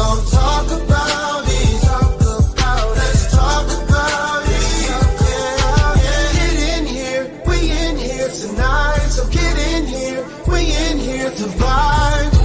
gon' talk about it. Let's talk about it. Get in here, we in here tonight. So get in here, we in here to vibe.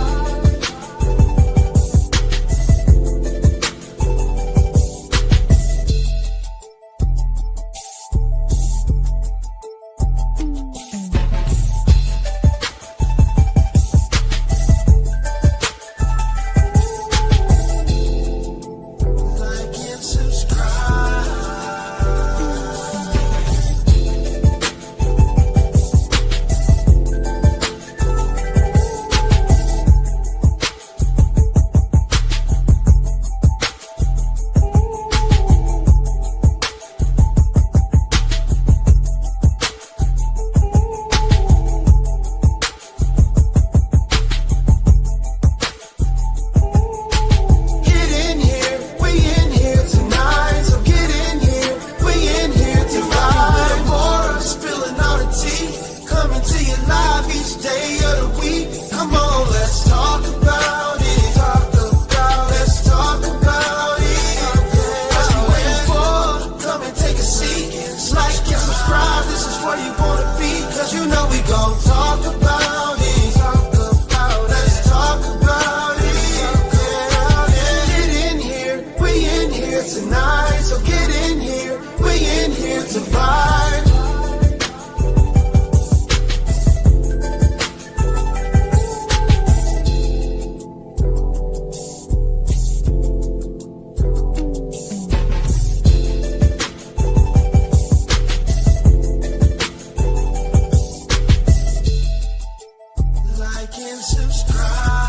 Tonight, so get in here, we in here to vibe. Like and subscribe.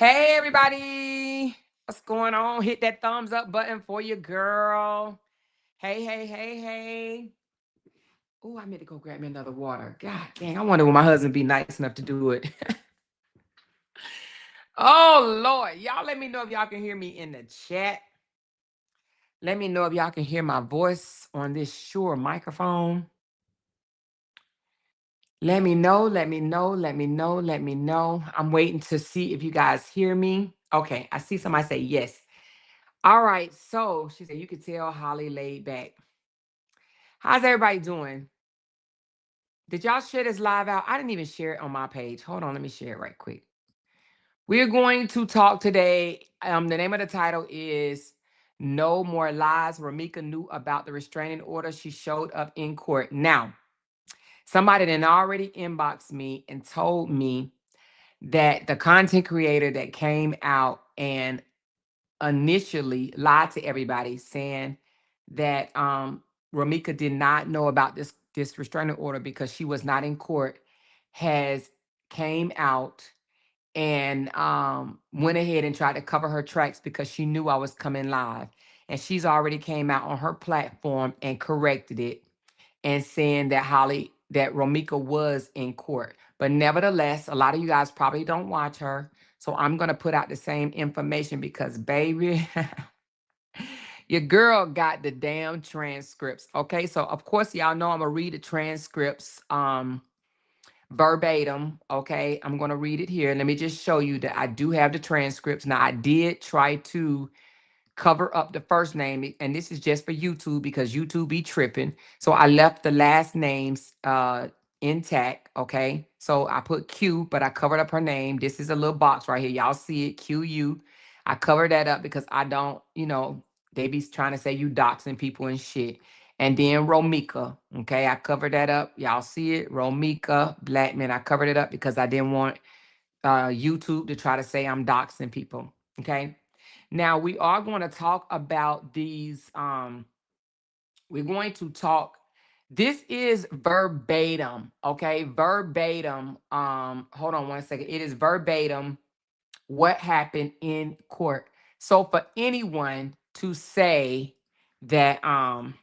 Hey, everybody. What's going on? Hit that thumbs up button for your girl. Hey, hey, hey, hey. Oh, I meant to go grab me another water. God dang, I wonder will my husband be nice enough to do it. Oh, Lord. Y'all let me know if y'all can hear me in the chat. Let me know if y'all can hear my voice on this Shure microphone. Let me know, let me know, let me know, let me know. I'm waiting to see if you guys hear me. Okay, I see somebody say yes. All right, so she said, you could tell Holly laid back. How's everybody doing? Did y'all share this live out? I didn't even share it on my page. Hold on, let me share it right quick. We're going to talk today. The name of the title is No More Lies. Romeca knew about the restraining order. She showed up in court. Now, somebody then already inboxed me and told me that the content creator that came out and initially lied to everybody saying that Romeca did not know about this restraining order because she was not in court, has came out and went ahead and tried to cover her tracks because she knew I was coming live. And she's already came out on her platform and corrected it and saying that Romeca was in court. But nevertheless, a lot of you guys probably don't watch her. So I'm going to put out the same information because, baby, your girl got the damn transcripts. Okay, so of course, y'all know I'm going to read the transcripts verbatim. Okay, I'm going to read it here. Let me just show you that I do have the transcripts. Now, I did try to cover up the first name, and this is just for YouTube because YouTube be tripping. So I left the last names intact. Okay, so I put Q, but I covered up her name. This is a little box right here. Y'all see it, QU. I covered that up because I don't, they be trying to say you doxing people and shit. And then Romeca, okay, I covered that up. Y'all see it, Romeca Blackman. I covered it up because I didn't want YouTube to try to say I'm doxing people. Okay. Now we are going to talk about these. We're going to talk. This is verbatim, okay? Verbatim. Hold on one second. It is verbatim what happened in court. So for anyone to say that, hold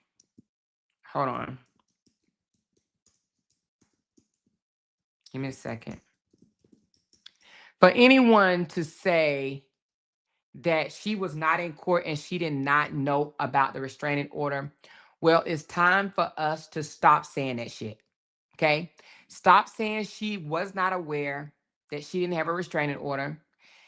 on. Give me a second. For anyone to say that she was not in court and she did not know about the restraining order, well, it's time for us to stop saying that shit. Okay? Stop saying she was not aware, that she didn't have a restraining order,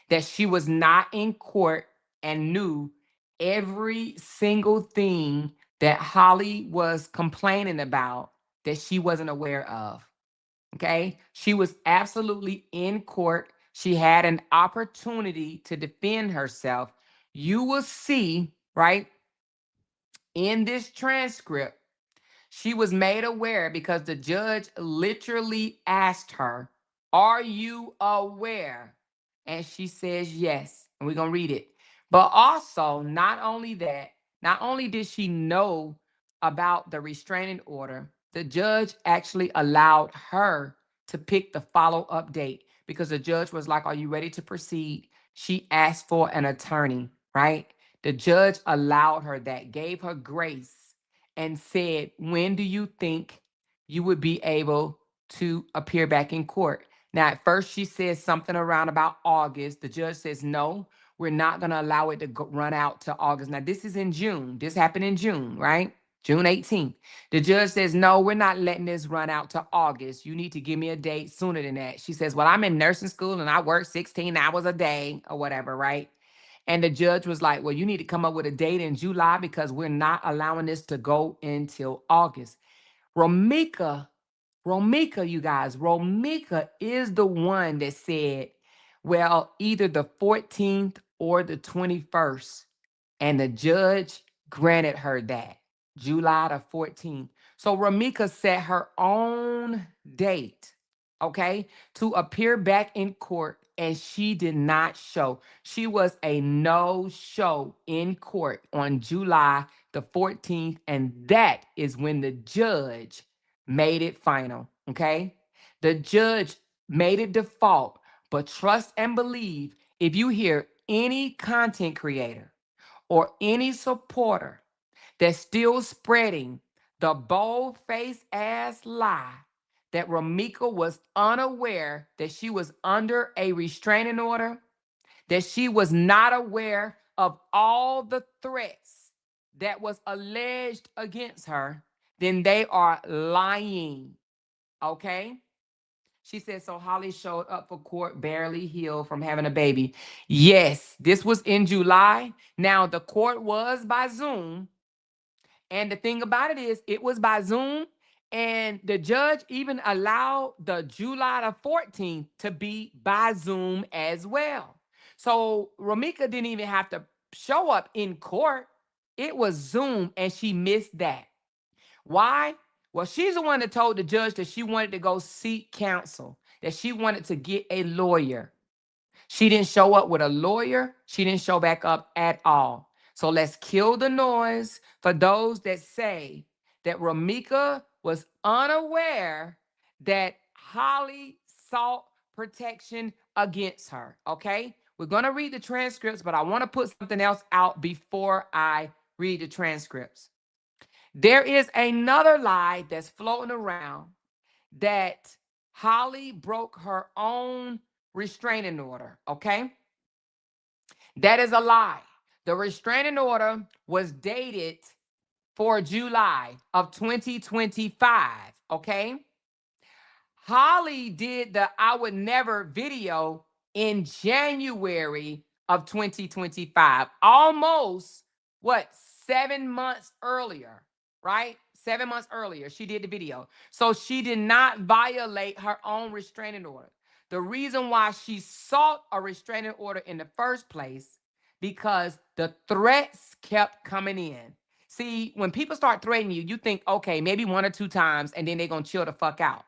that she was not in court and knew every single thing that Holly was complaining about that she wasn't aware of. Okay? She was absolutely in court. She had an opportunity to defend herself. You will see, right, in this transcript, she was made aware because the judge literally asked her, "Are you aware?" And she says yes. And we're going to read it. But also, not only that, not only did she know about the restraining order, the judge actually allowed her to pick the follow-up date because the judge was like, "Are you ready to proceed?" She asked for an attorney, right? The judge allowed her that, gave her grace, and said, "When do you think you would be able to appear back in court?" Now, at first, she says something around about August. The judge says, "No, we're not going to allow it to run out to August." Now, this is in June. This happened in June, right? June 18th. The judge says, "No, we're not letting this run out to August. You need to give me a date sooner than that." She says, "Well, I'm in nursing school and I work 16 hours a day," or whatever, right? And the judge was like, "Well, you need to come up with a date in July because we're not allowing this to go until August." Romeca, you guys, Romeca is the one that said, well, either the 14th or the 21st. And the judge granted her that, July the 14th. So Romeca set her own date, okay, to appear back in court, and she did not show. She was a no-show in court on July the 14th, and that is when the judge made it final, okay? The judge made it default, but trust and believe if you hear any content creator or any supporter that's still spreading the bold-faced ass lie that Romeca was unaware that she was under a restraining order, that she was not aware of all the threats that was alleged against her, then they are lying, okay? She said, so Holly showed up for court barely healed from having a baby. Yes, this was in July. Now, the court was by Zoom. And the thing about it is, it was by Zoom. And the judge even allowed the July the 14th to be by Zoom as well. So Romeca didn't even have to show up in court. It was Zoom, and she missed that. Why? Well, she's the one that told the judge that she wanted to go seek counsel, that she wanted to get a lawyer. She didn't show up with a lawyer. She didn't show back up at all. So let's kill the noise for those that say that Romeca was unaware that Holly sought protection against her, okay? We're going to read the transcripts, but I want to put something else out before I read the transcripts. There is another lie that's floating around that Holly broke her own restraining order, okay? That is a lie. The restraining order was dated for July of 2025, okay? Holly did the I Would Never video in January of 2025, almost, 7 months earlier, right? 7 months earlier, she did the video. So she did not violate her own restraining order. The reason why she sought a restraining order in the first place, because the threats kept coming in. See, when people start threatening you, you think, okay, maybe 1 or 2 times, and then they're going to chill the fuck out.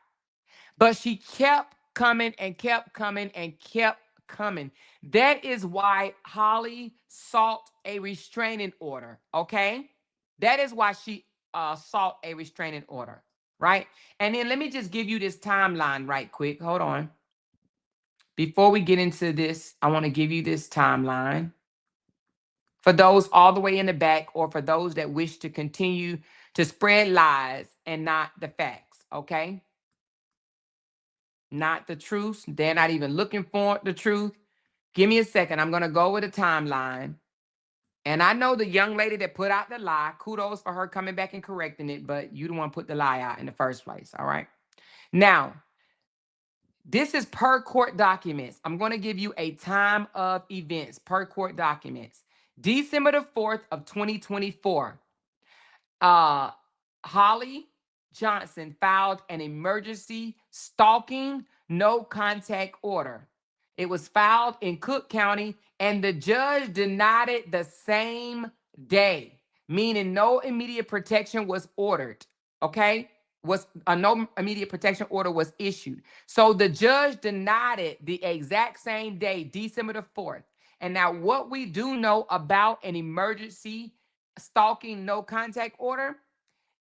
But she kept coming and kept coming and kept coming. That is why Holly sought a restraining order, okay? That is why she sought a restraining order, right? And then let me just give you this timeline right quick. Hold on. Before we get into this, I want to give you this timeline for those all the way in the back, or for those that wish to continue to spread lies and not the facts, okay? Not the truth. They're not even looking for the truth. Give me a second. I'm going to go with a timeline. And I know the young lady that put out the lie, kudos for her coming back and correcting it, but you don't want to put the lie out in the first place, all right? Now, this is per court documents. I'm going to give you a time of events per court documents. December the 4th of 2024. Holly Johnson filed an emergency stalking no contact order. It was filed in Cook County, and the judge denied it the same day, meaning no immediate protection was ordered. Okay? No immediate protection order was issued. So the judge denied it the exact same day, December the 4th. And now what we do know about an emergency stalking no contact order,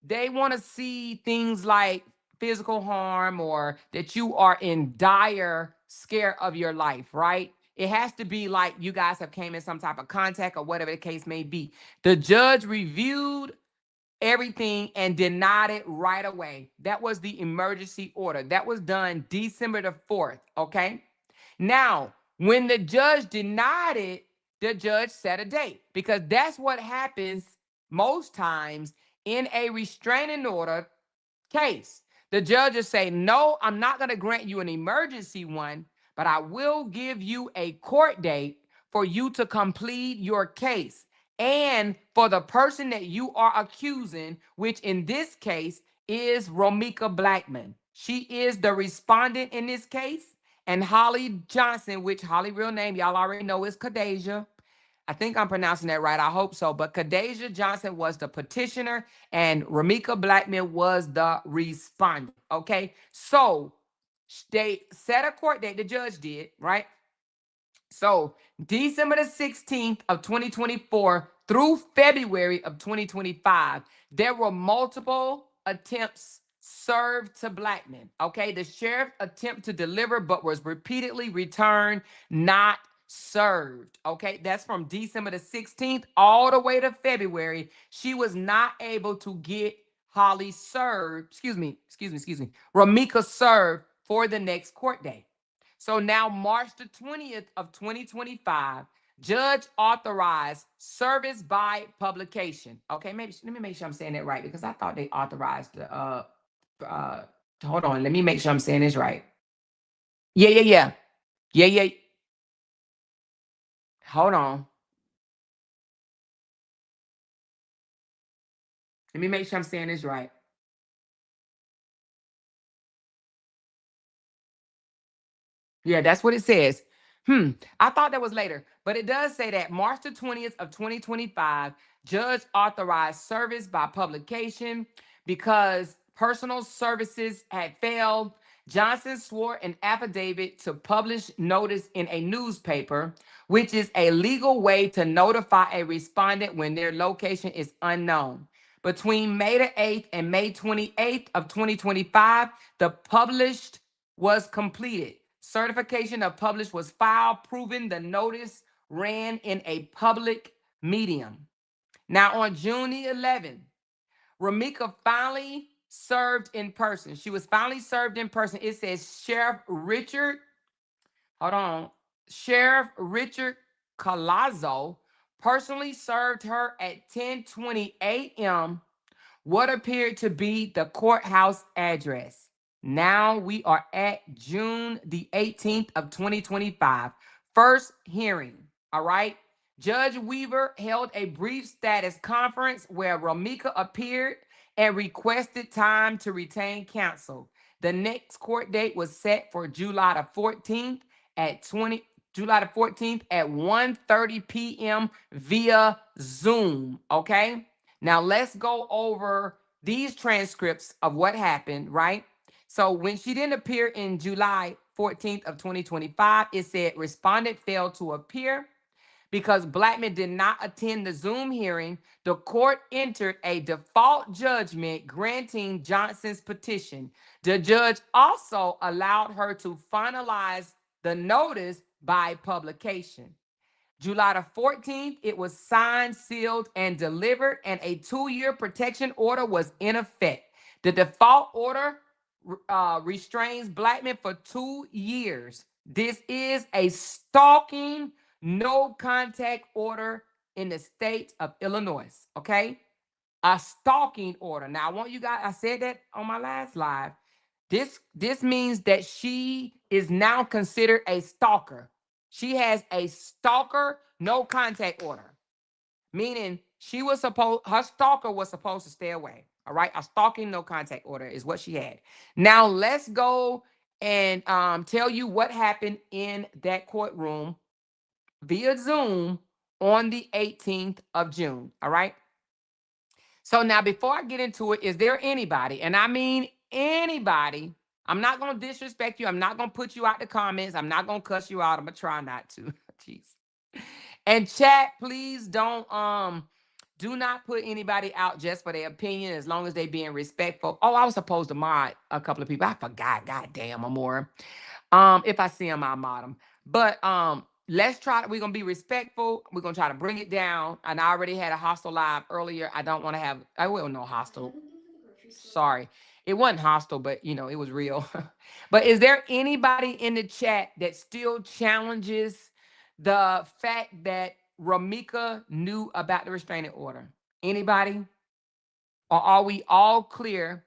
they want to see things like physical harm, or that you are in dire scare of your life, right? It has to be like you guys have came in some type of contact or whatever the case may be. The judge reviewed everything and denied it right away. That was the emergency order. That was done December the 4th, okay? Now, when the judge denied it, the judge set a date, because that's what happens most times in a restraining order case. The judges say, no, I'm not going to grant you an emergency one, but I will give you a court date for you to complete your case. And for the person that you are accusing, which in this case is Romeca Blackman. She is the respondent in this case. And Holly Johnson, which Holly real name, y'all already know, is Kadasia. I think I'm pronouncing that right. I hope so. But Kadasia Johnson was the petitioner, and Romeca Blackman was the respondent. Okay. So they set a court date, the judge did, right? So December the 16th of 2024 through February of 2025, there were multiple attempts served to Blackman. Okay. The sheriff attempted to deliver, but was repeatedly returned not served. Okay, that's from December the 16th all the way to February. She was not able to get Holly served, excuse me, Romeca served for the next court date. So now March the 20th of 2025, judge authorized service by publication. Okay, maybe let me make sure I'm saying that right, because I thought they authorized the hold on, let me make sure I'm saying this right. Yeah. Hold on. Let me make sure I'm saying this right. Yeah, that's what it says. I thought that was later, but it does say that March the 20th of 2025, judge authorized service by publication because personal services had failed. Johnson swore an affidavit to publish notice in a newspaper, which is a legal way to notify a respondent when their location is unknown. Between May the 8th and May 28th of 2025, the published was completed. Certification of published was filed, proving the notice ran in a public medium. Now, on June the 11th, Romeca finally served in person. She was finally served in person. It says Sheriff Richard Colazzo personally served her at 10:20 a.m. what appeared to be the courthouse address. Now we are at June the 18th of 2025. First hearing, all right? Judge Weaver held a brief status conference where Romeca appeared and requested time to retain counsel. The next court date was set for July the 14th at 1:30 p.m. via Zoom, okay? Now let's go over these transcripts of what happened, right? So when she didn't appear in July 14th of 2025, it said respondent failed to appear. Because Blackman did not attend the Zoom hearing, the court entered a default judgment granting Johnson's petition. The judge also allowed her to finalize the notice by publication. July the 14th, it was signed, sealed, and delivered, and a 2-year protection order was in effect. The default order restrains Blackman for 2 years. This is a stalking, no contact order in the state of Illinois, okay? A stalking order. Now, I want you guys, I said that on my last live. This means that she is now considered a stalker. She has a stalker no contact order, meaning her stalker was supposed to stay away. All right, a stalking no contact order is what she had. Now let's go and tell you what happened in that courtroom via Zoom on the 18th of June. All right. So now, before I get into it, is there anybody, and I mean anybody, I'm not going to disrespect you. I'm not going to put you out the comments. I'm not going to cuss you out. I'm going to try not to. Jeez. And chat, please do not put anybody out just for their opinion, as long as they being respectful. Oh, I was supposed to mod a couple of people. I forgot. God damn, Amoira. If I see them, I'll mod them. But let's try. We're gonna be respectful. We're gonna try to bring it down. And I already had a hostile live earlier. I don't want to have. I will no hostile. Sorry, it wasn't hostile, but you know it was real. But is there anybody in the chat that still challenges the fact that Romeca knew about the restraining order? Anybody? Or are we all clear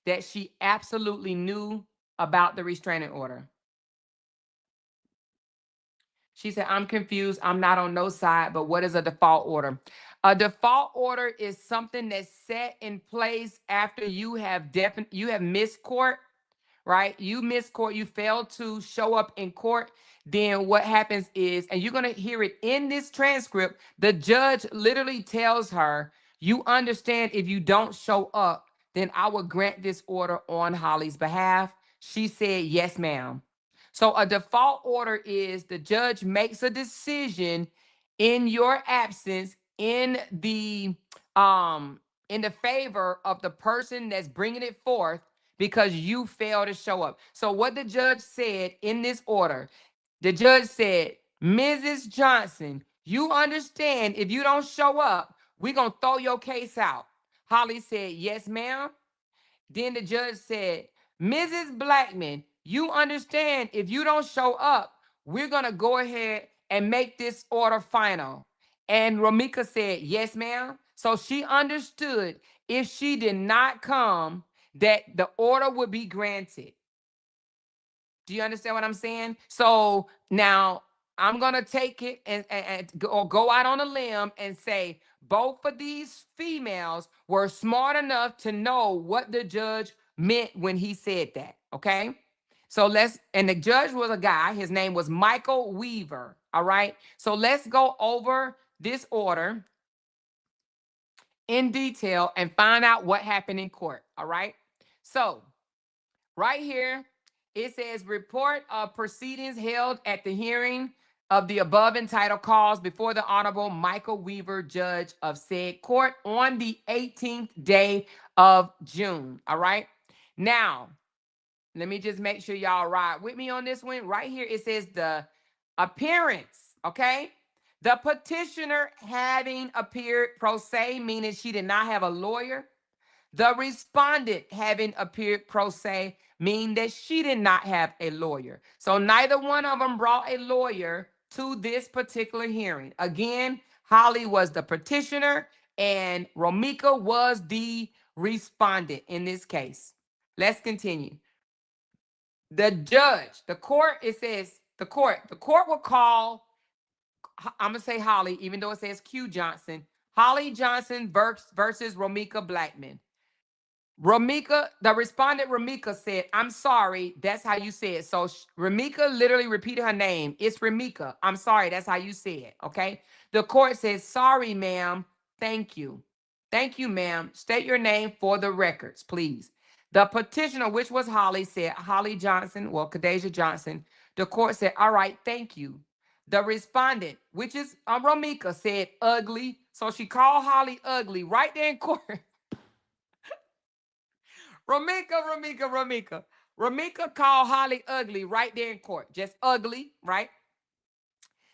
that she absolutely knew about the restraining order? She said, I'm confused. I'm not on no side, but what is a default order? A default order is something that's set in place after you have missed court, right? You missed court, you failed to show up in court. Then what happens is, and you're going to hear it in this transcript, the judge literally tells her, you understand if you don't show up, then I will grant this order on Holly's behalf. She said, yes, ma'am. So a default order is the judge makes a decision in your absence in the favor of the person that's bringing it forth because you failed to show up. So what the judge said in this order, the judge said, Mrs. Johnson, you understand if you don't show up, we're going to throw your case out. Holly said, yes, ma'am. Then the judge said, Mrs. Blackman, you understand if you don't show up, we're going to go ahead and make this order final. And Romeca said, yes, ma'am. So she understood if she did not come, that the order would be granted. Do you understand what I'm saying? So now I'm going to take it and go out on a limb and say both of these females were smart enough to know what the judge meant when he said that. Okay. So and the judge was a guy. His name was Michael Weaver. All right. So let's go over this order in detail and find out what happened in court. All right. So right here, it says report of proceedings held at the hearing of the above entitled cause before the Honorable Michael Weaver, judge of said court on the 18th day of June. All right. Now, let me just make sure y'all ride with me on this one. Right here, it says the appearance. Okay. The petitioner having appeared pro se, meaning she did not have a lawyer. The respondent having appeared pro se, mean that she did not have a lawyer. So neither one of them brought a lawyer to this particular hearing. Again, Holly was the petitioner and Romeca was the respondent in this case. Let's continue. The judge, the court, it says the court will call, I'm going to say Holly, even though it says Q Johnson, Holly Johnson versus Romeca Blackman. Romeca, the respondent Romeca said, I'm sorry, that's how you say it. So Romeca literally repeated her name. It's Romeca. I'm sorry, that's how you say it, okay? The court says, sorry, ma'am, thank you. Thank you, ma'am. State your name for the records, please. The petitioner, which was Holly, said, Holly Johnson, well, Kadasia Johnson. The court said, all right, thank you. The respondent, which is Romeca, said, ugly. So she called Holly ugly right there in court. Romeca called Holly ugly right there in court. Just ugly, right?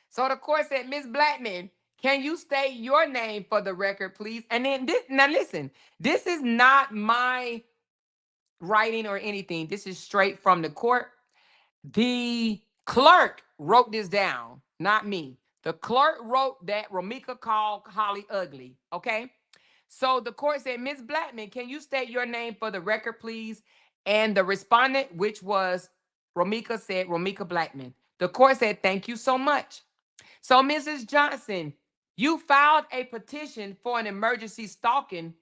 So the court said, Ms. Blackman, can you state your name for the record, please? And then now listen, this is not my writing or anything. This is straight from the court. The clerk wrote this down, not me. The clerk wrote that Romeca called Holly ugly, okay? So the court said, Ms. Blackman, can you state your name for the record, please? And the respondent, which was Romeca, said Romeca Blackman. The court said, thank you so much. So Mrs. Johnson, you filed a petition for an emergency stalking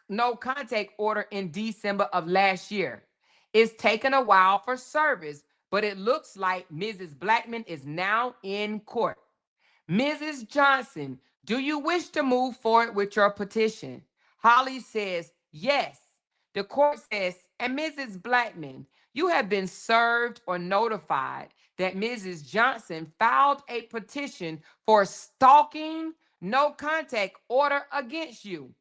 no contact order in December of last year. It's taken a while for service, but it looks like Mrs. Blackman is now in court. Mrs. Johnson, do you wish to move forward with your petition? Holly says, yes. The court says, and Mrs. Blackman, you have been served or notified that Mrs. Johnson filed a petition for stalking no contact order against you.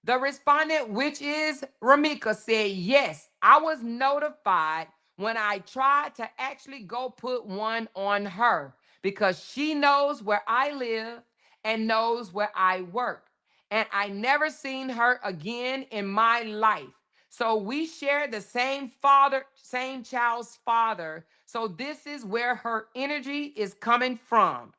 The respondent, which is Romeca, said, yes, I was notified when I tried to actually go put one on her because she knows where I live and knows where I work. And I never seen her again in my life. So we share the same father, same child's father. So this is where her energy is coming from.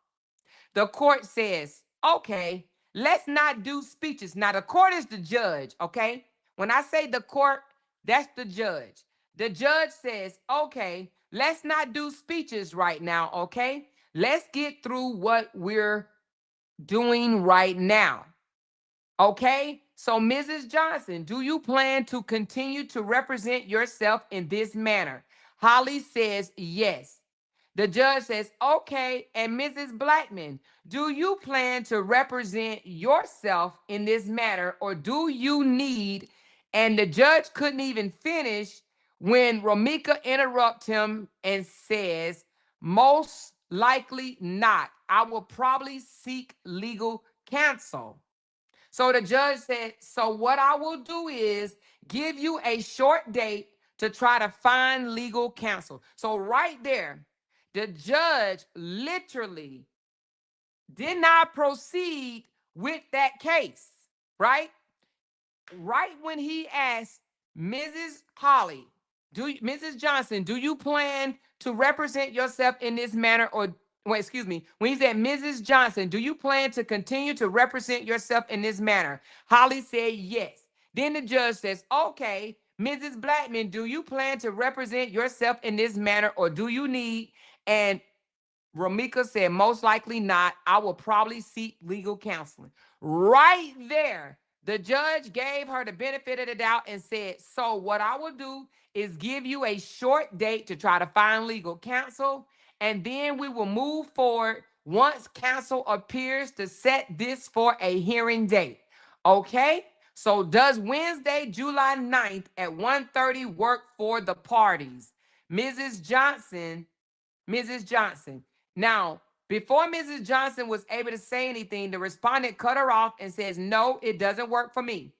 The court says, okay, let's not do speeches. Now, the court is the judge, okay? When I say the court, that's the judge. The judge says, okay, let's not do speeches right now, okay? Let's get through what we're doing right now, okay? So, Mrs. Johnson, do you plan to continue to represent yourself in this manner? Holly says, yes. The judge says, okay, and Mrs. Blackman, do you plan to represent yourself in this matter, or do you need, and the judge couldn't even finish when Romeca interrupts him and says, most likely not. I will probably seek legal counsel. So the judge said, so what I will do is give you a short date to try to find legal counsel. So right there, The judge literally did not proceed with that case, right? Right when he asked Mrs. Holly, Mrs. Johnson, do you plan to represent yourself in this manner? Or, well, excuse me, when he said, Mrs. Johnson, do you plan to continue to represent yourself in this manner? Holly said yes. Then the judge says, okay, Mrs. Blackman, do you plan to represent yourself in this manner, or do you need? And Romeca said, most likely not. I will probably seek legal counseling. Right there, the judge gave her the benefit of the doubt and said, so what I will do is give you a short date to try to find legal counsel, and then we will move forward once counsel appears to set this for a hearing date. Okay? So does Wednesday, July 9th at 1:30 work for the parties? Mrs. Johnson. Now, before Mrs. Johnson was able to say anything, the respondent cut her off and says, no, it doesn't work for me.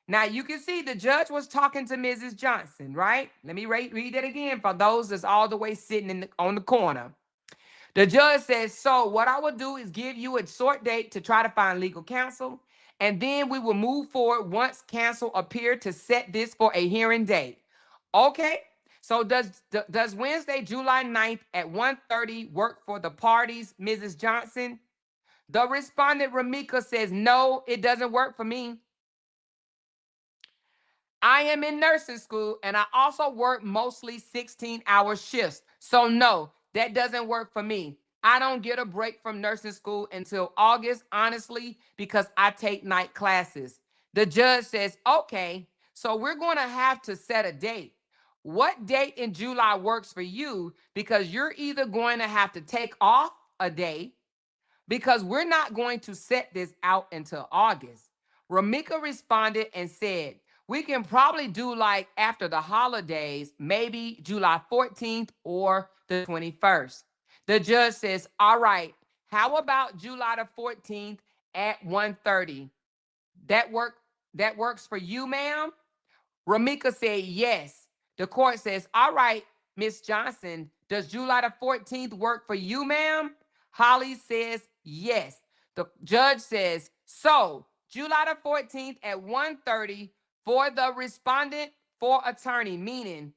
Now, you can see the judge was talking to Mrs. Johnson, right? Let me read it again for those that's all the way sitting on the corner. The judge says, so what I will do is give you a short date to try to find legal counsel, and then we will move forward once counsel appear to set this for a hearing date. Okay, so does Wednesday, July 9th at 1:30 work for the parties, Mrs. Johnson? The respondent, Romeca, says, no, it doesn't work for me. I am in nursing school, and I also work mostly 16-hour shifts. So no, that doesn't work for me. I don't get a break from nursing school until August, honestly, because I take night classes. The judge says, okay, so we're going to have to set a date. What date in July works for you? Because you're either going to have to take off a day, because we're not going to set this out until August. Romeca responded and said, we can probably do like after the holidays, maybe July 14th or the 21st. The judge says, all right, how about July the 14th at 1:30? That works for you, ma'am? Romeca said yes. The court says, all right, Miss Johnson, does July the 14th work for you, ma'am? Holly says yes. The judge says, so July the 14th at 1:30 for the respondent for attorney, meaning,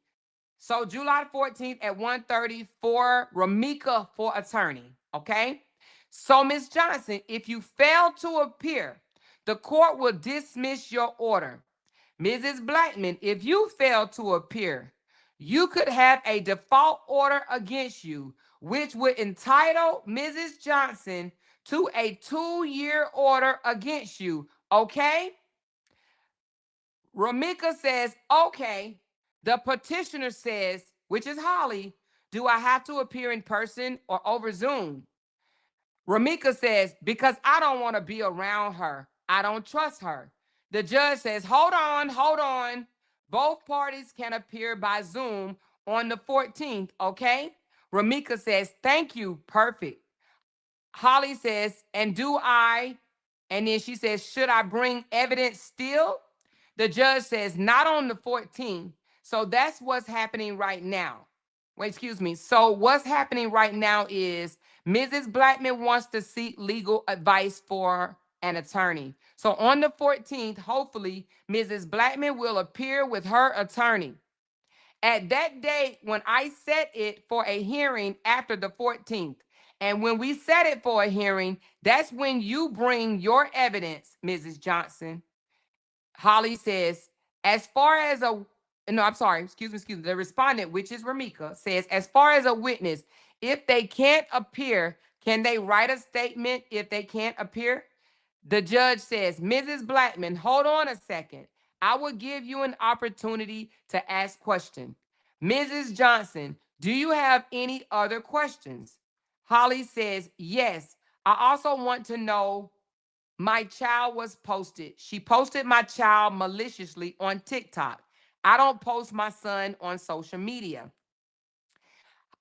so July 14th at 1:30 for Romeca for attorney, okay? So Miss Johnson, if you fail to appear, the court will dismiss your order. Mrs. Blackman, if you fail to appear, you could have a default order against you, which would entitle Mrs. Johnson to a 2-year order against you, okay? Romeca says, okay. The petitioner says, which is Holly, do I have to appear in person or over Zoom? Romeca says, because I don't want to be around her. I don't trust her. The judge says, hold on. Both parties can appear by Zoom on the 14th, okay? Romeca says, thank you, perfect. Holly says, and do I? And then she says, should I bring evidence still? The judge says, not on the 14th. So that's what's happening right now. Wait, excuse me. So what's happening right now is Mrs. Blackman wants to seek legal advice for an attorney. So on the 14th, hopefully, Mrs. Blackman will appear with her attorney. At that date, when I set it for a hearing after the 14th, and when we set it for a hearing, that's when you bring your evidence, Mrs. Johnson. Holly says, as far as excuse me. The respondent, which is Romeca, says, as far as a witness, if they can't appear, can they write a statement if they can't appear? The judge says, Mrs. Blackman, hold on a second. I will give you an opportunity to ask questions. Mrs. Johnson, do you have any other questions? Holly says, yes. I also want to know, my child was posted. She posted my child maliciously on TikTok. I don't post my son on social media.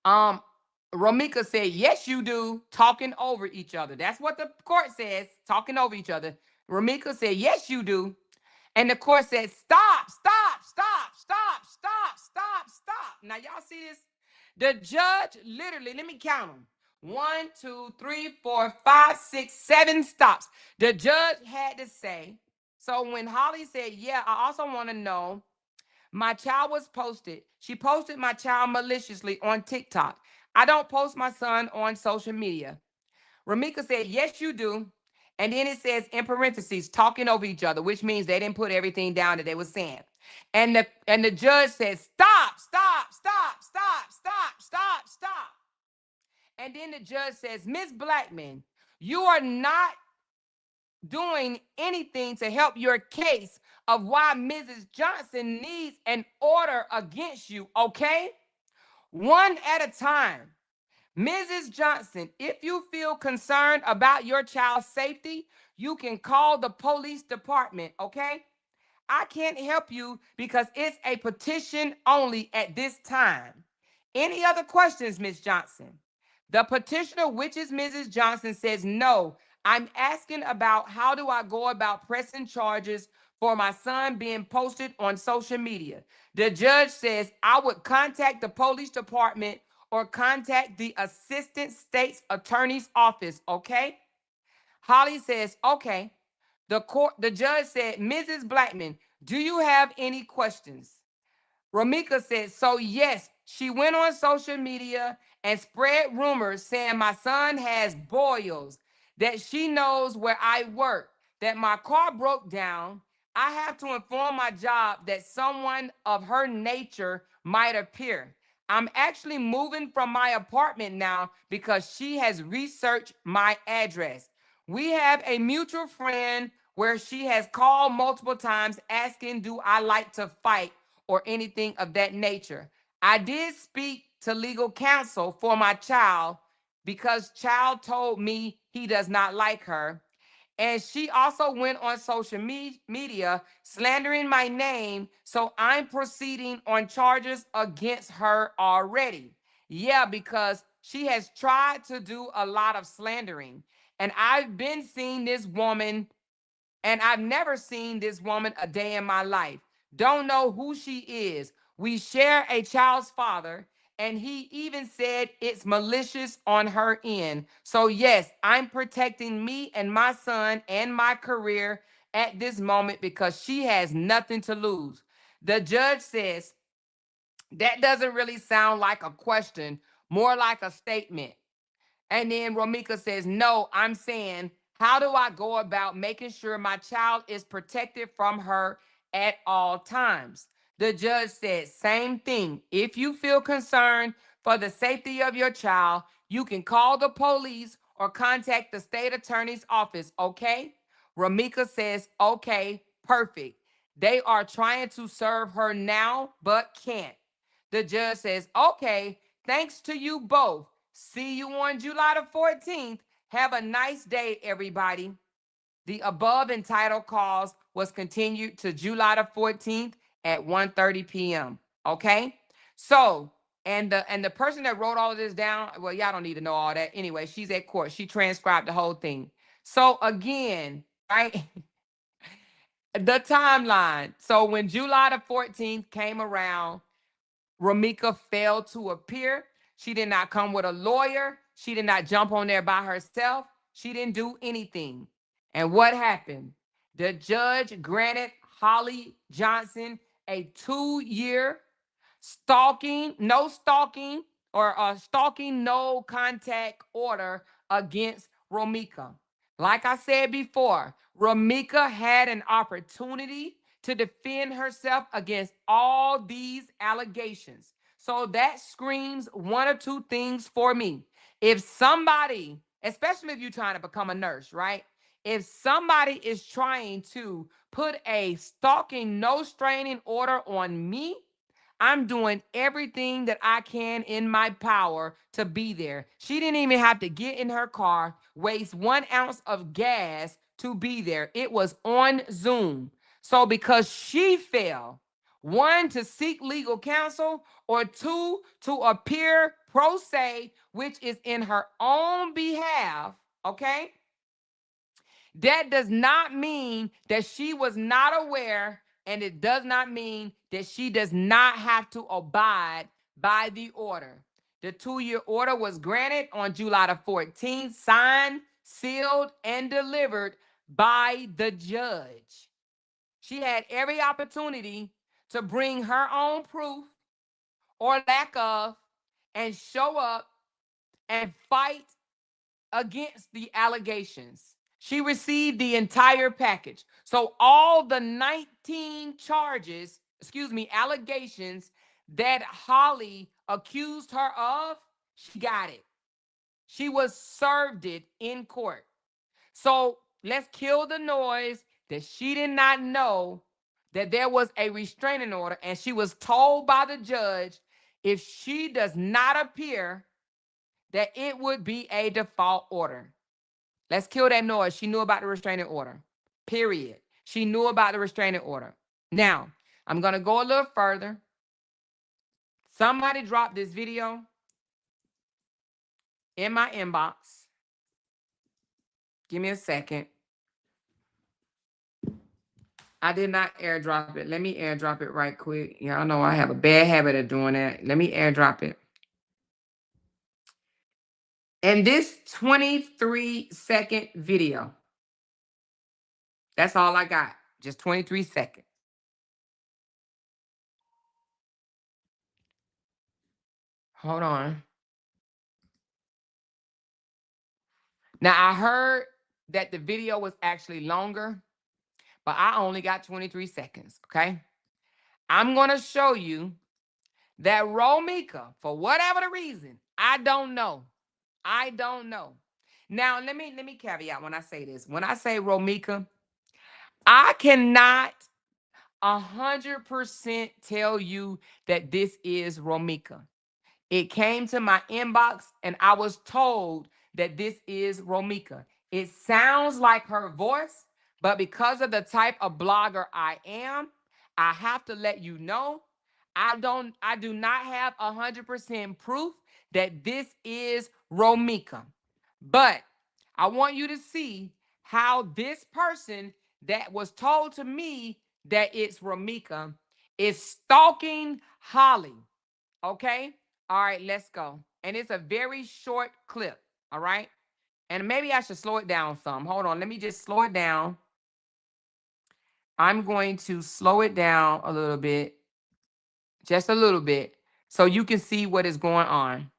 Romeca said, yes, you do, talking over each other. That's what the court says, talking over each other. Romeca said, yes, you do. And the court said, stop. Now, y'all see this? The judge literally, let me count them. 1, 2, 3, 4, 5, 6, 7 stops. The judge had to say, so when Holly said, yeah, I also want to know, my child was posted. She posted my child maliciously on TikTok. I don't post my son on social media. Romeca said, yes, you do. And then it says in parentheses, talking over each other, which means they didn't put everything down that they were saying. And the judge said, stop, stop, stop, stop, stop, stop, stop. And then the judge says, Miss Blackman, you are not doing anything to help your case of why Mrs. Johnson needs an order against you, okay? One at a time. Mrs. Johnson, if you feel concerned about your child's safety, you can call the police department, okay? I can't help you because it's a petition only at this time. Any other questions, Ms. Johnson? The petitioner, which is Mrs. Johnson, says, no, I'm asking about how do I go about pressing charges for my son being posted on social media. The judge says, I would contact the police department or contact the assistant state's attorney's office, okay? Holly says, okay. The judge said, Mrs. Blackman, do you have any questions? Romeca said, so yes, she went on social media and spread rumors saying my son has boils, that she knows where I work, that my car broke down. I have to inform my job that someone of her nature might appear. I'm actually moving from my apartment now because she has researched my address. We have a mutual friend where she has called multiple times asking, do I like to fight or anything of that nature. I did speak to legal counsel for my child because child told me he does not like her. And she also went on social media slandering my name. So I'm proceeding on charges against her already. Yeah, because she has tried to do a lot of slandering. And I've been seeing this woman, and I've never seen this woman a day in my life. Don't know who she is. We share a child's father, and he even said it's malicious on her end. So yes, I'm protecting me and my son and my career at this moment because she has nothing to lose. The judge says, that doesn't really sound like a question, more like a statement. And then Romeca says, no, I'm saying, how do I go about making sure my child is protected from her at all times? The judge said, same thing. If you feel concerned for the safety of your child, you can call the police or contact the state attorney's office, okay? Romeca says, okay, perfect. They are trying to serve her now, but can't. The judge says, okay, thanks to you both. See you on July the 14th. Have a nice day, everybody. The above entitled cause was continued to July the 14th at 1:30 p.m. Okay? So, and the person that wrote all of this down, well, y'all don't need to know all that. Anyway, she's at court. She transcribed the whole thing. So again, right? The timeline. So when July the 14th came around, Romeca failed to appear. She did not come with a lawyer. She did not jump on there by herself. She didn't do anything. And what happened? The judge granted Holly Johnson a 2-year stalking or stalking no contact order against Romeca. Like I said before, Romeca had an opportunity to defend herself against all these allegations. So that screams one or two things for me. If somebody, especially if you're trying to become a nurse, right? If somebody is trying to put a stalking no straining order on me, I'm doing everything that I can in my power to be there. She didn't even have to get in her car, waste 1 ounce of gas to be there. It was on Zoom. So because she failed, 1, to seek legal counsel, or 2, to appear pro se, which is in her own behalf, okay? That does not mean that she was not aware, and it does not mean that she does not have to abide by the order. The 2-year order was granted on July the 14th, signed, sealed, and delivered by the judge. She had every opportunity to bring her own proof or lack of and show up and fight against the allegations. She received the entire package. So all the 19 allegations that Holly accused her of, she got it. She was served it in court. So let's kill the noise that she did not know that there was a restraining order, and she was told by the judge if she does not appear that it would be a default order. Let's kill that noise. She knew about the restraining order. Period. She knew about the restraining order. Now, I'm going to go a little further. Somebody dropped this video in my inbox. Give me a second. I did not airdrop it. Let me airdrop it right quick. Y'all know I have a bad habit of doing that. Let me airdrop it. And this 23-second video, that's all I got. Just 23 seconds. Hold on. Now, I heard that the video was actually longer, but I only got 23 seconds, okay? I'm going to show you that Romeca, for whatever the reason, I don't know. I don't know. Now, let me caveat when I say this. When I say Romeca, I cannot 100% tell you that this is Romeca. It came to my inbox and I was told that this is Romeca. It sounds like her voice, but because of the type of blogger I am, I have to let you know I do not have 100% proof that this is Romeca. But I want you to see how this person that was told to me that it's Romeca is stalking Holly. Okay? All right, let's go. And it's a very short clip. All right? And maybe I should slow it down some. Hold on. Let me just slow it down. I'm going to slow it down a little bit. Just a little bit. So you can see what is going on.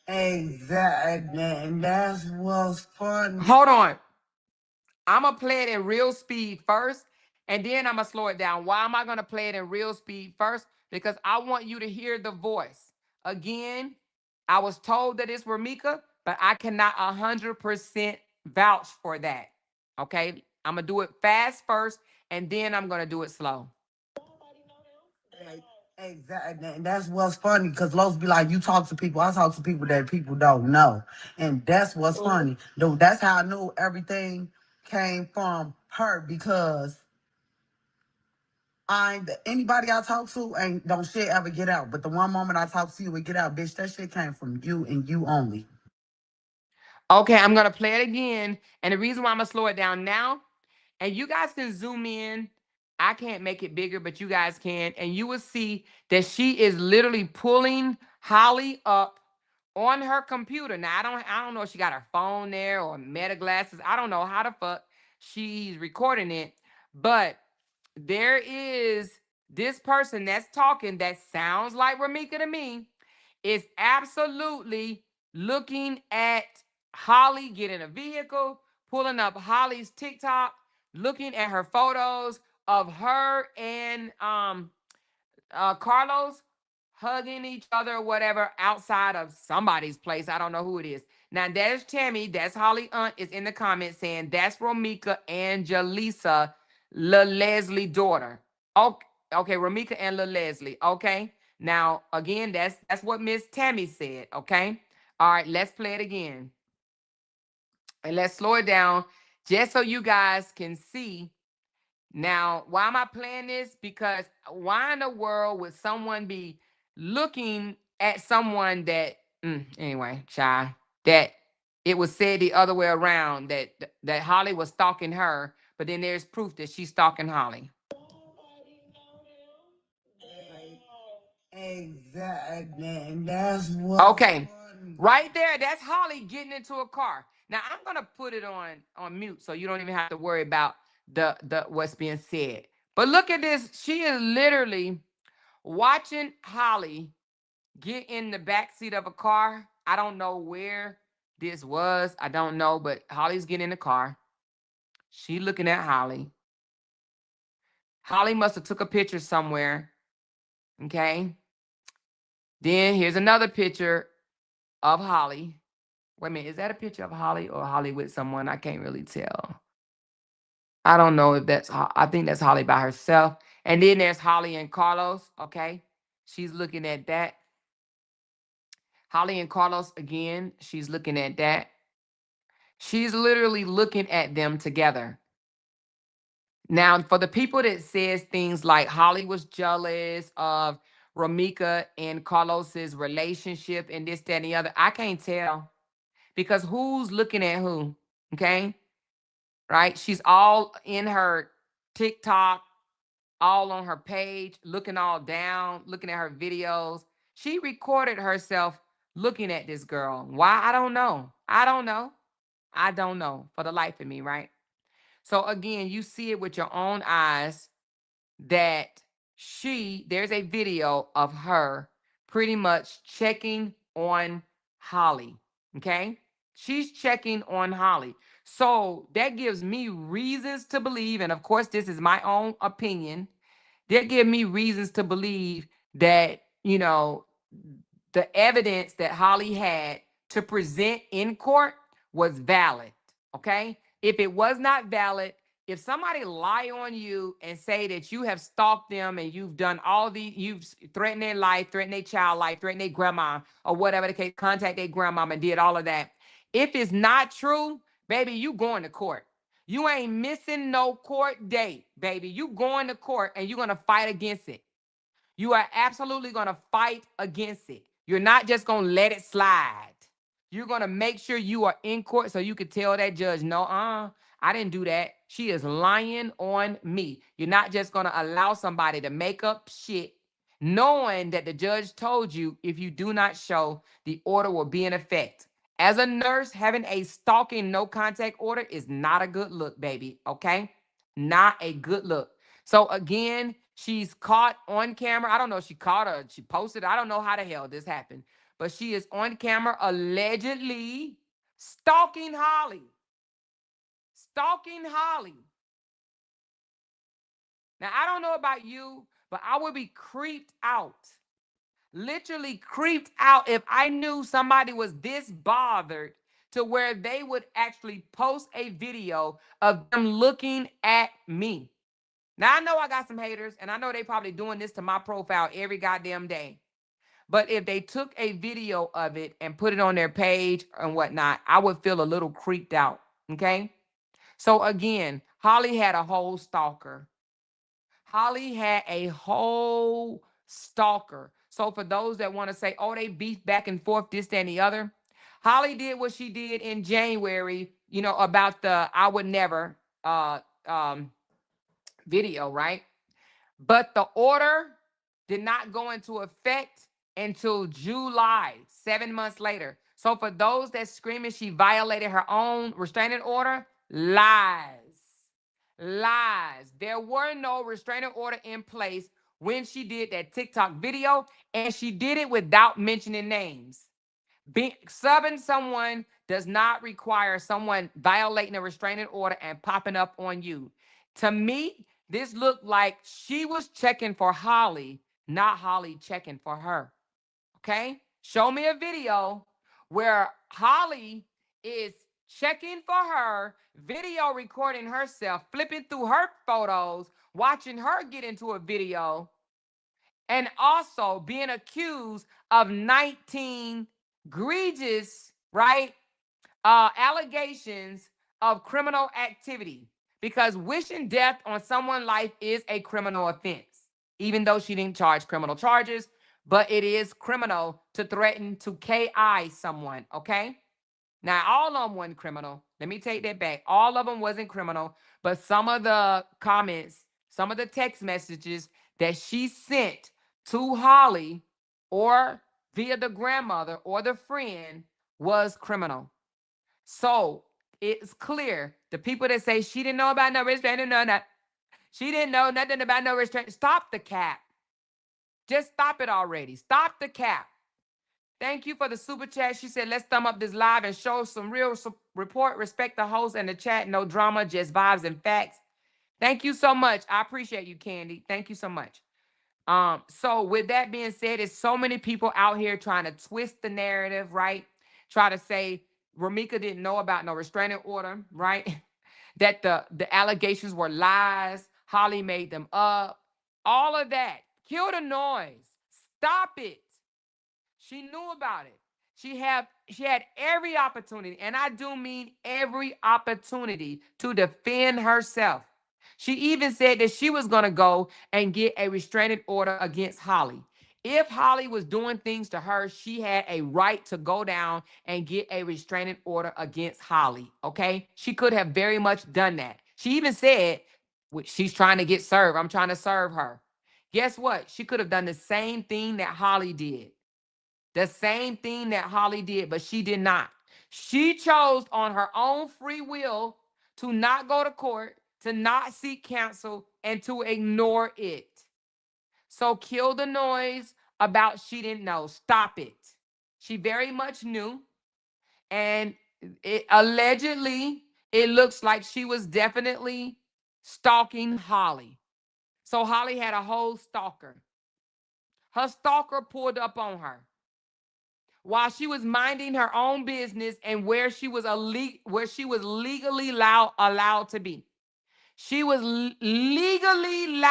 Exactly. And that's what's fun. Hold on. I'm going to play it in real speed first, and then I'm going to slow it down. Why am I going to play it in real speed first? Because I want you to hear the voice. Again, I was told that it's Romeca, but I cannot 100% vouch for that. Okay? I'm going to do it fast first, and then I'm going to do it slow. Exactly. And that's what's funny, because Los be like, you talk to people, I talk to people that people don't know. And that's what's funny. Though that's how I knew everything came from her, because anybody I talk to don't shit ever get out. But the one moment I talk to you, it get out, bitch, that shit came from you and you only. Okay, I'm going to play it again. And the reason why I'm going to slow it down now, and you guys can zoom in. I can't make it bigger, but you guys can. And you will see that she is literally pulling Holly up on her computer. Now, I don't know if she got her phone there or meta glasses. I don't know how the fuck she's recording it. But there is this person that's talking that sounds like Romeca to me, is absolutely looking at Holly getting a vehicle, pulling up Holly's TikTok, looking at her photos of her and Carlos hugging each other or whatever outside of somebody's place. I don't know who it is. Now, there's Tammy. That's Holly Aunt is in the comments saying that's Romeca and Jaleesa, Lil Leslie daughter. Okay, okay, Romeca and Lil Leslie. Okay. Now, again, that's what Miss Tammy said. Okay. All right, let's play it again. And let's slow it down just so you guys can see. Now, why am I playing this? Because why in the world would someone be looking at someone that, anyway, shy, that it was said the other way around, that Holly was stalking her, but then there's proof that she's stalking Holly. Exactly. And that's what. Okay. Right there, that's Holly getting into a car. Now I'm gonna put it on mute so you don't even have to worry about the what's being said. But look at this. She is literally watching Holly get in the back seat of a car. I don't know where this was. I don't know, but Holly's getting in the car. She looking at Holly. Holly must have took a picture somewhere. Okay. Then here's another picture of Holly. Wait a minute, is that a picture of Holly or Holly with someone? I can't really tell. I don't know if that's, I think that's Holly by herself. And then there's Holly and Carlos, okay? She's looking at that. Holly and Carlos again, she's looking at that. She's literally looking at them together. Now, for the people that says things like Holly was jealous of Romeca and Carlos's relationship and this, that, and the other, I can't tell. Because who's looking at who? Okay. Right? She's all in her TikTok, all on her page, looking all down, looking at her videos. She recorded herself looking at this girl. Why? I don't know. I don't know. I don't know for the life of me, right? So again, you see it with your own eyes that there's a video of her pretty much checking on Holly. Okay. She's checking on Holly. So that gives me reasons to believe, and of course, this is my own opinion. That give me reasons to believe that, the evidence that Holly had to present in court was valid. Okay. If it was not valid, if somebody lie on you and say that you have stalked them and you've done you've threatened their life, threatened their child life, threatened their grandma, or whatever the case, contact their grandmama and did all of that. If it's not true, baby, you going to court. You ain't missing no court date, baby. You going to court and you're going to fight against it. You are absolutely going to fight against it. You're not just going to let it slide. You're going to make sure you are in court so you can tell that judge, no, I didn't do that. She is lying on me. You're not just going to allow somebody to make up shit knowing that the judge told you if you do not show, the order will be in effect. As a nurse, having a stalking no contact order is not a good look, baby, okay? Not a good look. So again, she's caught on camera. I don't know if she caught her, she posted. I don't know how the hell this happened. But she is on camera allegedly stalking Holly. Stalking Holly. Now, I don't know about you, but I would be creeped out. Literally creeped out if I knew somebody was this bothered to where they would actually post a video of them looking at me. Now, I know I got some haters, and I know they probably doing this to my profile every goddamn day. But if they took a video of it and put it on their page and whatnot, I would feel a little creeped out, okay? So again, Holly had a whole stalker. Holly had a whole stalker. So for those that want to say, oh, they beef back and forth, this, that, and the other, Holly did what she did in January, about the I would never video, right? But the order did not go into effect until July, 7 months later. So for those that screaming she violated her own restraining order, lies. Lies. There were no restraining order in place when she did that TikTok video, and she did it without mentioning names. Subbing someone does not require someone violating a restraining order and popping up on you. To me, this looked like she was checking for Holly, not Holly checking for her. Okay? Show me a video where Holly is checking for her, video recording herself, flipping through her photos, watching her get into a video, and also being accused of 19 egregious, right, allegations of criminal activity, because wishing death on someone's life is a criminal offense, even though she didn't charge criminal charges, but it is criminal to threaten to KI someone, okay? Now, all of them weren't criminal. Let me take that back. All of them wasn't criminal, but some of the comments, some of the text messages that she sent to Holly or via the grandmother or the friend was criminal. So it's clear. The people that say she didn't know about no restraining, she didn't know nothing about no restraining. Stop the cap. Just stop it already. Stop the cap. Thank you for the super chat. She said, let's thumb up this live and show some real report. Respect the host and the chat. No drama, just vibes and facts. Thank you so much. I appreciate you, Candy. Thank you so much. So with that being said, there's so many people out here trying to twist the narrative, right? Try to say Romeca didn't know about no restraining order, right? That the allegations were lies. Holly made them up. All of that. Kill the noise. Stop it. She knew about it. She had every opportunity, and I do mean every opportunity to defend herself. She even said that she was going to go and get a restraining order against Holly. If Holly was doing things to her, she had a right to go down and get a restraining order against Holly, okay? She could have very much done that. She even said, she's trying to get served. I'm trying to serve her. Guess what? She could have done the same thing that Holly did. The same thing that Holly did, but she did not. She chose on her own free will to not go to court, to not seek counsel, and to ignore it. So kill the noise about she didn't know. Stop it. She very much knew. And allegedly, it looks like she was definitely stalking Holly. So Holly had a whole stalker. Her stalker pulled up on her while she was minding her own business and where she was legally allowed to be. She was legally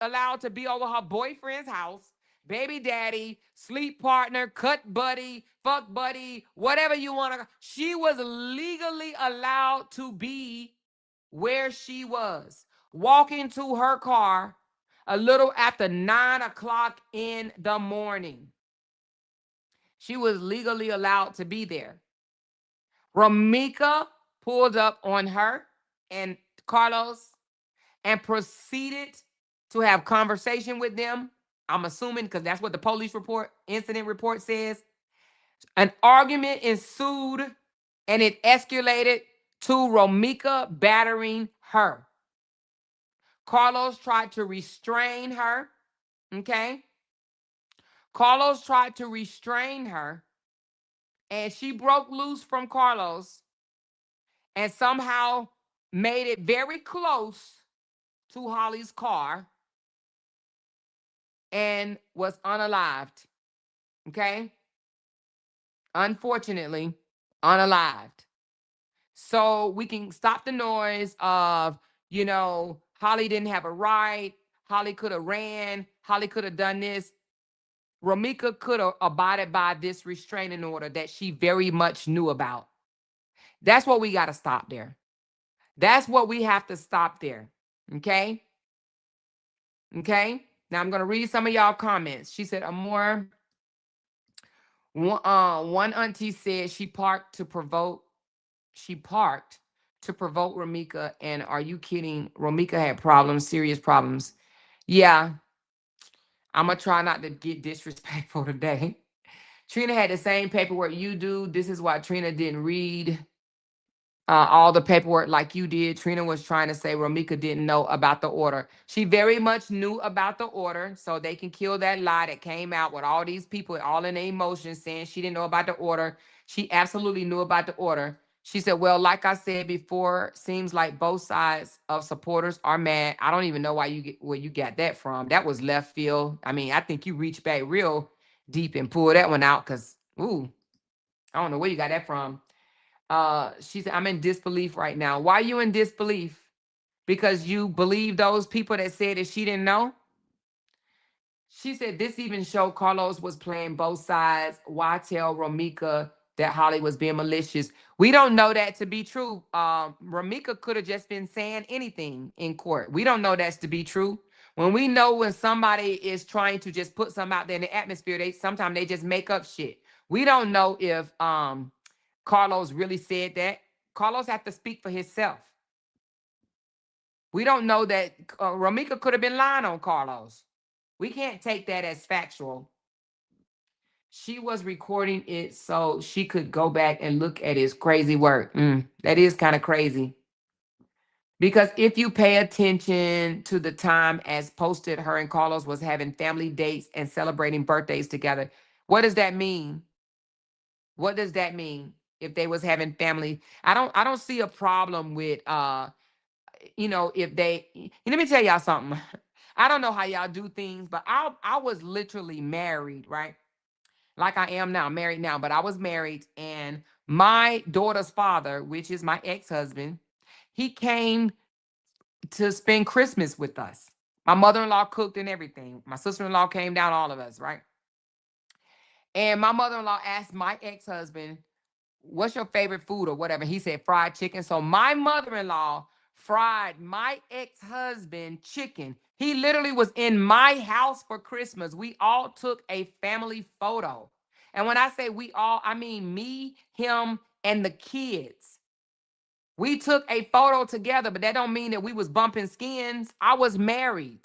allowed to be over her boyfriend's house, baby daddy, sleep partner, cut buddy, fuck buddy, whatever you want to. She was legally allowed to be where she was, walking to her car a little after 9 o'clock in the morning. She was legally allowed to be there. Romeca pulled up on her and Carlos and proceeded to have conversation with them. I'm assuming because that's what the police incident report says. An argument ensued and it escalated to Romeca battering her. Carlos tried to restrain her. Okay. Carlos tried to restrain her. And she broke loose from Carlos and somehow made it very close to Holly's car and was unalived. Okay? Unfortunately, unalived. So we can stop the noise of, Holly didn't have a right. Holly could have ran. Holly could have done this. Romeca could have abided by this restraining order that she very much knew about. That's what we got to stop there. That's what we have to stop there. Okay? Okay? Now I'm going to read some of y'all comments. She said, Amoira, one auntie said she parked to provoke Romeca. And are you kidding? Romeca had problems, serious problems. Yeah. I'm going to try not to get disrespectful today. Trina had the same paperwork you do. This is why Trina didn't read all the paperwork like you did. Trina was trying to say Romeca didn't know about the order. She very much knew about the order, so they can kill that lie that came out with all these people all in their emotions saying she didn't know about the order. She absolutely knew about the order. She said, well, like I said before, seems like both sides of supporters are mad. I don't even know where you got that from. That was left field. I mean, I think you reached back real deep and pulled that one out because, I don't know where you got that from. She said, I'm in disbelief right now. Why are you in disbelief? Because you believe those people that said that she didn't know? She said, this even showed Carlos was playing both sides. Why tell Romeca that Holly was being malicious? We don't know that to be true. Romeca could have just been saying anything in court. We don't know that's to be true. When somebody is trying to just put something out there in the atmosphere, sometimes they just make up shit. We don't know if Carlos really said that. Carlos had to speak for himself. We don't know that Romeca could have been lying on Carlos. We can't take that as factual. She was recording it so she could go back and look at his crazy work. That is kind of crazy. Because if you pay attention to the time as posted, her and Carlos was having family dates and celebrating birthdays together. What does that mean? What does that mean? If they was having family, I don't see a problem with if they, let me tell y'all something. I don't know how y'all do things, but I was literally married, right? Like I am now, married now, but I was married, and my daughter's father, which is my ex-husband, he came to spend Christmas with us. My mother-in-law cooked and everything. My sister-in-law came down, all of us, right? And my mother-in-law asked my ex-husband, what's your favorite food or whatever? He said fried chicken. So my mother-in-law fried my ex-husband chicken. He literally was in my house for Christmas. We all took a family photo. And when I say we all, I mean me, him, and the kids. We took a photo together, but that don't mean that we was bumping skins. I was married.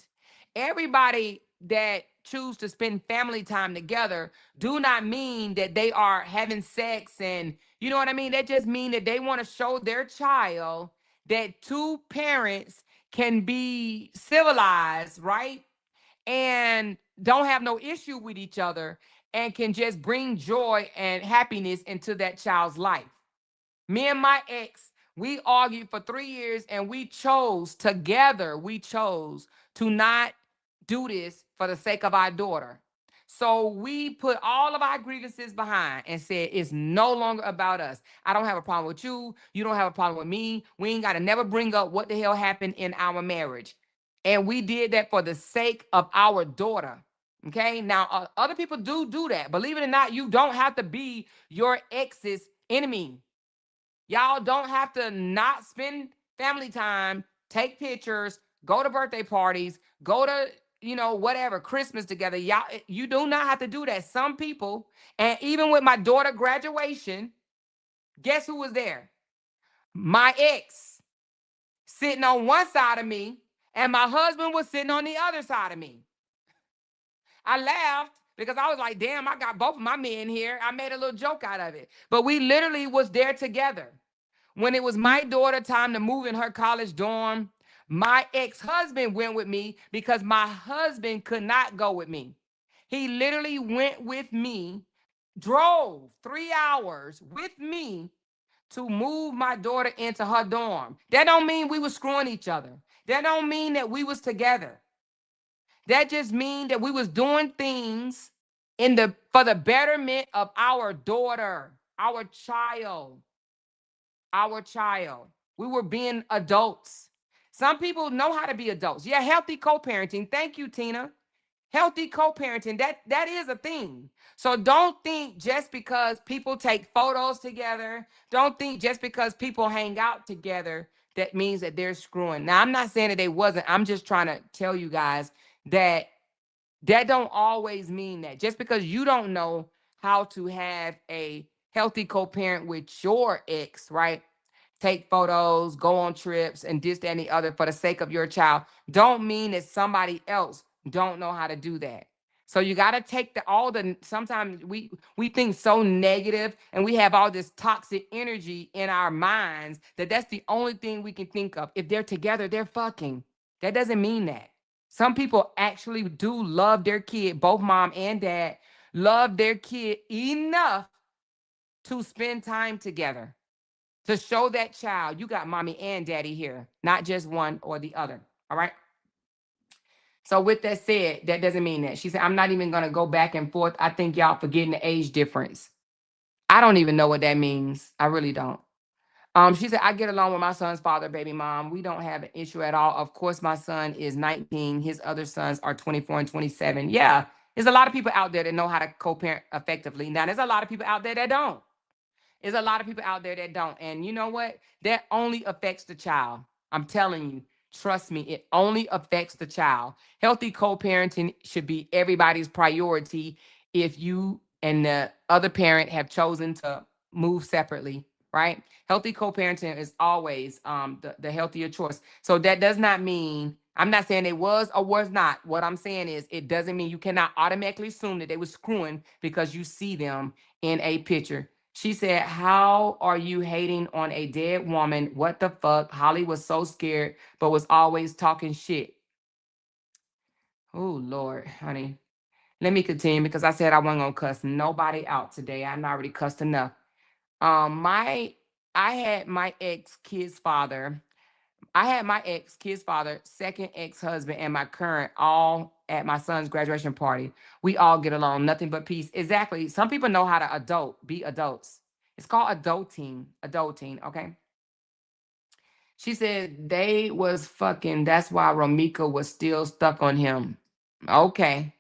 Everybody that choose to spend family time together do not mean that they are having sex, and you know what I mean? That just mean that they want to show their child that two parents can be civilized, right? And don't have no issue with each other and can just bring joy and happiness into that child's life. Me and my ex, we argued for 3 years, and we chose to not do this for the sake of our daughter. So we put all of our grievances behind and said, it's no longer about us. I don't have a problem with you. You don't have a problem with me. We ain't got to never bring up what the hell happened in our marriage. And we did that for the sake of our daughter. Okay. Now, other people do that. Believe it or not, you don't have to be your ex's enemy. Y'all don't have to not spend family time, take pictures, go to birthday parties, go to, whatever, Christmas together. Y'all, you do not have to do that. Some people, and even with my daughter graduation, guess who was there? My ex, sitting on one side of me, and my husband was sitting on the other side of me. I laughed because I was like, damn, I got both of my men here. I made a little joke out of it. But we literally was there together. When it was my daughter time to move in her college dorm, my ex-husband went with me because my husband could not go with me. He literally went with me, drove 3 hours with me to move my daughter into her dorm. That don't mean we were screwing each other. That don't mean that we was together. That just mean that we was doing things for the betterment of our daughter, our child. Our child. We were being adults. Some people know how to be adults. Yeah, healthy co-parenting. Thank you, Tina. Healthy co-parenting. That is a thing. So don't think just because people take photos together, don't think just because people hang out together, that means that they're screwing. Now, I'm not saying that they wasn't. I'm just trying to tell you guys that don't always mean that. Just because you don't know how to have a healthy co-parent with your ex, right? Take photos, go on trips, and this, that, and the other for the sake of your child, don't mean that somebody else don't know how to do that. So you got to take sometimes we think so negative, and we have all this toxic energy in our minds that's the only thing we can think of. If they're together, they're fucking. That doesn't mean that. Some people actually do love their kid, both mom and dad love their kid enough to spend time together, to show that child you got mommy and daddy here, not just one or the other. All right. So with that said, that doesn't mean that. She said, I'm not even going to go back and forth. I think y'all forgetting the age difference. I don't even know what that means. I really don't. She said, I get along with my son's father, baby mom. We don't have an issue at all. Of course, my son is 19. His other sons are 24 and 27. Yeah, there's a lot of people out there that know how to co-parent effectively. Now, there's a lot of people out there that don't. There's a lot of people out there that don't. And you know what? That only affects the child. I'm telling you, trust me, it only affects the child. Healthy co-parenting should be everybody's priority if you and the other parent have chosen to move separately, right? Healthy co-parenting is always the healthier choice. So that does not mean I'm not saying it was or was not. What I'm saying is it doesn't mean you cannot automatically assume that they were screwing because you see them in a picture. She said, how are you hating on a dead woman? What the fuck? Holly was so scared, but was always talking shit. Oh, Lord, honey. Let me continue because I said I wasn't going to cuss nobody out today. I already cussed enough. I had my ex-kid's father. I had my ex-kid's father, second ex-husband, and my current all at my son's graduation party. We all get along, nothing but peace. Exactly. Some people know how to be adults. It's called adulting, okay? She said they was fucking, that's why Romeca was still stuck on him. Okay.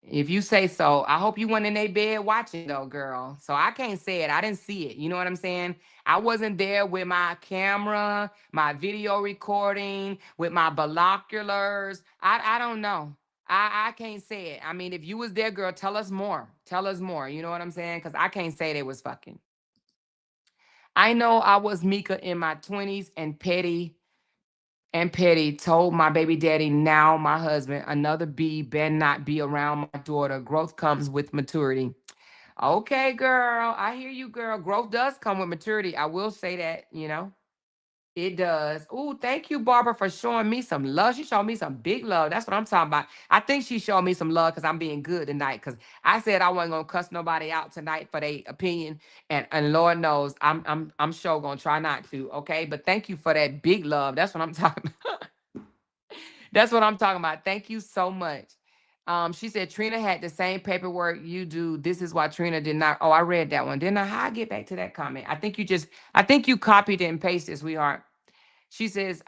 If you say so. I hope you went in their bed watching though, girl. So I can't say it. I didn't see it. You know what I'm saying? I wasn't there with my camera, my video recording, with my binoculars. I don't know. I can't say it. I mean, if you was there, girl, tell us more. Tell us more. You know what I'm saying? Because I can't say they was fucking. I know I was Mika in my 20s and petty told my baby daddy, now my husband, another B better not be around my daughter. Growth comes with maturity. Okay, girl. I hear you, girl. Growth does come with maturity. I will say that, you know. It does. Oh, thank you, Barbara, for showing me some love. She showed me some big love. That's what I'm talking about. I think she showed me some love because I'm being good tonight. Because I said I wasn't gonna cuss nobody out tonight for their opinion, and Lord knows I'm sure gonna try not to. Okay, but thank you for that big love. That's what I'm talking about. That's what I'm talking about. Thank you so much. She said Trina had the same paperwork you do. This is why Trina did not. Oh, I read that one. Didn't I? How I get back to that comment? I think you copied it and pasted, sweetheart. She says,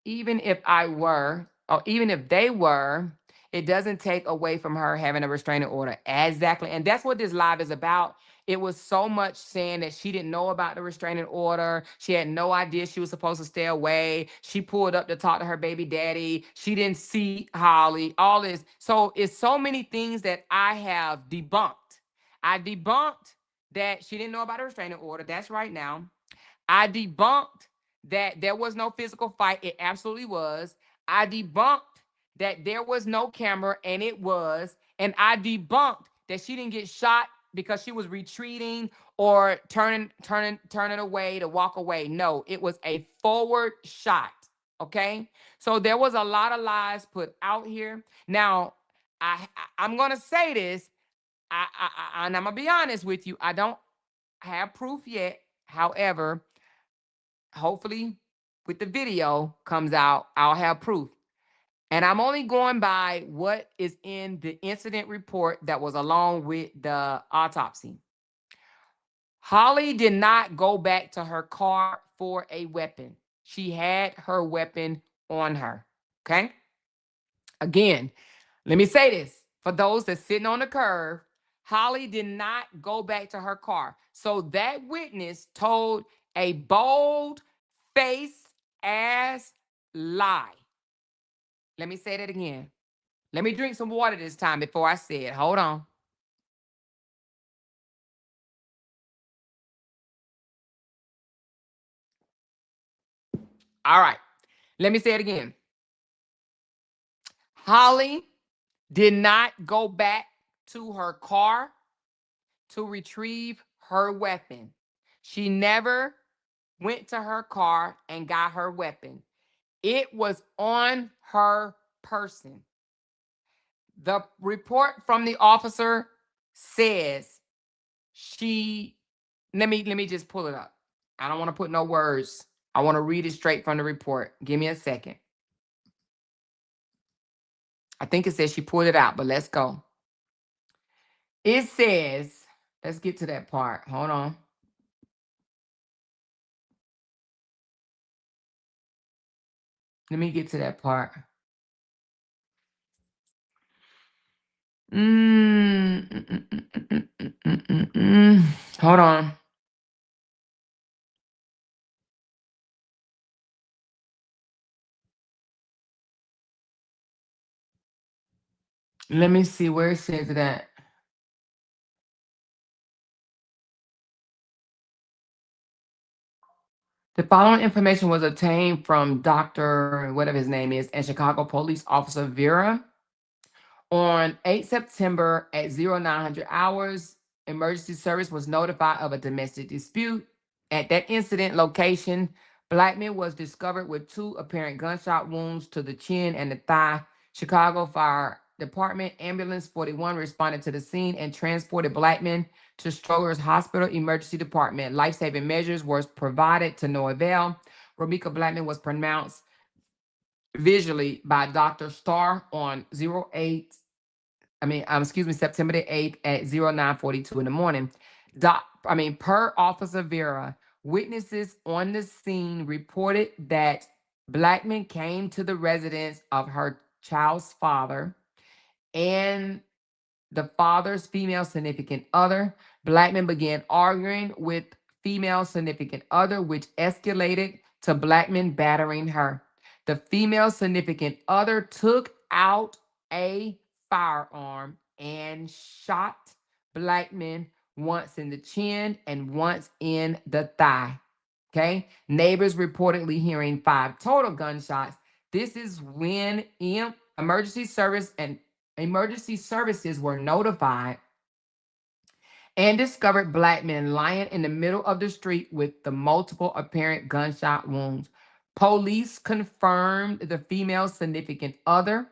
even if I were, or even if they were, it doesn't take away from her having a restraining order. Exactly. And that's what this live is about. It was so much saying that she didn't know about the restraining order. She had no idea she was supposed to stay away. She pulled up to talk to her baby daddy. She didn't see Holly, all this. So it's so many things that I have debunked. I debunked that she didn't know about a restraining order. That's right now. I debunked that there was no physical fight. It absolutely was. I debunked that there was no camera, and it was. And I debunked that she didn't get shot because she was retreating or turning away to walk away. No, it was a forward shot. Okay. So there was a lot of lies put out here. Now, I'm gonna say this. And I'm gonna be honest with you. I don't have proof yet. However, hopefully with the video comes out, I'll have proof. And I'm only going by what is in the incident report that was along with the autopsy. Holly did not go back to her car for a weapon. She had her weapon on her. Okay. Again, let me say this for those that's sitting on the curb. Holly did not go back to her car. So that witness told a bold face ass lie. Let me say that again. Let me drink some water this time before I say it. Hold on. All right. Let me say it again. Holly did not go back to her car to retrieve her weapon. She never went to her car and got her weapon. It was on her person. The report from the officer says she, let me just pull it up. I don't want to put no words. I want to read it straight from the report. Give me a second. I think it says she pulled it out, but let's go. It says, let's get to that part. Hold on. Let me get to that part. Hold on. Let me see where it says that. The following information was obtained from Dr. whatever his name is and Chicago Police Officer Vera. On 8 September at 0900 hours, emergency service was notified of a domestic dispute. At that incident location, Blackman was discovered with 2 apparent gunshot wounds to the chin and the thigh. Chicago Fire Department Ambulance 41 responded to the scene and transported Blackman to Stroger's Hospital Emergency Department. Life-saving measures were provided to no avail. Romeca Blackman was pronounced visually by Dr. Starr on September the 8th at 0942 in the morning. Per Officer Vera, witnesses on the scene reported that Blackman came to the residence of her child's father and the father's female significant other. Blackman began arguing with female significant other, which escalated to Blackman battering her. The female significant other took out a firearm and shot Blackman once in the chin and once in the thigh. Okay. Neighbors reportedly hearing 5 total gunshots. This is when emergency services were notified and discovered Blackman lying in the middle of the street with the multiple apparent gunshot wounds. Police confirmed the female significant other,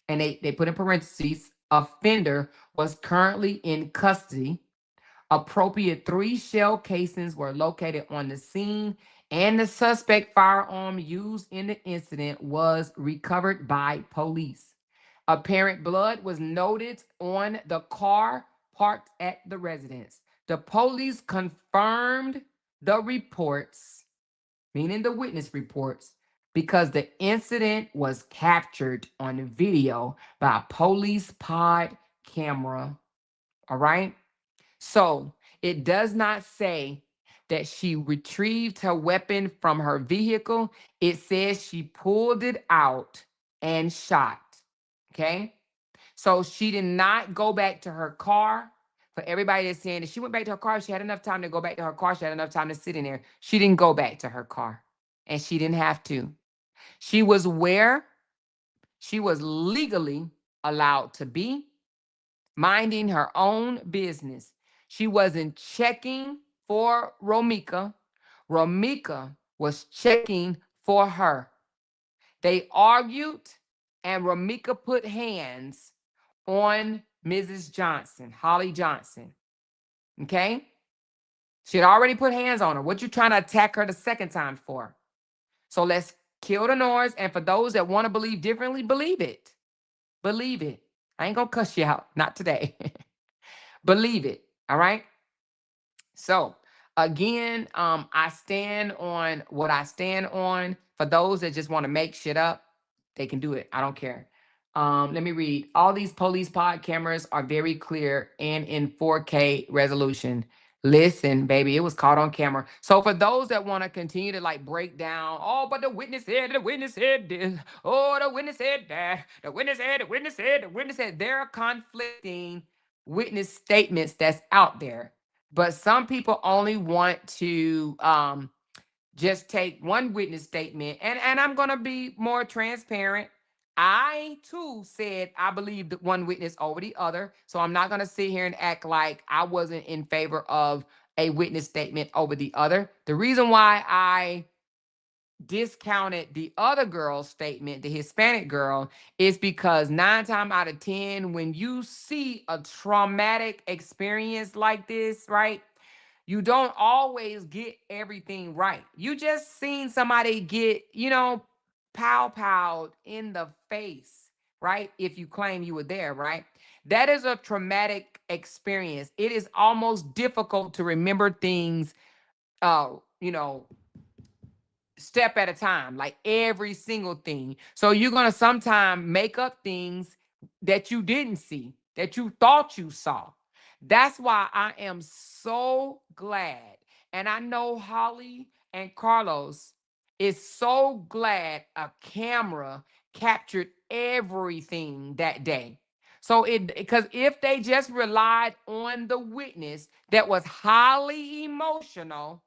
and they put in parentheses, offender was currently in custody. Appropriate 3 shell casings were located on the scene, and the suspect firearm used in the incident was recovered by police. Apparent blood was noted on the car parked at the residence. The police confirmed the reports, meaning the witness reports, because the incident was captured on video by a police pod camera. All right. So it does not say that she retrieved her weapon from her vehicle. It says she pulled it out and shot. Okay. So she did not go back to her car. For everybody that's saying that she went back to her car, she had enough time to go back to her car. She had enough time to sit in there. She didn't go back to her car, and she didn't have to. She was where she was legally allowed to be, minding her own business. She wasn't checking for Romeca. Romeca was checking for her. They argued, and Romeca put hands on Mrs. Johnson, Holly Johnson. Okay? She had already put hands on her. What you trying to attack her the second time for? So let's kill the noise. And for those that want to believe differently, believe it. Believe it. I ain't gonna cuss you out. Not today. Believe it. All right. So again, I stand on what I stand on. For those that just want to make shit up, they can do it. I don't care. Let me read. All these police pod cameras are very clear and in 4K resolution. Listen, baby, it was caught on camera. So for those that want to continue to like break down, oh, but the witness said this, oh, the witness said that, the witness said, there are conflicting witness statements that's out there. But some people only want to just take one witness statement. And I'm going to be more transparent. I too said I believe that one witness over the other. So I'm not going to sit here and act like I wasn't in favor of a witness statement over the other. The reason why I discounted the other girl's statement, the Hispanic girl, is because 9 times out of 10, when you see a traumatic experience like this, right? You don't always get everything right. You just seen somebody get, pow in the face, right? If you claim you were there, right? That is a traumatic experience. It is almost difficult to remember things, uh, you know, step at a time, like every single thing. So you're going to sometimes make up things that you didn't see, that you thought you saw. That's why I am so glad. And I know Holly and Carlos is so glad a camera captured everything that day. So because if they just relied on the witness that was highly emotional,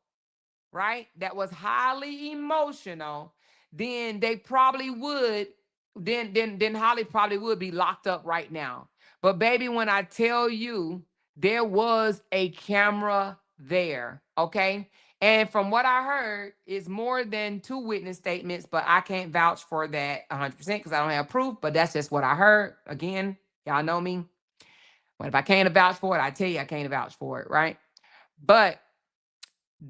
right, that was highly emotional, then they probably would, then Holly probably would be locked up right now. But baby, when I tell you there was a camera there, okay? And from what I heard, it's more than 2 witness statements, but I can't vouch for that 100% because I don't have proof, but that's just what I heard. Again, y'all know me. But if I can't vouch for it, I tell you I can't vouch for it, right? But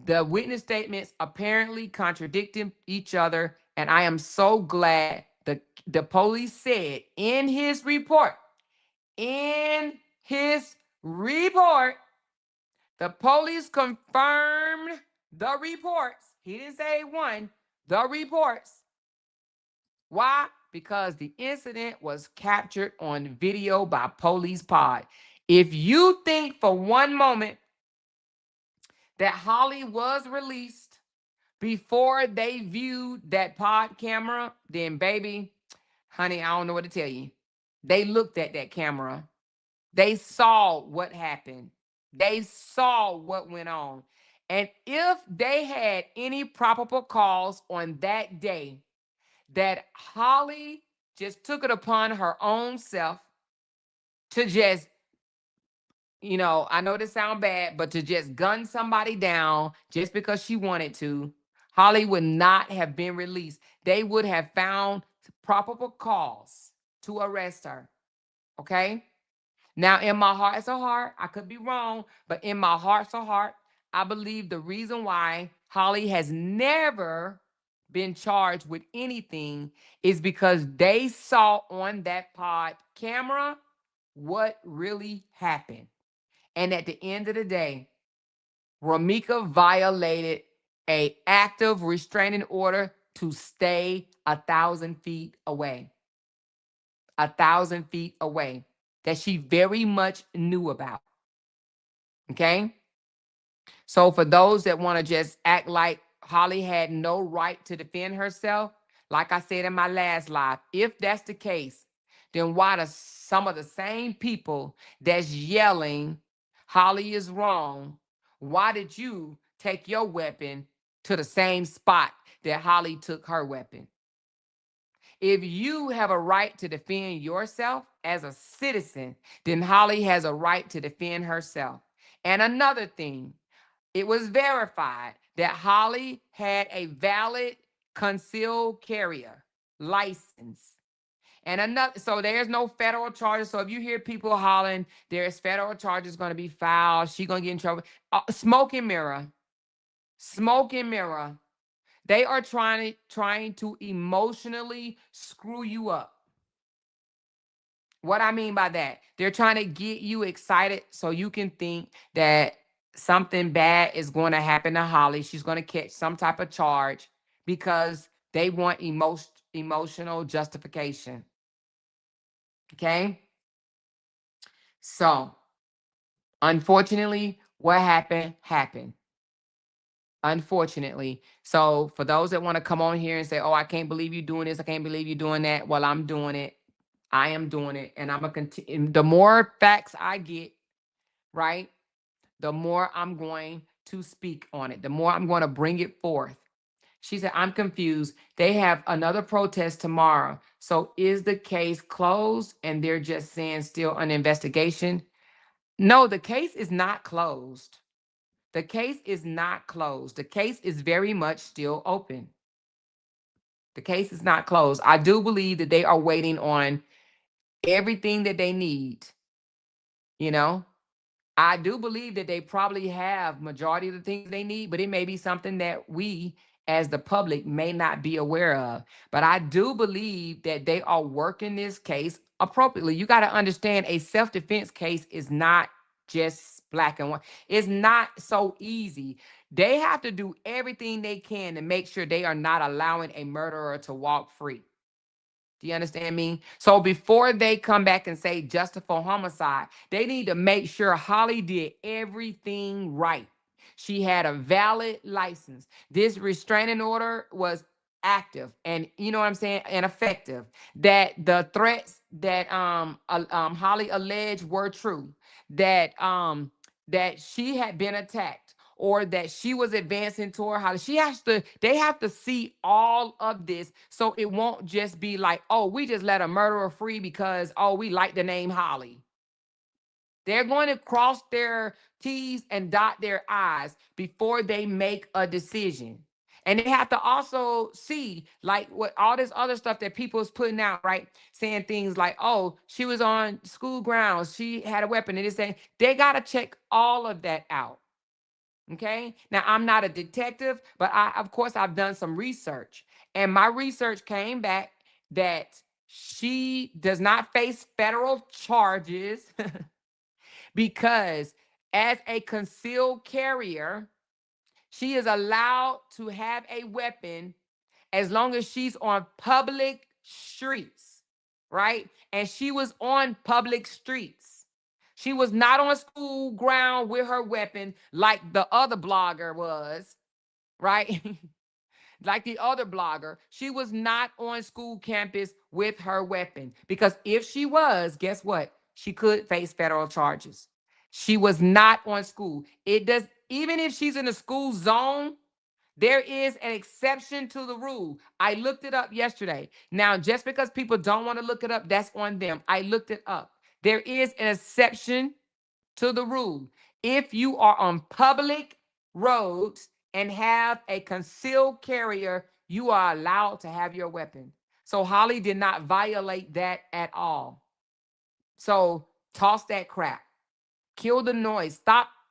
the witness statements apparently contradicted each other, and I am so glad the police said in his report, the police confirmed the reports. He didn't say one, the reports. Why? Because the incident was captured on video by Police Pod. If you think for one moment that Holly was released before they viewed that pod camera, then baby, honey, I don't know what to tell you. They looked at that camera. They saw what happened. They saw what went on. And if they had any probable cause on that day that Holly just took it upon her own self to just, I know this sounds bad, but to just gun somebody down just because she wanted to, Holly would not have been released. They would have found probable cause to arrest her. Okay? Now, in my heart of heart, I could be wrong, but in my heart of heart, I believe the reason why Holly has never been charged with anything is because they saw on that pod camera what really happened. And at the end of the day, Romeca violated an active restraining order to stay 1,000 feet away. 1,000 feet away that she very much knew about. Okay? So for those that want to just act like Holly had no right to defend herself, like I said in my last live, if that's the case, then why do some of the same people that's yelling Holly is wrong, why did you take your weapon to the same spot that Holly took her weapon? If you have a right to defend yourself as a citizen, then Holly has a right to defend herself. And another thing, it was verified that Holly had a valid concealed carrier license. And another, so there's no federal charges. So if you hear people hollering, there's federal charges going to be filed, she's going to get in trouble. Smoke and mirror. Smoke and mirror. They are trying to emotionally screw you up. What I mean by that, they're trying to get you excited so you can think that something bad is going to happen to Holly. She's going to catch some type of charge because they want emotional justification. Okay? So, unfortunately, what happened, happened. Unfortunately. So, for those that want to come on here and say, oh, I can't believe you're doing this, I can't believe you're doing that. Well, I'm doing it. I am doing it. And I'm going to continue. The more facts I get, right, the more I'm going to speak on it, the more I'm going to bring it forth. She said, I'm confused. They have another protest tomorrow. So is the case closed and they're just saying still an investigation? No, the case is not closed. The case is not closed. The case is very much still open. The case is not closed. I do believe that they are waiting on everything that they need. I do believe that they probably have majority of the things they need, but it may be something that we as the public may not be aware of. But I do believe that they are working this case appropriately. You got to understand, a self-defense case is not just black and white. It's not so easy. They have to do everything they can to make sure they are not allowing a murderer to walk free. Do you understand me? So before they come back and say justifiable homicide, they need to make sure Holly did everything right. She had a valid license. This restraining order was active and, you know what I'm saying, and effective. That the threats that Holly alleged were true. That she had been attacked, or that she was advancing toward Holly. They have to see all of this, so it won't just be like, oh, we just let a murderer free because, oh, we like the name Holly. They're going to cross their T's and dot their I's before they make a decision. And they have to also see, like, what all this other stuff that people is putting out, right? Saying things like, oh, she was on school grounds, she had a weapon. And it's saying they got to check all of that out. Okay. Now, I'm not a detective, but of course, I've done some research. And my research came back that she does not face federal charges because as a concealed carrier, she is allowed to have a weapon as long as she's on public streets, right? And she was on public streets. She was not on school ground with her weapon like the other blogger was, right? Like the other blogger. She was not on school campus with her weapon, because if she was, guess what? She could face federal charges. She was not on school. Even if she's in a school zone, there is an exception to the rule. I looked it up yesterday. Now, just because people don't want to look it up, that's on them. I looked it up. There is an exception to the rule. If you are on public roads and have a concealed carrier, you are allowed to have your weapon. So Holly did not violate that at all. So toss that crap. Kill the noise.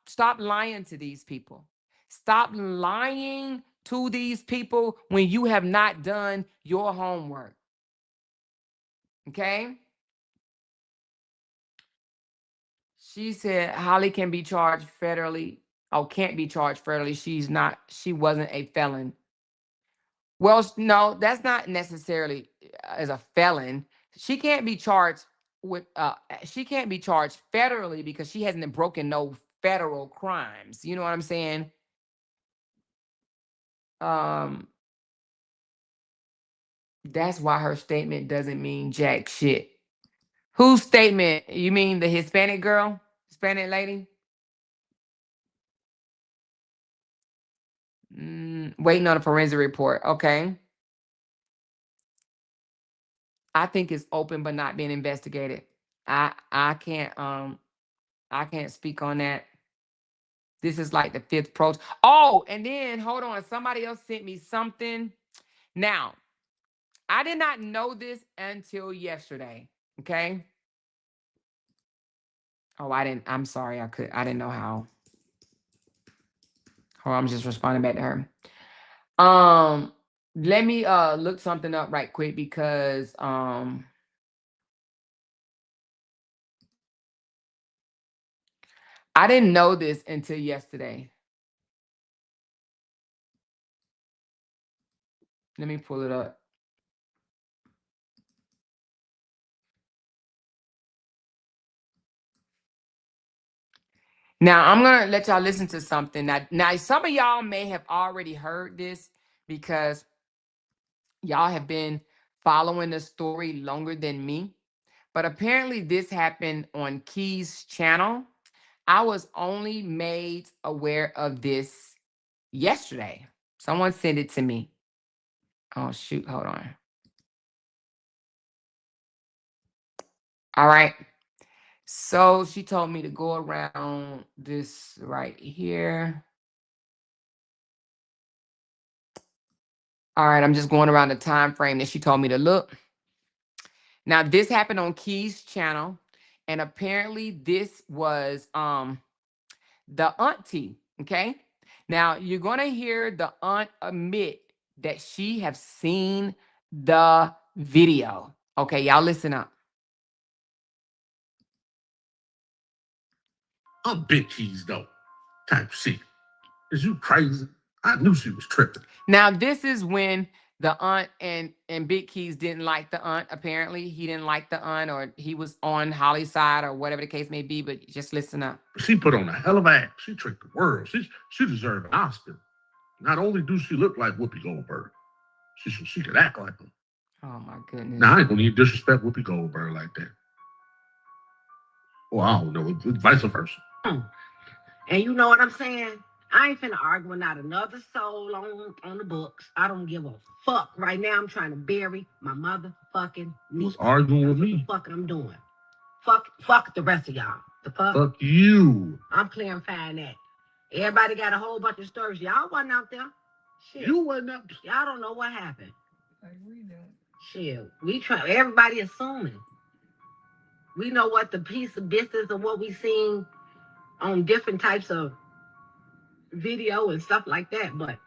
Stop lying to these people. Stop lying to these people when you have not done your homework. Okay? She said Holly can be charged federally. Oh, can't be charged federally. She wasn't a felon. Well, no, that's not necessarily as a felon. She can't be charged she can't be charged federally because she hasn't broken no federal crimes. You know what I'm saying? That's why her statement doesn't mean jack shit. Whose statement? You mean the Hispanic girl? Hispanic lady? Waiting on a forensic report. Okay. I think it's open but not being investigated. I can't speak on that. This is like the fifth pro. Oh, and then hold on. Somebody else sent me something. Now, I did not know this until yesterday. Okay. Oh, I'm sorry. I didn't know how. Hold on, I'm just responding back to her. Let me look something up right quick because I didn't know this until yesterday. Let me pull it up. Now, I'm going to let y'all listen to something. Now, some of y'all may have already heard this because y'all have been following the story longer than me. But apparently this happened on Key's channel. I was only made aware of this yesterday. Someone sent it to me. Oh, shoot. Hold on. All right. So she told me to go around this right here. All right. I'm just going around the time frame that she told me to look. Now, this happened on Key's channel. And apparently this was the auntie. Okay. Now, you're going to hear the aunt admit that she have seen the video. Okay, y'all listen up. I'm Big Keys, though. Type shit. Is you crazy? I knew she was tripping. Now, this is when the aunt and Big Keys didn't like the aunt. Apparently, he didn't like the aunt, or he was on Holly's side, or whatever the case may be. But just listen up. She put on a hell of an act. She tricked the world. She deserved an Oscar. Not only do she look like Whoopi Goldberg, she could act like her. Oh my goodness. Now, I ain't gonna need to disrespect Whoopi Goldberg like that. Well, I don't know. Vice versa. And you know what I'm saying? I ain't finna argue with not another soul on the books. I don't give a fuck. Right now, I'm trying to bury my motherfucking niece. Was arguing with me. What the fuck I'm doing? Fuck the rest of y'all. The fuck? Fuck you. I'm clarifying that. Everybody got a whole bunch of stories. Y'all wasn't out there. Shit. You wasn't out. Y'all don't know what happened. Shit. We try. Everybody assuming. We know what the piece of business of what we seen on different types of video and stuff like that, but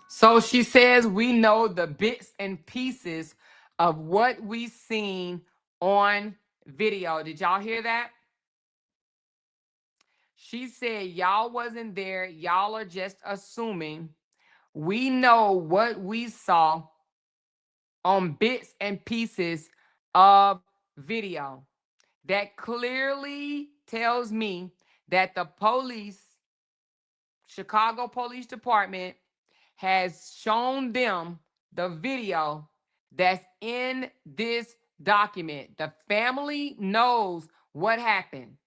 so she says we know the bits and pieces of what we seen on video. Did y'all hear that? She said y'all wasn't there. Y'all are just assuming. We know what we saw on bits and pieces of video. That clearly tells me that the police, Chicago Police Department, has shown them the video that's in this document. The family knows what happened.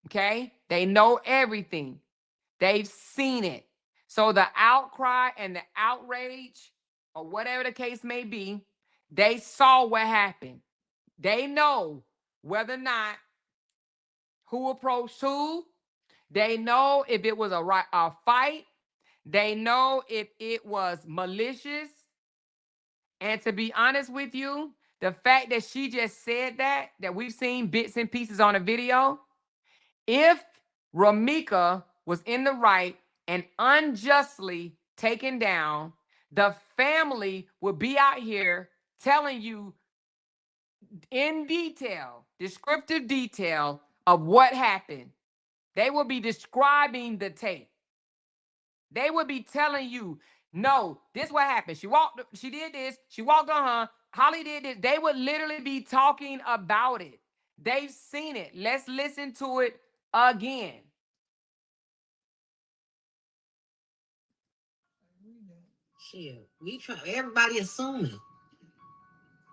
Okay? They know everything. They've seen it. So the outcry and the outrage, or whatever the case may be, they saw what happened. They know whether or not who approached who. They know if it was a fight. They know if it was malicious. And to be honest with you, the fact that she just said that we've seen bits and pieces on a video, if Romeca was in the right and unjustly taken down, the family would be out here telling you in detail, descriptive detail of what happened. They will be describing the tape. They would be telling you, no, this what happened. She did this, she walked on her, Holly did this. They would literally be talking about it. They've seen it. Let's listen to it again. shit. We try. Everybody assuming.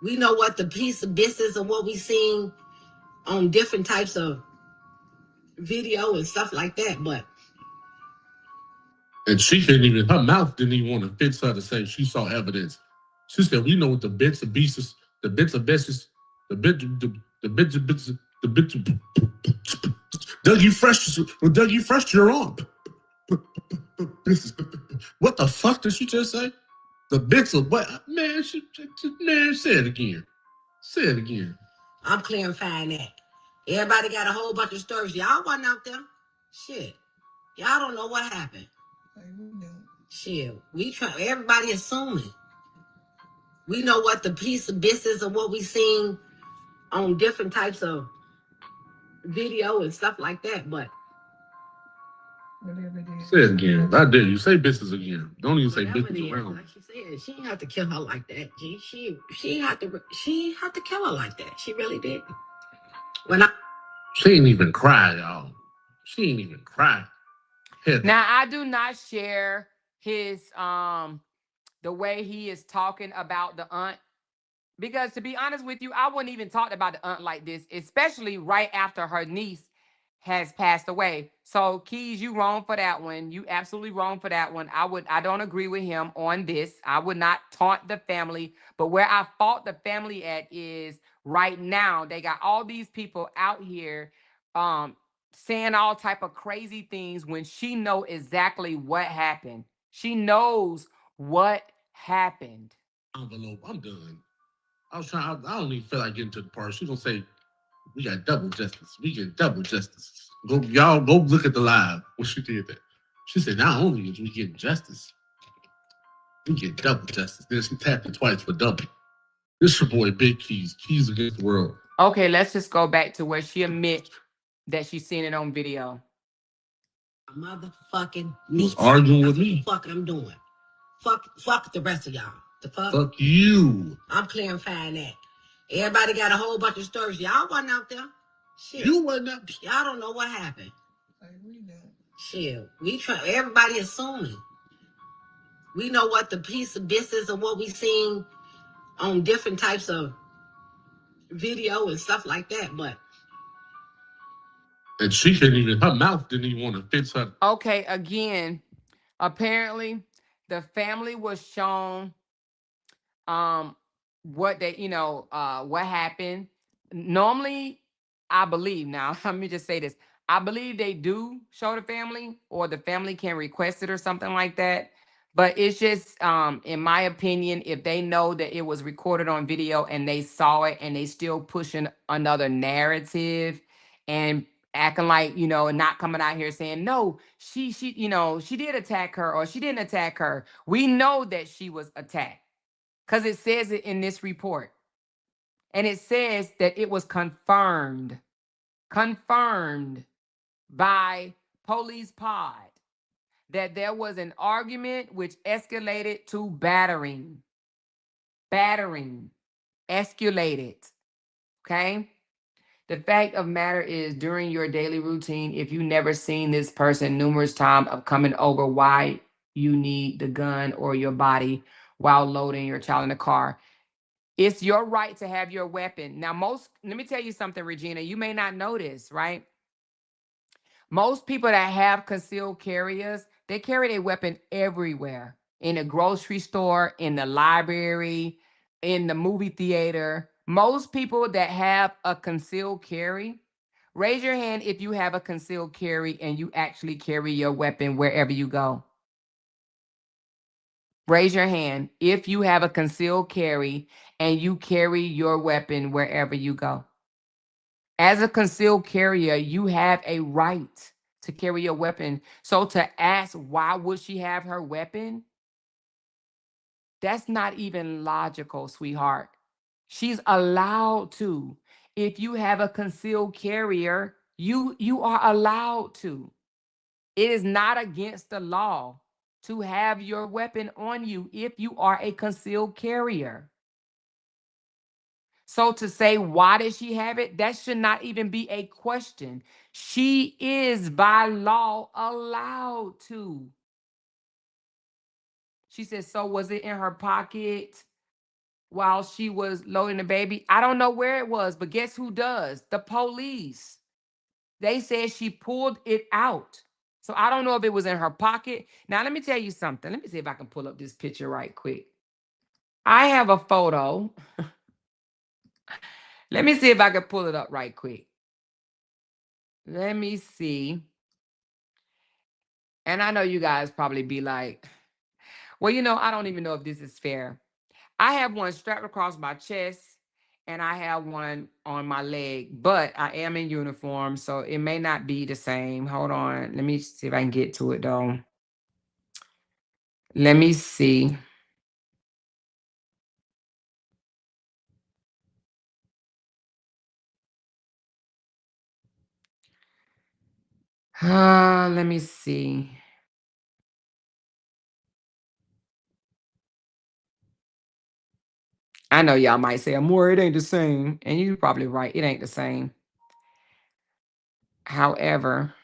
We know what the piece of business of what we seen on different types of video and stuff like that, but And she couldn't even, her mouth didn't even want to fix her to say she saw evidence. She said, we know what the bits of pieces, the bits of pieces, the bits of Dougie Fresh, you're on. What the fuck did she just say? The bits of what? Man, say it again. Say it again. I'm clarifying that. Everybody got a whole bunch of stories. Y'all wasn't out there. Shit. Y'all don't know what happened. Shit. We try. Everybody assuming. We know what the piece of business of what we seen on different types of video and stuff like that, but say it again. I dare you. Say business again. Don't even say business around. Like she said, she didn't have to kill her like that. She had to kill her like that. She really did. She ain't even cry, y'all. She ain't even cry. Now I do not share his the way he is talking about the aunt. Because to be honest with you, I wouldn't even talk about the aunt like this, especially right after her niece has passed away. So Keys, you wrong for that one. You absolutely wrong for that one. I don't agree with him on this. I would not taunt the family. But where I fought the family at is right now, they got all these people out here saying all type of crazy things when she know exactly what happened. She knows what happened. Envelope, I'm done. I don't even feel like getting to the part. She's gonna say, we got double justice. We get double justice. Y'all go look at the live when she did that. She said, not only is we getting justice, we get double justice. Then she tapped it twice for double. This your boy Big Keys. Keys against the world. Okay, let's just go back to where she admit that she's seen it on video. Motherfucking was arguing with me. Fuck I'm doing. Fuck the rest of y'all. The fuck? Fuck you. I'm clarifying that. Everybody got a whole bunch of stories. Y'all wasn't out there. Shit. You wasn't out there. Y'all don't know what happened. Shit. We try. Everybody assuming. We know what the piece of business of what we seen on different types of video and stuff like that, but And she couldn't even, her mouth didn't even want to fix her. Okay, again, apparently the family was shown what they, what happened. Normally, I believe now, let me just say this. I believe they do show the family, or the family can request it or something like that. But it's just, in my opinion, if they know that it was recorded on video and they saw it and they still pushing another narrative and acting like, and not coming out here saying, no, she, she did attack her or she didn't attack her. We know that she was attacked because it says it in this report. And it says that it was confirmed by Police Pod that there was an argument which escalated to battering. Escalated. Okay? The fact of matter is, during your daily routine, if you never seen this person numerous times of coming over why you need the gun or your body while loading your child in the car, it's your right to have your weapon. Now, let me tell you something, Regina, you may not know this, right? Most people that have concealed carriers, they carry their weapon everywhere. In the grocery store, in the library, in the movie theater. Most people that have a concealed carry, raise your hand if you have a concealed carry and you actually carry your weapon wherever you go. Raise your hand if you have a concealed carry and you carry your weapon wherever you go. As a concealed carrier, you have a right to carry your weapon. So to ask why would she have her weapon? That's not even logical, sweetheart. She's allowed to. If you have a concealed carrier, you are allowed to. It is not against the law to have your weapon on you if you are a concealed carrier. So to say, why did she have it? That should not even be a question. She is by law allowed to. She said, so was it in her pocket while she was loading the baby? I don't know where it was, but guess who does? The police. They said she pulled it out. So I don't know if it was in her pocket. Now, let me tell you something. Let me see if I can pull up this picture right quick. I have a photo. Let me see if I can pull it up right quick. Let me see. And I know you guys probably be like, well, I don't even know if this is fair. I have one strapped across my chest and I have one on my leg, but I am in uniform, so it may not be the same. Hold on. Let me see if I can get to it, though. Let me see. Let me see. I know y'all might say, Amoira, it ain't the same. And you're probably right. It ain't the same. However,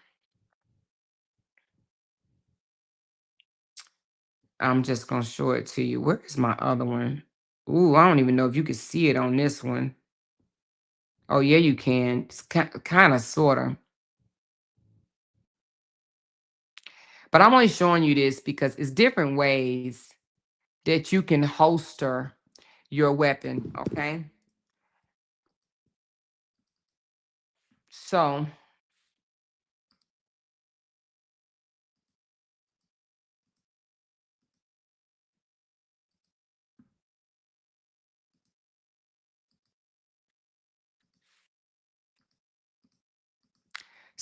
I'm just going to show it to you. Where's my other one? Ooh, I don't even know if you can see it on this one. Oh, yeah, you can. It's kind of, sort of. But I'm only showing you this because it's different ways that you can holster your weapon, okay? So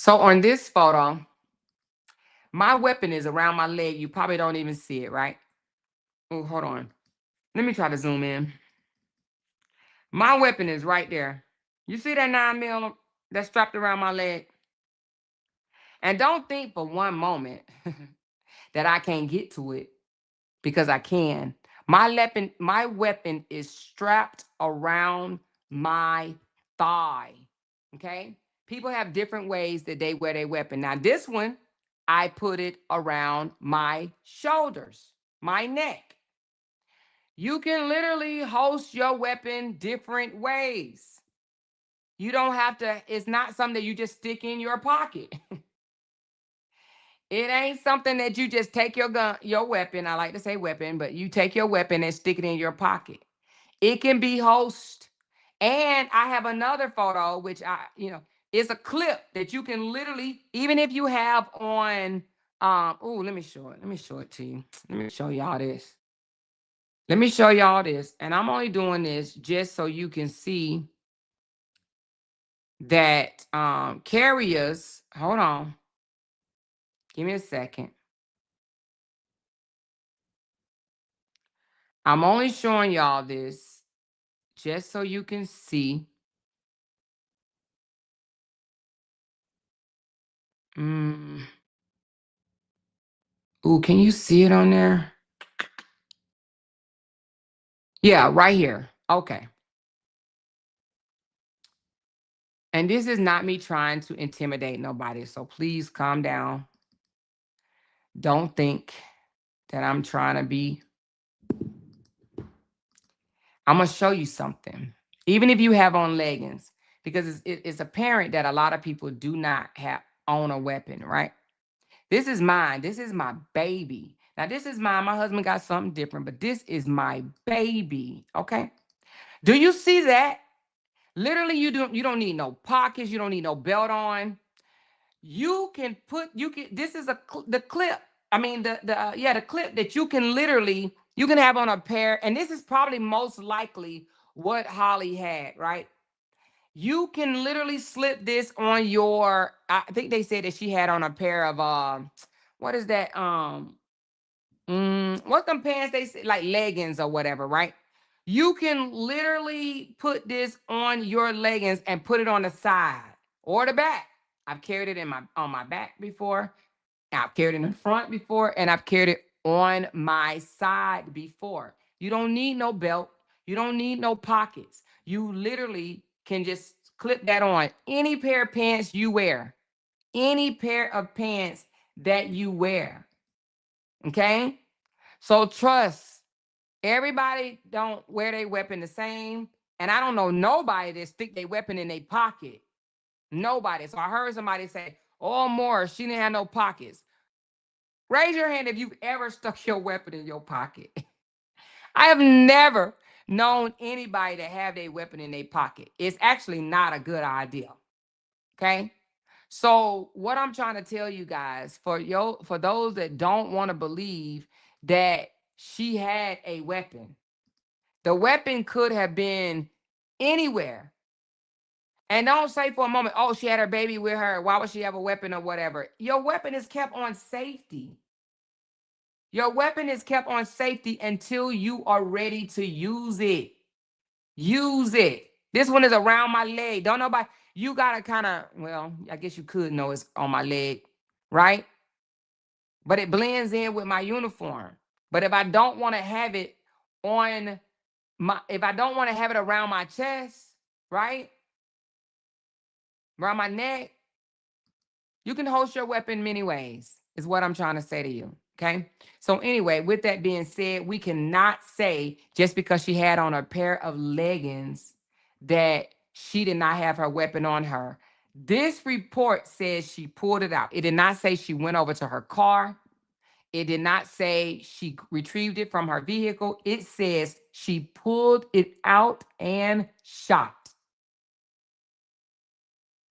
on this photo, my weapon is around my leg. You probably don't even see it, right? Oh, hold on. Let me try to zoom in. My weapon is right there. You see that 9mm that's strapped around my leg? And don't think for one moment that I can't get to it, because I can. My weapon is strapped around my thigh. Okay? People have different ways that they wear their weapon. Now, this one, I put it around my shoulders, my neck. You can literally host your weapon different ways. You don't have to, it's not something that you just stick in your pocket. It ain't something that you just take your gun, your weapon. I like to say weapon, but you take your weapon and stick it in your pocket. It can be host. And I have another photo, which it's a clip that you can literally, even if you have on, let me show it. Let me show it to you. Let me show y'all this. Let me show y'all this. And I'm only doing this just so you can see that carriers, hold on. Give me a second. I'm only showing y'all this just so you can see. Ooh, can you see it on there? Yeah, right here. Okay. And this is not me trying to intimidate nobody, so please calm down. Don't think that I'm trying to be. I'm going to show you something. Even if you have on leggings, because it's apparent that a lot of people do not own a weapon, right? This is mine. This is my baby. Now, this is mine. My husband got something different, but this is my baby, okay? Do you see that? Literally, you don't need no pockets. You don't need no belt on. You can this is the clip. I mean, the clip that you can literally, you can have on a pair. And this is probably most likely what Holly had, right? You can literally slip this on your, I think they said that she had on a pair of, what is that? What them pants they say, like leggings or whatever, right? You can literally put this on your leggings and put it on the side or the back. I've carried it on my back before. I've carried it in the front before, and I've carried it on my side before. You don't need no belt. You don't need no pockets. You literally can just clip that on any pair of pants you wear. Any pair of pants that you wear. Okay? So trust, everybody don't wear their weapon the same. And I don't know nobody that stick their weapon in their pocket. Nobody. So I heard somebody say, oh, Amoira, she didn't have no pockets. Raise your hand if you've ever stuck your weapon in your pocket. I have never known anybody to have their weapon in their pocket. It's actually not a good idea. Okay? So what I'm trying to tell you guys, for those that don't want to believe that she had a weapon, the weapon could have been anywhere. And don't say for a moment, oh, she had her baby with her. Why would she have a weapon or whatever? Your weapon is kept on safety. Your weapon is kept on safety until you are ready to use it. Use it. This one is around my leg. Don't nobody, you got to kind of, well, I guess you could know it's on my leg, right? But it blends in with my uniform. But if I don't want to have it on if I don't want to have it around my chest, right? Around my neck, you can host your weapon many ways, is what I'm trying to say to you. Okay. So anyway, with that being said, we cannot say just because she had on a pair of leggings that she did not have her weapon on her. This report says she pulled it out. It did not say she went over to her car. It did not say she retrieved it from her vehicle. It says she pulled it out and shot.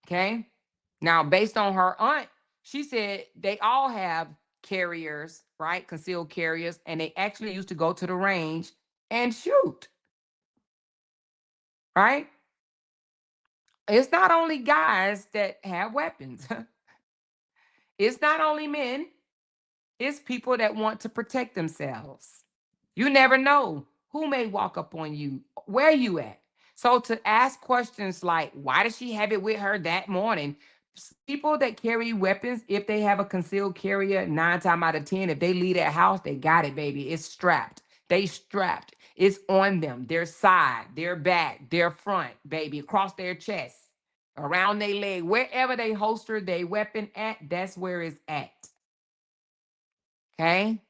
Okay. Now, based on her aunt, she said they all have carriers, right? Concealed carriers. And they actually used to go to the range and shoot. Right? It's not only guys that have weapons. It's not only men. It's people that want to protect themselves. You never know who may walk up on you. Where you at? So to ask questions like, why did she have it with her that morning? People that carry weapons, if they have a concealed carrier, 9 times out of 10, if they leave that house, they got it, baby. It's strapped. They strapped. It's on them. Their side, their back, their front, baby, across their chest, around their leg, wherever they holster their weapon at, that's where it's at. Okay?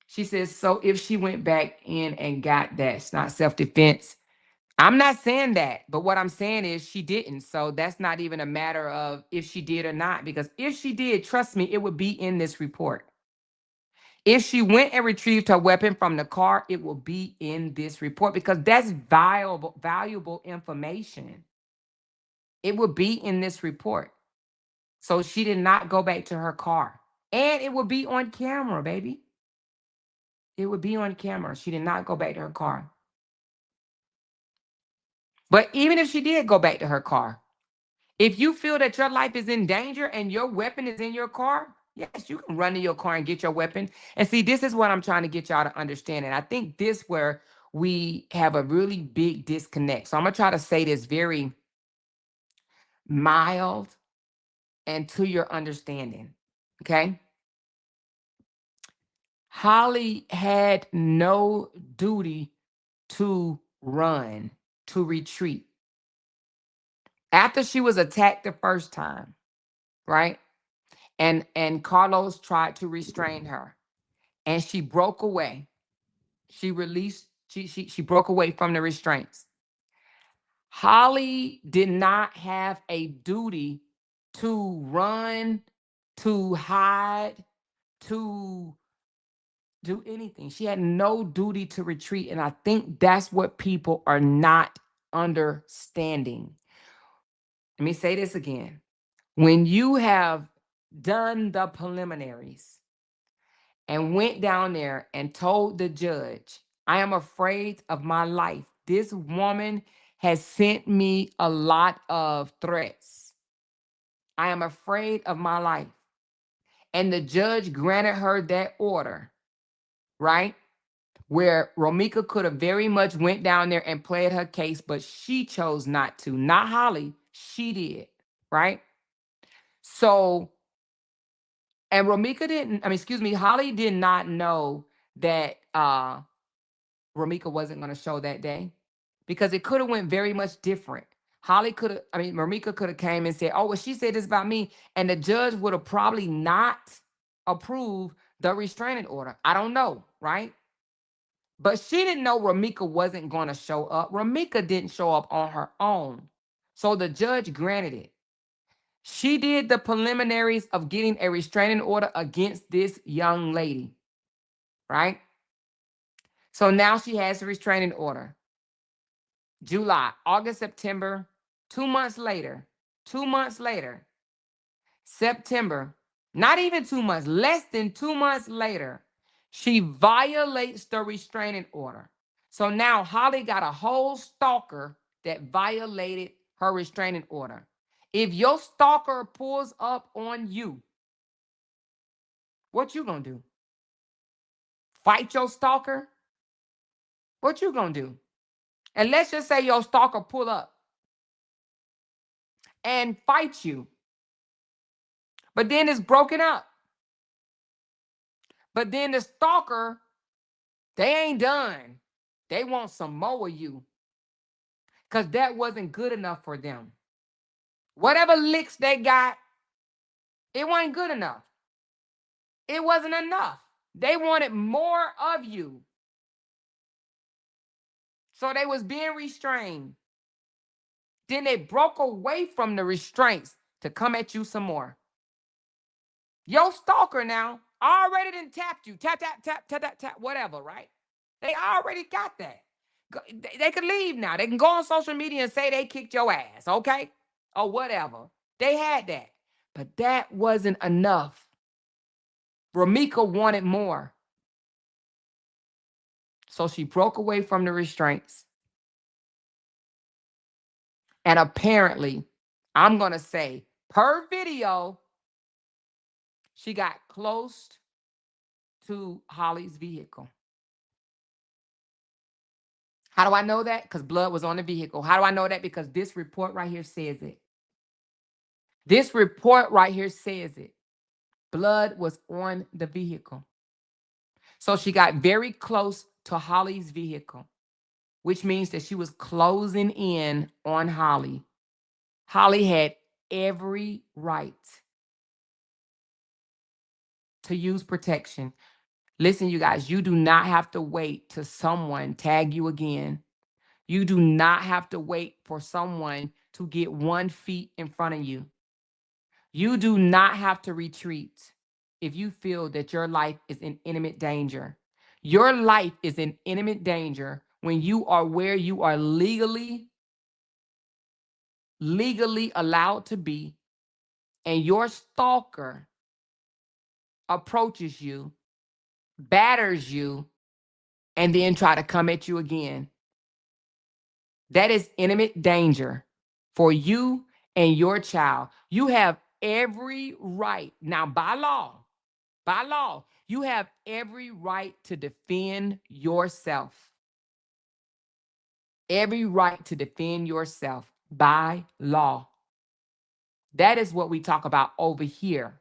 She says, so if she went back in and got that, it's not self-defense. I'm not saying that, but what I'm saying is she didn't. So that's not even a matter of if she did or not, because if she did, trust me, it would be in this report. If she went and retrieved her weapon from the car, it will be in this report because that's valuable information. It will be in this report. So she did not go back to her car. And it will be on camera, baby. It would be on camera. She did not go back to her car. But even if she did go back to her car, if you feel that your life is in danger and your weapon is in your car, yes, you can run to your car and get your weapon. And see, this is what I'm trying to get y'all to understand. And I think this where we have a really big disconnect. So I'm going to try to say this very mild and to your understanding. Okay? Holly had no duty to run, to retreat. After she was attacked the first time, right? And Carlos tried to restrain her. And she broke away. She released, she broke away from the restraints. Holly did not have a duty to run, to hide, to do anything. She had no duty to retreat. And I think that's what people are not understanding. Let me say this again. When you have done the preliminaries and went down there and told the judge, I am afraid of my life. This woman has sent me a lot of threats. I am afraid of my life. And the judge granted her that order, right? Where Romeca could have very much went down there and played her case, but she chose not to. Not Holly, she did, right? So, and Romeca didn't, Holly did not know that Romeca wasn't going to show that day because it could have went very much different. Romeca could have came and said, oh, well, she said this about me. And the judge would have probably not approved the restraining order. I don't know, right? But she didn't know Romeca wasn't going to show up. Romeca didn't show up on her own. So the judge granted it. She did the preliminaries of getting a restraining order against this young lady, right? So now she has a restraining order. July, August, September, 2 months later, September, not even 2 months, less than 2 months later, she violates the restraining order. So now Holly got a whole stalker that violated her restraining order. If your stalker pulls up on you, what you gonna do? Fight your stalker? What you gonna do? And let's just say your stalker pull up and fight you. But then it's broken up. But then the stalker, they ain't done. They want some more of you. Because that wasn't good enough for them. Whatever licks they got, it wasn't good enough. It wasn't enough. They wanted more of you. So they was being restrained. Then they broke away from the restraints to come at you some more. Your stalker now already done tapped you. Tap, tap, tap, tap, tap, tap, whatever, right? They already got that. They could leave now. They can go on social media and say they kicked your ass, okay? Or whatever. They had that. But that wasn't enough. Romeca wanted more. So she broke away from the restraints. And apparently, I'm going to say, per video, she got close to Holly's vehicle. How do I know that? Because blood was on the vehicle. How do I know that? Because this report right here says it. This report right here says it. Blood was on the vehicle. So she got very close to Holly's vehicle, which means that she was closing in on Holly. Holly had every right to use protection. Listen, you guys, you do not have to wait till someone tag you again. You do not have to wait for someone to get 1 feet in front of you. You do not have to retreat if you feel that your life is in imminent danger. Your life is in imminent danger when you are where you are legally allowed to be, and your stalker approaches you, batters you, and then try to come at you again. That is imminent danger for you and your child. You have every right. Now, by law, you have every right to defend yourself. Every right to defend yourself by law. That is what we talk about over here.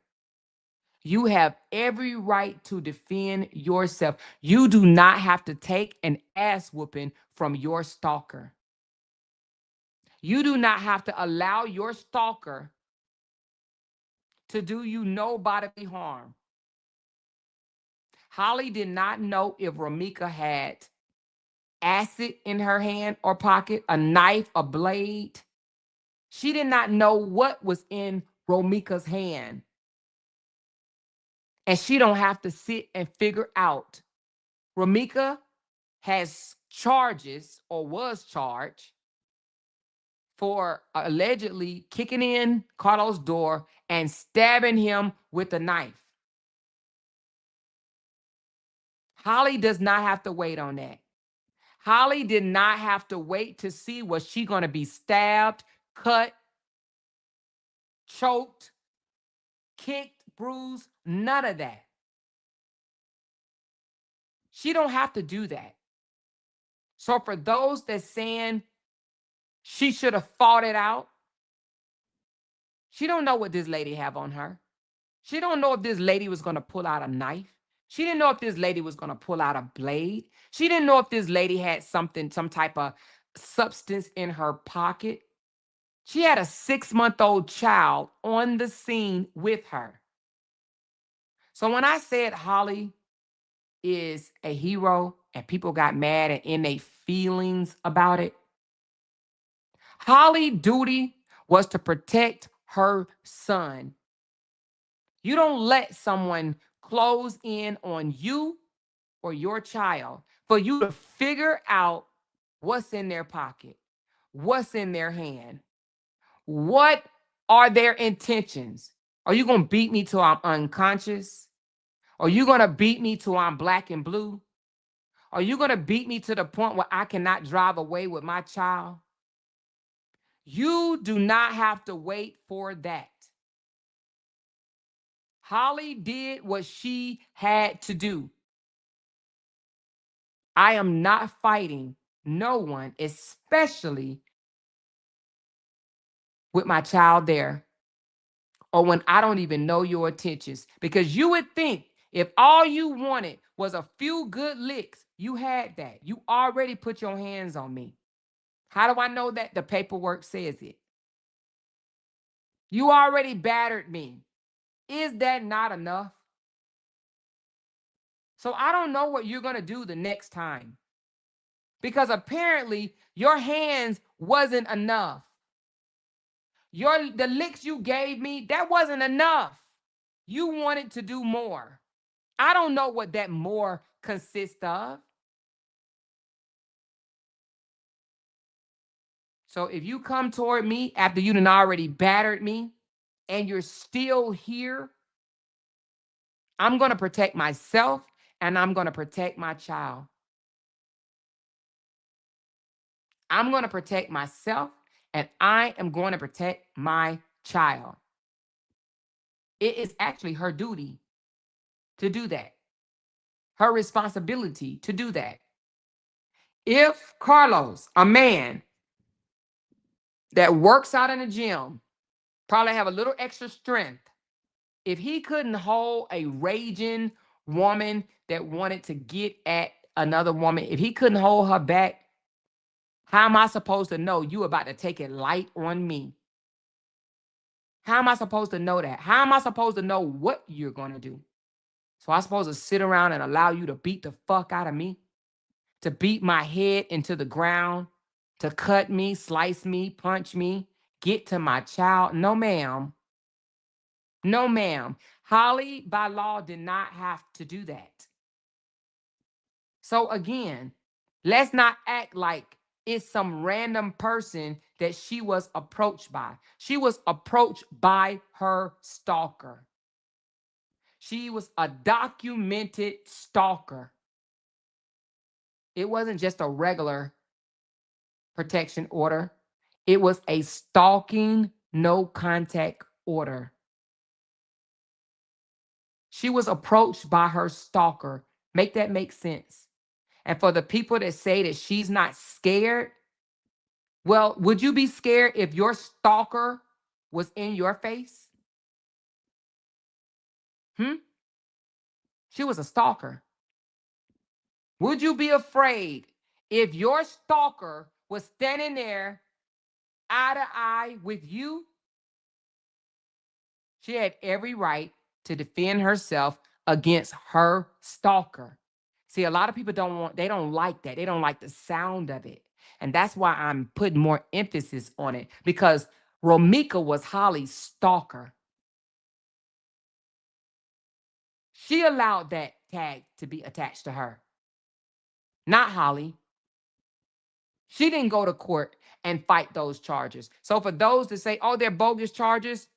You have every right to defend yourself. You do not have to take an ass whooping from your stalker. You do not have to allow your stalker to do you no bodily harm. Holly did not know if Romeca had acid in her hand or pocket, a knife, a blade. She did not know what was in Romeca's hand. And she don't have to sit and figure out. Romeca has charges, or was charged, for allegedly kicking in Carlos' door and stabbing him with a knife. Holly does not have to wait on that. Holly did not have to wait to see, was she going to be stabbed, cut, choked, kicked, bruised, none of that. She don't have to do that. So for those that saying she should have fought it out, she don't know what this lady have on her. She don't know if this lady was going to pull out a knife. She didn't know if this lady was going to pull out a blade. She didn't know if this lady had something, some type of substance in her pocket. She had a 6-month-old child on the scene with her. So when I said Holly is a hero and people got mad and in their feelings about it, Holly's duty was to protect her son. You don't let someone close in on you or your child for you to figure out what's in their pocket, what's in their hand, what are their intentions. Are you going to beat me till I'm unconscious? Are you going to beat me till I'm black and blue? Are you going to beat me to the point where I cannot drive away with my child? You do not have to wait for that. Holly did what she had to do. I am not fighting no one, especially with my child there, or when I don't even know your intentions. Because you would think if all you wanted was a few good licks, you had that. You already put your hands on me. How do I know that? The paperwork says it. You already battered me. Is that not enough? So I don't know what you're going to do the next time. Because apparently your hands wasn't enough. The licks you gave me, that wasn't enough. You wanted to do more. I don't know what that more consists of. So if you come toward me after you done already battered me and you're still here, I'm going to protect myself and I'm going to protect my child. I'm going to protect myself and I am going to protect my child. It is actually her duty to do that. Her responsibility to do that. If Carlos, a man that works out in the gym, probably have a little extra strength, if he couldn't hold a raging woman that wanted to get at another woman, if he couldn't hold her back, how am I supposed to know you about to take it light on me? How am I supposed to know that? How am I supposed to know what you're going to do? So I'm supposed to sit around and allow you to beat the fuck out of me? To beat my head into the ground? to cut me, slice me, punch me, get to my child. No, ma'am. No, ma'am. Holly, by law, did not have to do that. So again, let's not act like it's some random person that she was approached by. She was approached by her stalker. She was a documented stalker. It wasn't just a regular protection order. It was a stalking, no contact order. She was approached by her stalker. Make that make sense? And for the people that say that she's not scared, well, would you be scared if your stalker was in your face? She was a stalker. Would you be afraid if your stalker was standing there eye to eye with you? She had every right to defend herself against her stalker. See, a lot of people they don't like that. They don't like the sound of it. And that's why I'm putting more emphasis on it, because Romeca was Holly's stalker. She allowed that tag to be attached to her, not Holly. She didn't go to court and fight those charges. So for those that say, oh, they're bogus charges,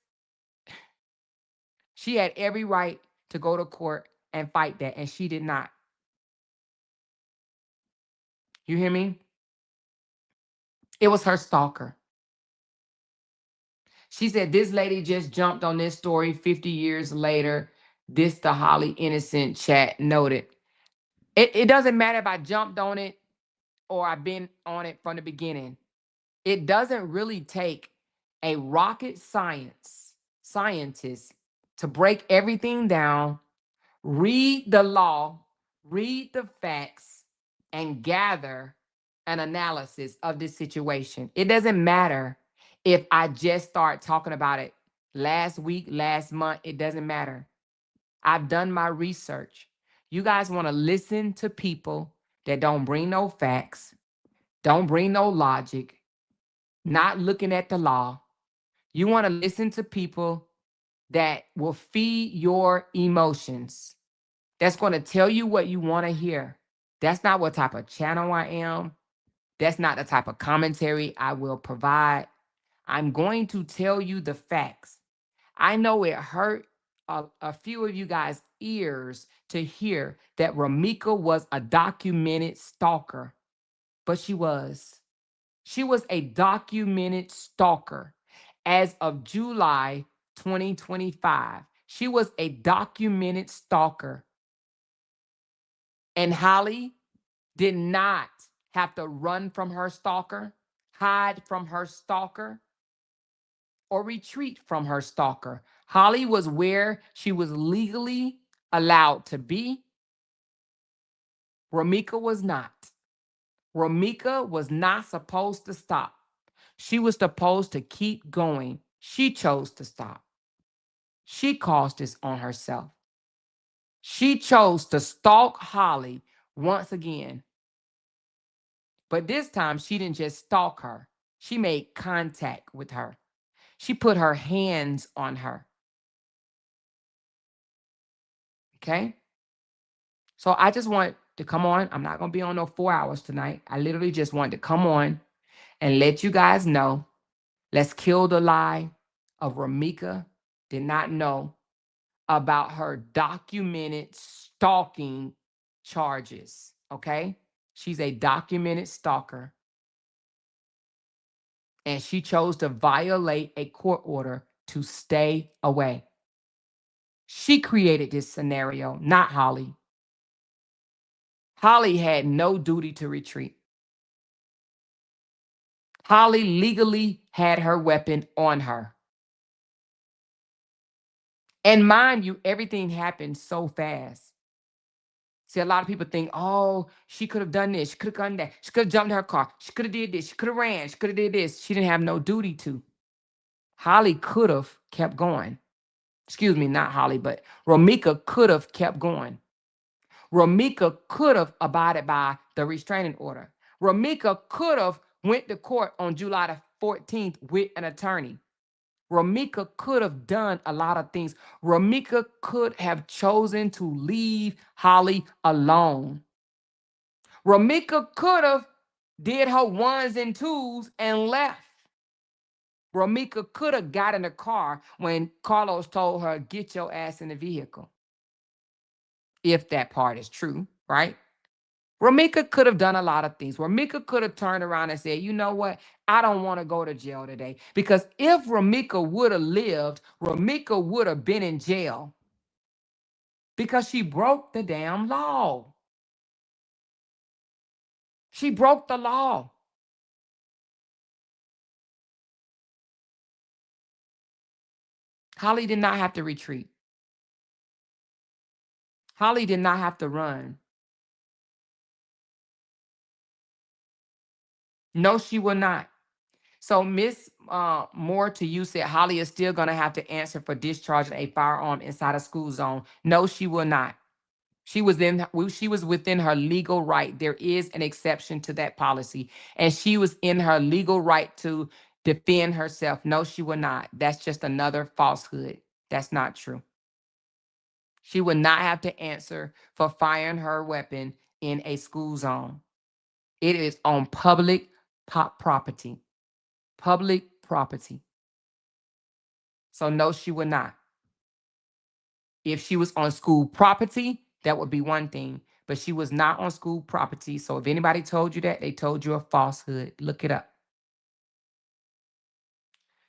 she had every right to go to court and fight that, and she did not. You hear me? It was her stalker. She said, this lady just jumped on this story 50 years later. This the Holly Innocent chat noted. It doesn't matter if I jumped on it or I've been on it from the beginning. It doesn't really take a rocket scientist to break everything down, read the law, read the facts, and gather an analysis of this situation. It doesn't matter if I just start talking about it last week, last month. It doesn't matter. I've done my research. You guys want to listen to people that don't bring no facts, don't bring no logic, not looking at the law. You want to listen to people that will feed your emotions. That's going to tell you what you want to hear. That's not what type of channel I am. That's not the type of commentary I will provide. I'm going to tell you the facts. I know it hurt a few of you guys' ears to hear that Romeca was a documented stalker, but she was. She was a documented stalker. As of July 2025, she was a documented stalker. And Holly did not have to run from her stalker, hide from her stalker, or retreat from her stalker. Holly was where she was legally allowed to be. Romeca was not. Romeca was not supposed to stop. She was supposed to keep going. She chose to stop. She caused this on herself. She chose to stalk Holly once again. But this time, she didn't just stalk her. She made contact with her. She put her hands on her. Okay? So I just want to come on. I'm not going to be on no 4 hours tonight. I literally just want to come on and let you guys know. Let's kill the lie of Romeca did not know about her documented stalking charges. Okay? She's a documented stalker. And she chose to violate a court order to stay away. She created this scenario, not Holly. Holly had no duty to retreat. Holly legally had her weapon on her. And mind you, everything happened so fast. See, a lot of people think, oh, she could have done this. She could have done that. She could have jumped her car. She could have did this. She could have ran. She could have did this. She didn't have no duty to. Holly could have kept going. Excuse me, not Holly, but Romeca could have kept going. Romeca could have abided by the restraining order. Romeca could have went to court on July the 14th with an attorney. Romeca could have done a lot of things. Romeca could have chosen to leave Holly alone. Romeca could have did her ones and twos and left. Romeca could have got in the car when Carlos told her, get your ass in the vehicle. If that part is true, right? Romeca could have done a lot of things. Romeca could have turned around and said, you know what? I don't want to go to jail today. Because if Romeca would have lived, Romeca would have been in jail. Because she broke the damn law. She broke the law. Holly did not have to retreat. Holly did not have to run. No, she will not. So Miss Moore to you said Holly is still going to have to answer for discharging a firearm inside a school zone. No, she will not. She was within her legal right. There is an exception to that policy, and she was in her legal right to defend herself. No, she will not. That's just another falsehood. That's not true. She would not have to answer for firing her weapon in a school zone. It is on public property. Public property. So no, she would not. If she was on school property, that would be one thing. But she was not on school property. So if anybody told you that, they told you a falsehood. Look it up.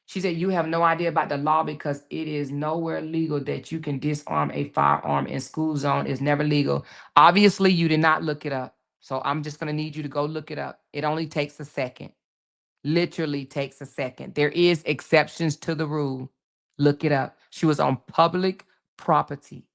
She said, you have no idea about the law because it is nowhere legal that you can disarm a firearm in school zone. It's never legal. Obviously, you did not look it up. So I'm just going to need you to go look it up. It only takes a second. Literally takes a second. There is exceptions to the rule. Look it up. She was on public property.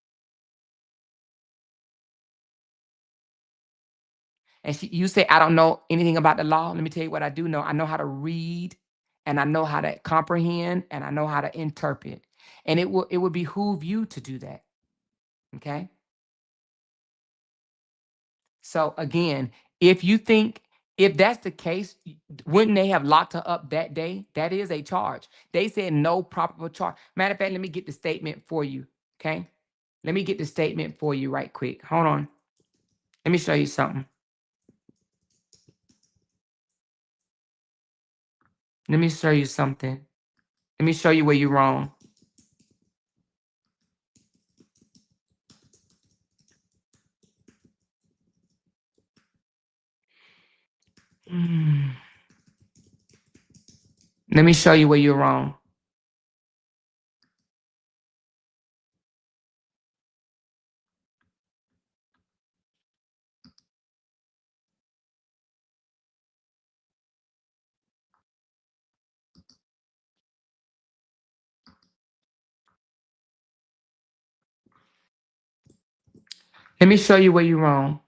And you say, I don't know anything about the law. Let me tell you what I do know. I know how to read, and I know how to comprehend, and I know how to interpret. And it would behoove you to do that. Okay? So again, if that's the case, wouldn't they have locked her up that day? That is a charge. They said no probable charge. Matter of fact, let me get the statement for you. Okay? Let me get the statement for you right quick. Hold on. Let me show you something. Let me show you something. Let me show you where you're wrong. Let me show you where you're wrong. Let me show you where you're wrong.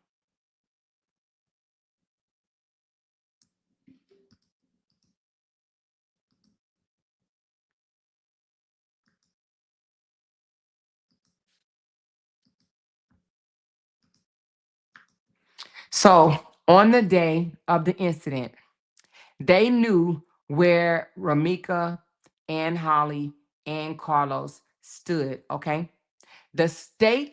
So on the day of the incident, they knew where Romeca and Holly and Carlos stood, okay? The state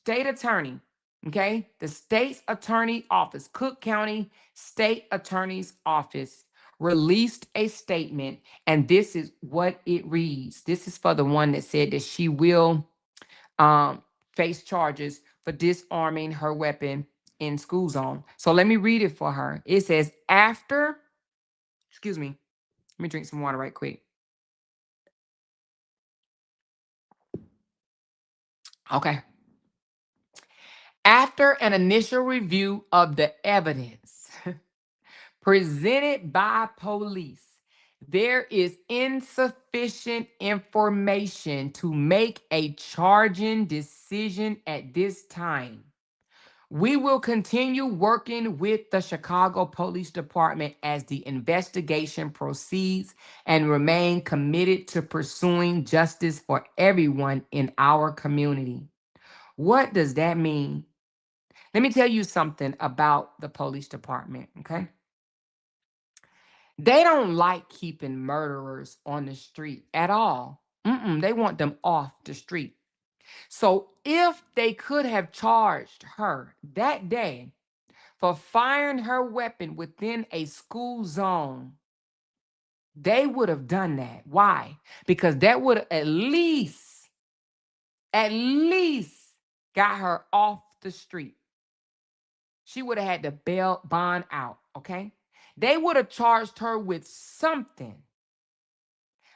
attorney, okay? The state's attorney office, Cook County State Attorney's Office, released a statement, and this is what it reads. This is for the one that said that she will face charges for disarming her weapon in school zone. So let me read it for her. It says, excuse me, let me drink some water right quick. Okay. After an initial review of the evidence presented by police, there is insufficient information to make a charging decision at this time. We will continue working with the Chicago Police Department as the investigation proceeds and remain committed to pursuing justice for everyone in our community. What does that mean? Let me tell you something about the police department, okay? They don't like keeping murderers on the street at all. They want them off the street. So if they could have charged her that day for firing her weapon within a school zone, they would have done that. Why? Because that would have at least got her off the street. She would have had to bail bond out, okay? They would have charged her with something,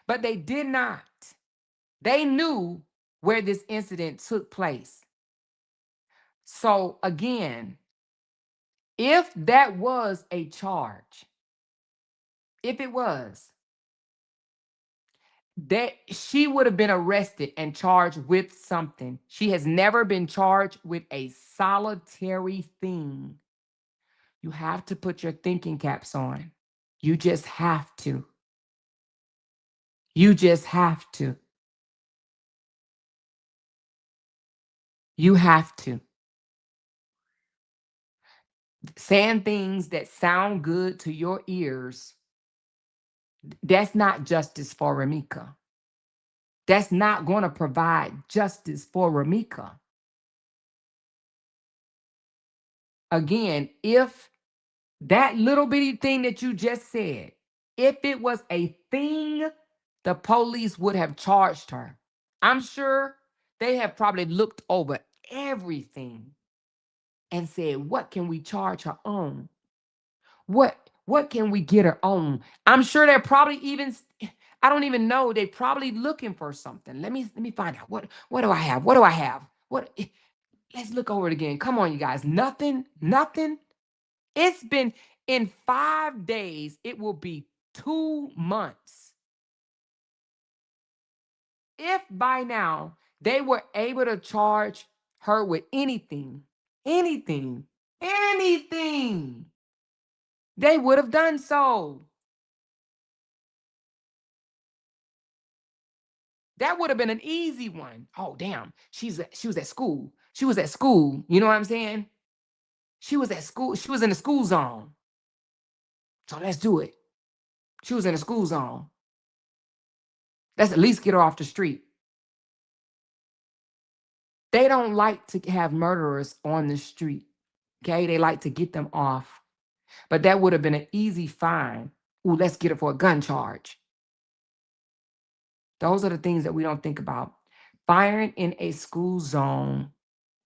but they did not. They knew where this incident took place. So again, if that was a charge, if it was, that she would have been arrested and charged with something. She has never been charged with a solitary thing. You have to put your thinking caps on. You just have to. You just have to. You have to. Saying things that sound good to your ears, that's not justice for Romeca. That's not going to provide justice for Romeca. Again, if that little bitty thing that you just said, if it was a thing, the police would have charged her. I'm sure they have probably looked over everything and said, what can we charge her on? What can we get her on? I'm sure they're probably even, I don't even know, they're probably looking for something. Let me find out. What do I have? What do I have? Let's look over it again. Come on, you guys. Nothing. It's been in 5 days, it will be 2 months. If by now they were able to charge her with anything, they would have done so. That would have been an easy one. Oh, damn. She was at school. She was at school. You know what I'm saying? She was at school. She was in the school zone. So let's do it. She was in the school zone. Let's at least get her off the street. They don't like to have murderers on the street. Okay? They like to get them off. But that would have been an easy fine. Ooh, let's get her for a gun charge. Those are the things that we don't think about. Firing in a school zone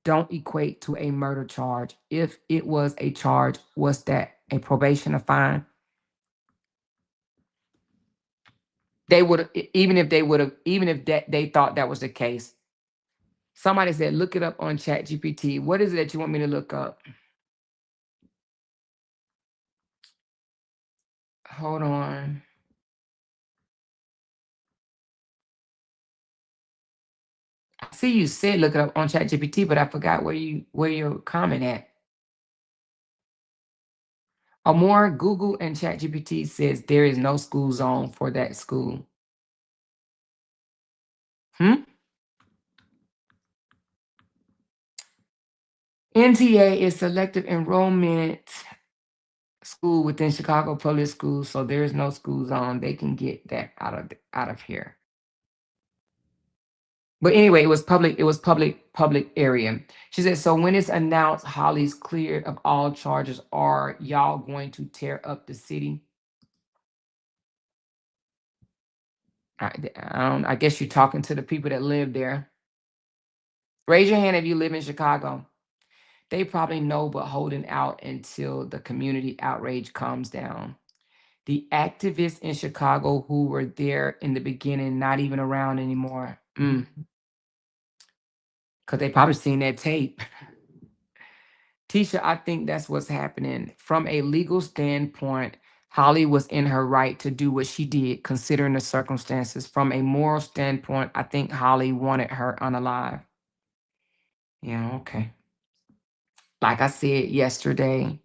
don't equate to a murder charge. If it was a charge, was that a probation or fine? They would, even if they thought that was the case. Somebody said, look it up on ChatGPT. What is it that you want me to look up? Hold on. I see you said look it up on ChatGPT, but I forgot where your comment at. Amoira, Google, and ChatGPT says there is no school zone for that school. NTA is selective enrollment school within Chicago public schools, so there is no school zone. They can get that out of here. But anyway, it was public area. She said, so when it's announced Holly's cleared of all charges, are y'all going to tear up the city? I guess you're talking to the people that live there. Raise your hand if you live in Chicago. They probably know, but holding out until the community outrage calms down. The activists in Chicago who were there in the beginning, not even around anymore. Because they probably seen that tape. Tisha, I think that's what's happening. From a legal standpoint, Holly was in her right to do what she did, considering the circumstances. From a moral standpoint, I think Holly wanted her unalive. Yeah, okay. Like I said yesterday,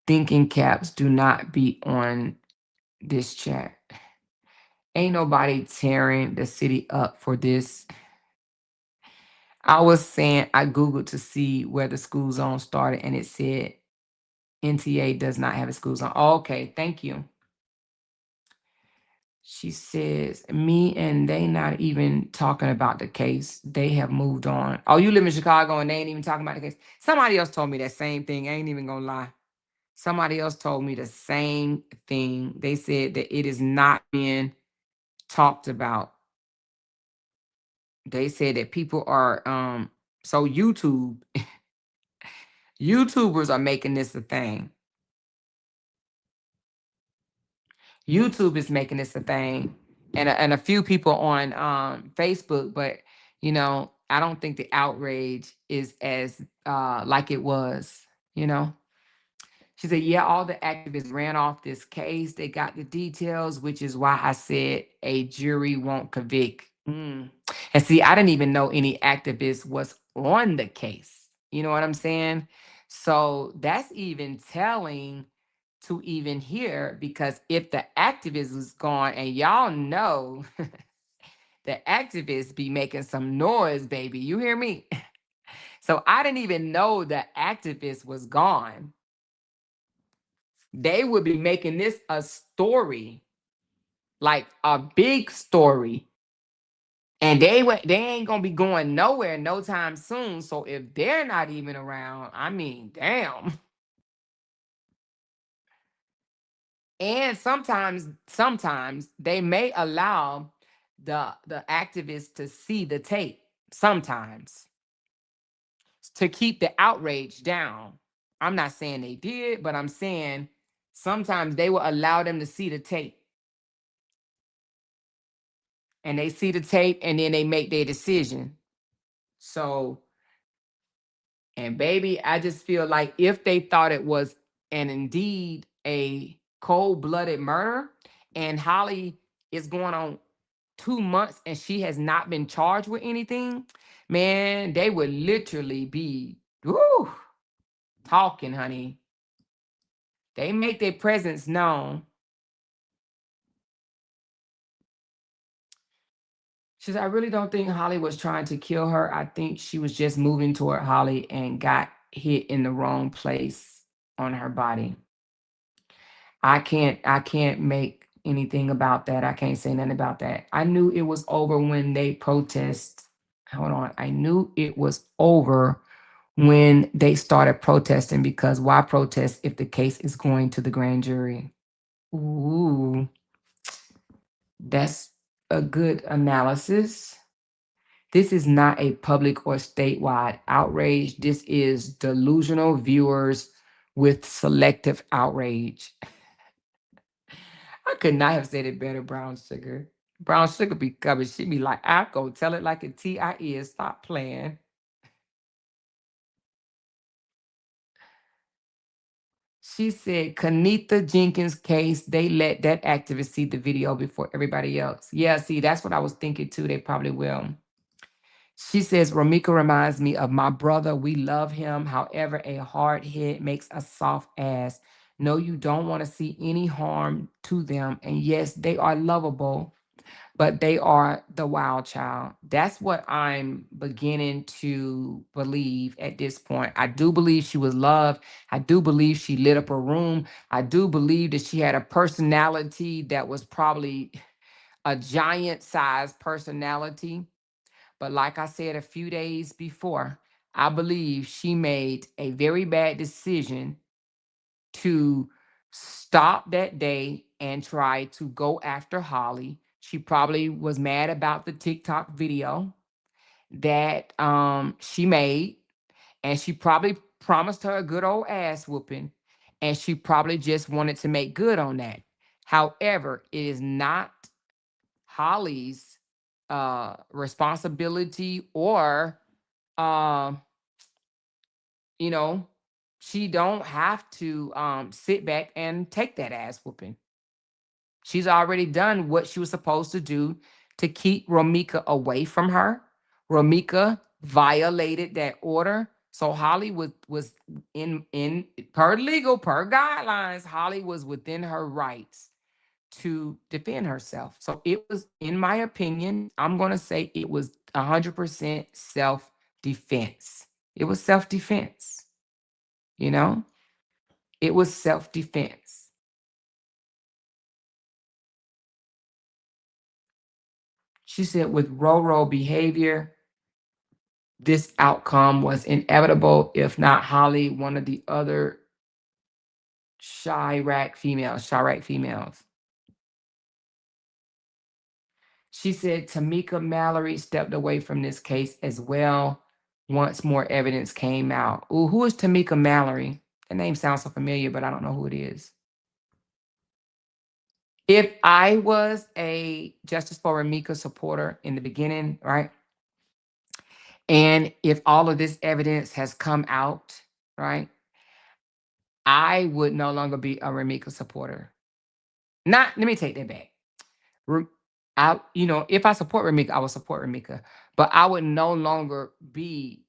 thinking caps do not be on this chat. Ain't nobody tearing the city up for this. I was saying, I Googled to see where the school zone started, and it said NTA does not have a school zone. Oh, okay, thank you. She says, me and they not even talking about the case. They have moved on. Oh, you live in Chicago and they ain't even talking about the case. Somebody else told me that same thing. I ain't even gonna lie. Somebody else told me the same thing. They said that it is not being talked about. They said that people are so YouTubers are making this a thing. YouTube is making this a thing, and a few people on Facebook, but you know, I don't think the outrage is as like it was, you know. She said, yeah, all the activists ran off this case. They got the details, which is why I said a jury won't convict. And see, I didn't even know any activist was on the case. You know what I'm saying? So that's even telling to even hear, because if the activist was gone, and y'all know the activists be making some noise, baby. You hear me? So I didn't even know the activist was gone. They would be making this a story, like a big story. And they ain't gonna be going nowhere no time soon. So if they're not even around, I mean, damn. And sometimes they may allow the activists to see the tape sometimes to keep the outrage down. I'm not saying they did, but I'm saying sometimes they will allow them to see the tape. And they see the tape and then they make their decision. So, and baby, I just feel like if they thought it was an indeed a cold-blooded murder, and Holly is going on 2 months and she has not been charged with anything, man, they would literally be talking, honey. They make their presence known. She said, I really don't think Holly was trying to kill her. I think she was just moving toward Holly and got hit in the wrong place on her body. I can't make anything about that. I can't say nothing about that. I knew it was over when they protest. Hold on. I knew it was over when they started protesting, because why protest if the case is going to the grand jury? Ooh, that's a good analysis. This is not a public or statewide outrage. This is delusional viewers with selective outrage. I could not have said it better, Brown Sugar. Brown Sugar be coming. She be like, I go tell it like a T.I. is. Stop playing. She said, Kanitha Jenkins' case, they let that activist see the video before everybody else. Yeah, see, that's what I was thinking too. They probably will. She says, Romeca reminds me of my brother. We love him. However, a hard head makes a soft ass. No, you don't want to see any harm to them. And yes, they are lovable, but they are the wild child. That's what I'm beginning to believe at this point. I do believe she was loved. I do believe she lit up a room. I do believe that she had a personality that was probably a giant-sized personality. But like I said a few days before, I believe she made a very bad decision to stop that day and try to go after Holly. She probably was mad about the TikTok video that she made, and she probably promised her a good old ass whooping, and she probably just wanted to make good on that. However, it is not Holly's responsibility, or you know, she don't have to sit back and take that ass whooping. She's already done what she was supposed to do to keep Romeca away from her. Romeca violated that order. So Holly was in per legal, per guidelines, Holly was within her rights to defend herself. So it was, in my opinion, I'm going to say it was 100% self-defense. It was self-defense. You know, it was self-defense. She said with Roro behavior, this outcome was inevitable, if not Holly, one of the other Chirac females. She said Tamika Mallory stepped away from this case as well once more evidence came out. Ooh, who is Tamika Mallory? The name sounds so familiar, but I don't know who it is. If I was a Justice for Romeca supporter in the beginning, right? And if all of this evidence has come out, right? I would no longer be a Romeca supporter. Let me take that back. If I support Romeca, I will support Romeca, but I would no longer be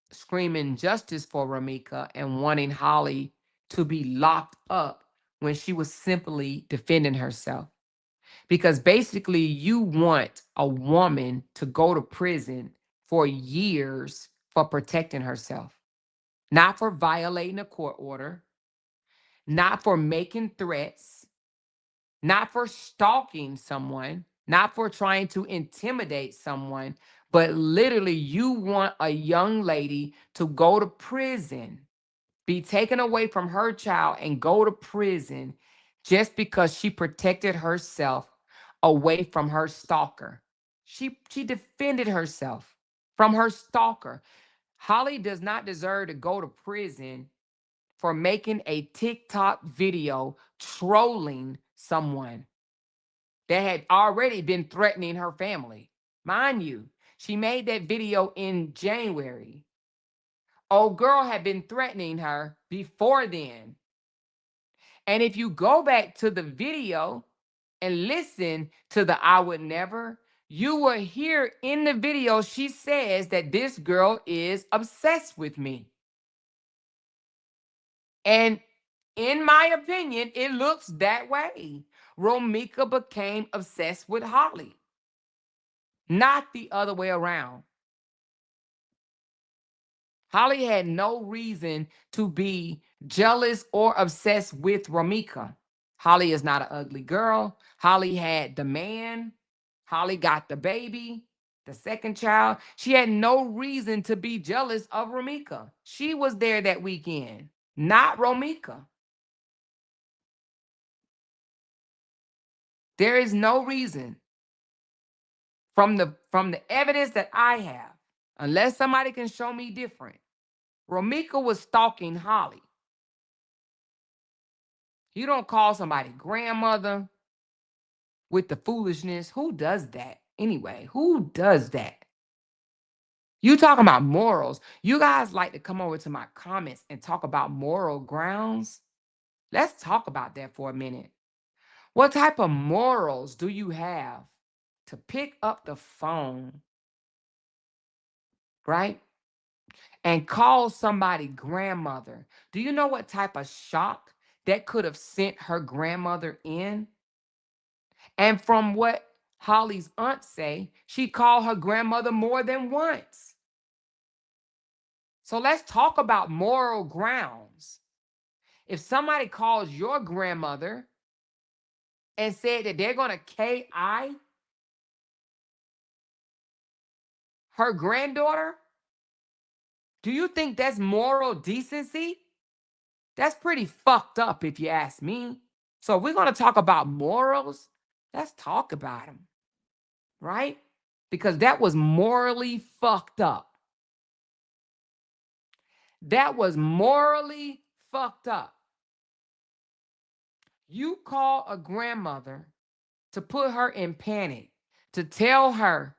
screaming justice for Romeca and wanting Holly to be locked up when she was simply defending herself. Because basically, you want a woman to go to prison for years for protecting herself, not for violating a court order, not for making threats, not for stalking someone, not for trying to intimidate someone, but literally you want a young lady to go to prison, be taken away from her child and go to prison just because she protected herself away from her stalker. She defended herself from her stalker. Holly does not deserve to go to prison for making a TikTok video trolling someone that had already been threatening her family. Mind you, she made that video in January. Old girl had been threatening her before then. And if you go back to the video and listen to the I would never, you will hear in the video she says that this girl is obsessed with me. And in my opinion, it looks that way. Romeca became obsessed with Holly, not the other way around. Holly had no reason to be jealous or obsessed with Romeca. Holly is not an ugly girl. Holly had the man. Holly got the baby, the second child. She had no reason to be jealous of Romeca. She was there that weekend, not Romeca. There is no reason from the evidence that I have, unless somebody can show me different. Romeca was stalking Holly. You don't call somebody grandmother with the foolishness. Who does that anyway? Who does that? You talking about morals. You guys like to come over to my comments and talk about moral grounds. Let's talk about that for a minute. What type of morals do you have to pick up the phone, right? And call somebody grandmother? Do you know what type of shock that could have sent her grandmother in? And from what Holly's aunt say, she called her grandmother more than once. So let's talk about moral grounds. If somebody calls your grandmother and said that they're going to KI her granddaughter, do you think that's moral decency? That's pretty fucked up if you ask me. So if we're going to talk about morals, let's talk about them, right? Because that was morally fucked up. That was morally fucked up. You call a grandmother to put her in panic, to tell her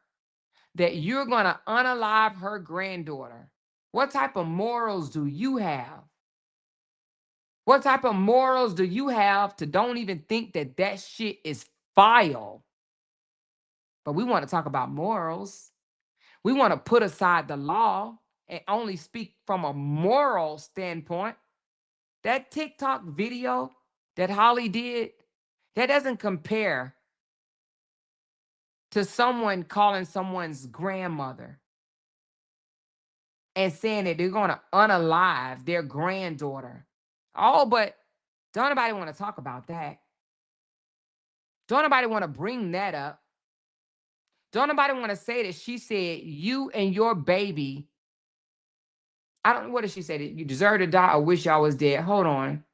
that you're going to unalive her granddaughter. What type of morals do you have? What type of morals do you have to don't even think that that shit is vile? But we want to talk about morals. We want to put aside the law and only speak from a moral standpoint. That TikTok video that Holly did, that doesn't compare to someone calling someone's grandmother and saying that they're going to unalive their granddaughter. Oh, but don't nobody want to talk about that. Don't nobody want to bring that up. Don't nobody want to say that she said you and your baby, I don't know, what did she say? That you deserve to die or wish y'all was dead? Hold on.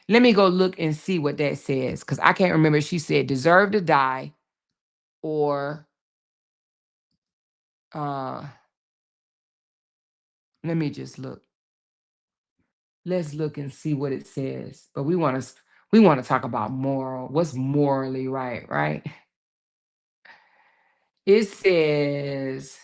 Let me go look and see what that says, because I can't remember if she said deserve to die or let me just look. Let's look and see what it says. But we want to talk about moral. What's morally right, right? It says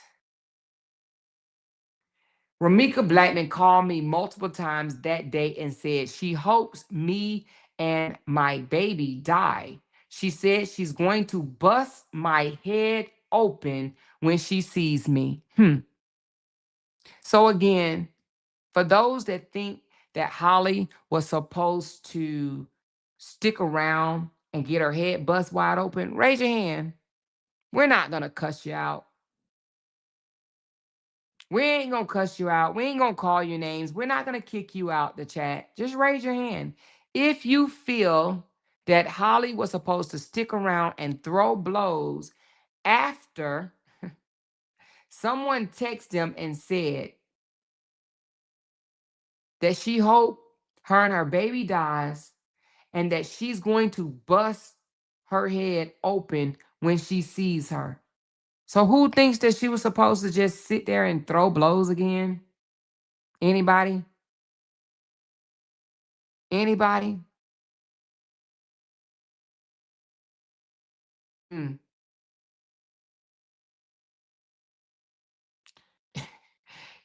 Romeca Blackman called me multiple times that day and said she hopes me and my baby die. She said she's going to bust my head open when she sees me. So again, for those that think that Holly was supposed to stick around and get her head bust wide open, raise your hand. We're not going to cuss you out. We ain't going to cuss you out. We ain't going to call your names. We're not going to kick you out the chat. Just raise your hand. If you feel that Holly was supposed to stick around and throw blows after someone texted them and said that she hoped her and her baby dies and that she's going to bust her head open when she sees her. So who thinks that she was supposed to just sit there and throw blows again? Anybody? Anybody?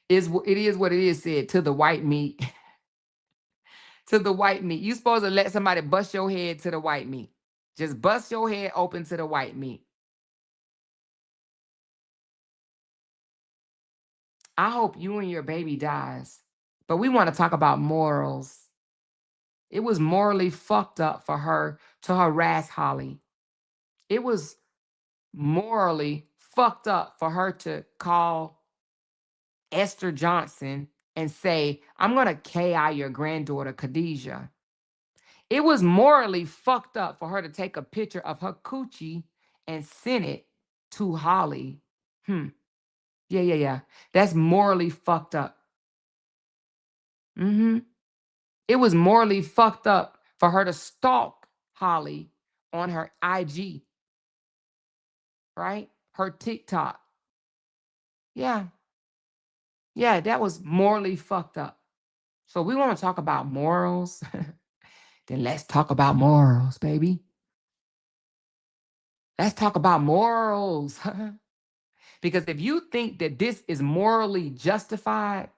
It is what it is, said to the white meat. To the white meat. You supposed to let somebody bust your head to the white meat. Just bust your head open to the white meat. I hope you and your baby dies. But we want to talk about morals. It was morally fucked up for her to harass Holly. It was morally fucked up for her to call Esther Johnson and say, I'm going to KI your granddaughter, Khadijah. It was morally fucked up for her to take a picture of her coochie and send it to Holly. Yeah. That's morally fucked up. It was morally fucked up for her to stalk Holly on her IG, right? Her TikTok. Yeah, that was morally fucked up. So we want to talk about morals. Then let's talk about morals, baby. Let's talk about morals. Because if you think that this is morally justified,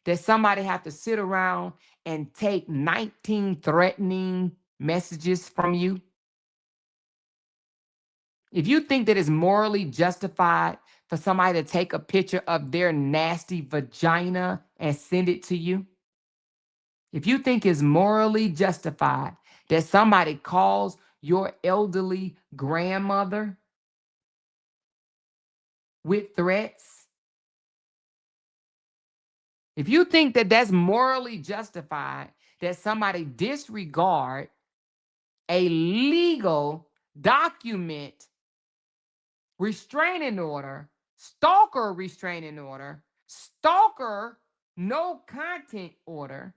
that somebody have to sit around and take 19 threatening messages from you, if you think that it's morally justified for somebody to take a picture of their nasty vagina and send it to you, if you think it's morally justified that somebody calls your elderly grandmother with threats, if you think that that's morally justified that somebody disregard a legal document, restraining order, stalker restraining order, stalker no content order,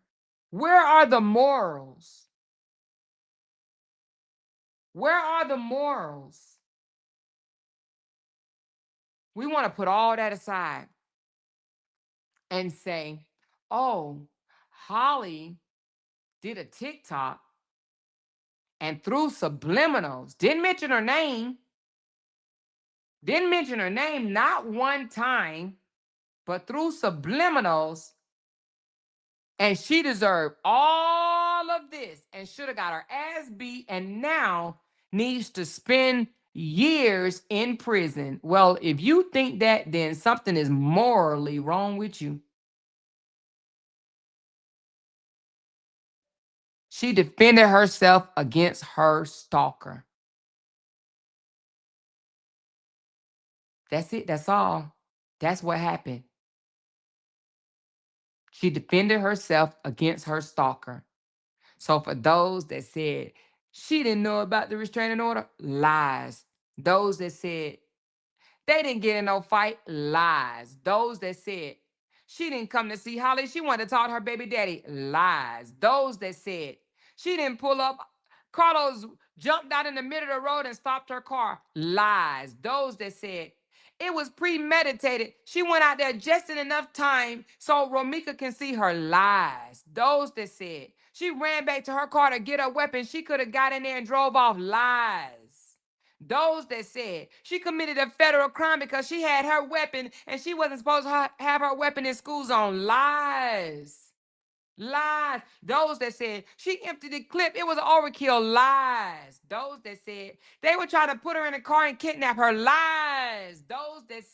where are the morals? Where are the morals? We want to put all that aside and say, oh, Holly did a TikTok and through subliminals, didn't mention her name, not one time, but through subliminals, and she deserved all of this and should have got her ass beat and now needs to spend years in prison. Well, if you think that, then something is morally wrong with you. She defended herself against her stalker. That's it. That's all. That's what happened. She defended herself against her stalker. So for those that said she didn't know about the restraining order, lies. Those that said They didn't get in no fight. Lies. Those that said she didn't come to see Holly, she wanted to talk to her baby daddy. Lies. Those that said she didn't pull up, Carlos jumped out in the middle of the road and stopped her car. Lies. Those that said it was premeditated. She went out there just in enough time so Romeca can see her. Lies. Those that said she ran back to her car to get her weapon. She could have got in there and drove off. Lies. Those that said she committed a federal crime because she had her weapon and she wasn't supposed to have her weapon in school zone. Lies. Lies. Those that said she emptied the clip, it was an overkill. Lies. Those that said they were trying to put her in a car and kidnap her. Lies. Those that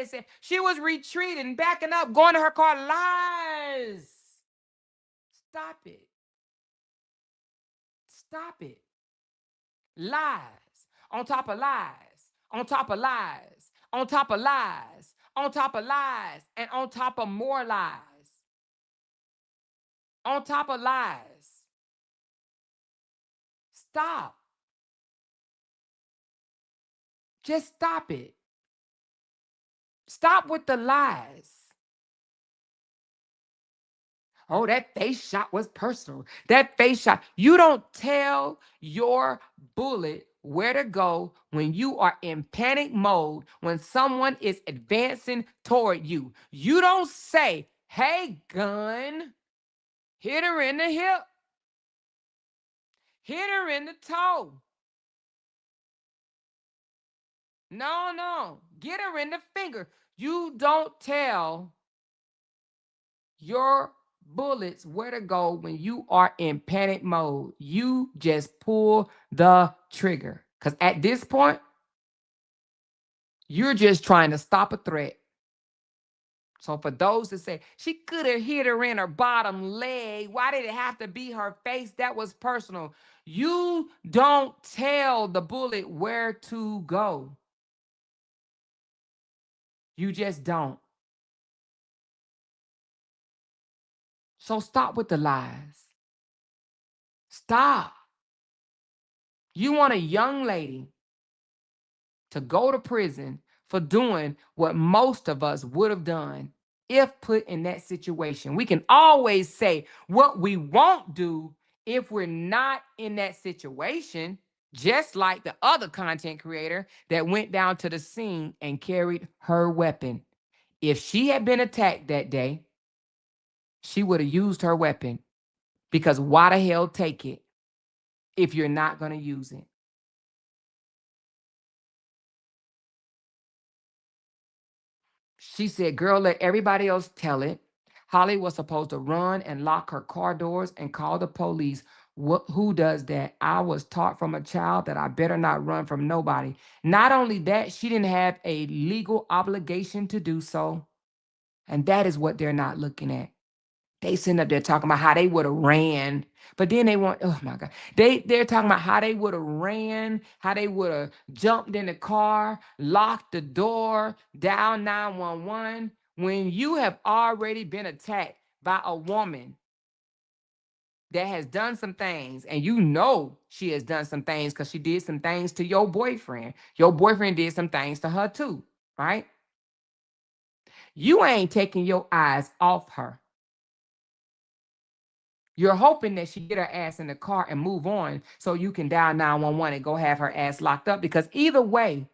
said she was retreating, backing up, going to her car. Lies. Stop it. Stop it. Lies on top of lies, on top of lies, on top of lies, on top of lies, and on top of more lies. On top of lies. Stop. Just stop it. Stop with the lies. Oh, that face shot was personal. That face shot. You don't tell your bullet where to go when you are in panic mode, when someone is advancing toward you. You don't say, hey, gun, hit her in the hip, hit her in the toe. No, get her in the finger. You don't tell your bullets where to go when you are in panic mode. You just pull the trigger. Because at this point, you're just trying to stop a threat. So for those that say, she could have hit her in her bottom leg, why did it have to be her face? That was personal. You don't tell the bullet where to go. You just don't. So stop with the lies. Stop. You want a young lady to go to prison for doing what most of us would have done if put in that situation. We can always say what we won't do if we're not in that situation, just like the other content creator that went down to the scene and carried her weapon. If she had been attacked that day, she would have used her weapon, because why the hell take it if you're not going to use it? She said, girl, let everybody else tell it. Holly was supposed to run and lock her car doors and call the police. Who does that? I was taught from a child that I better not run from nobody. Not only that, she didn't have a legal obligation to do so. And that is what they're not looking at. They sitting up there talking about how they would have ran. But then they want, oh my God. They're talking about how they would have ran, how they would have jumped in the car, locked the door, dialed 911. When you have already been attacked by a woman that has done some things, and you know she has done some things because she did some things to your boyfriend. Your boyfriend did some things to her too, right? You ain't taking your eyes off her. You're hoping that she get her ass in the car and move on so you can dial 911 and go have her ass locked up. Because either way,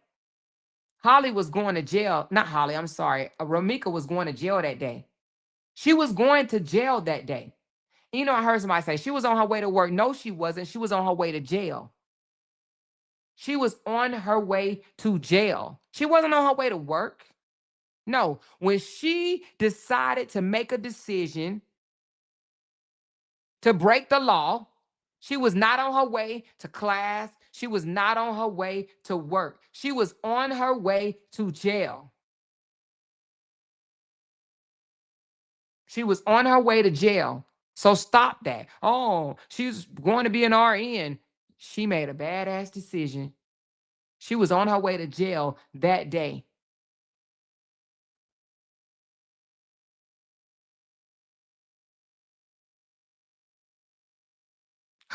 Holly was going to jail. Not Holly, I'm sorry. Romeca was going to jail that day. She was going to jail that day. You know, I heard somebody say she was on her way to work. No, she wasn't. She was on her way to jail. She was on her way to jail. She wasn't on her way to work. No, when she decided to make a decision to break the law, she was not on her way to class. She was not on her way to work. She was on her way to jail. She was on her way to jail. So stop that. Oh, she's going to be an RN. She made a badass decision. She was on her way to jail that day.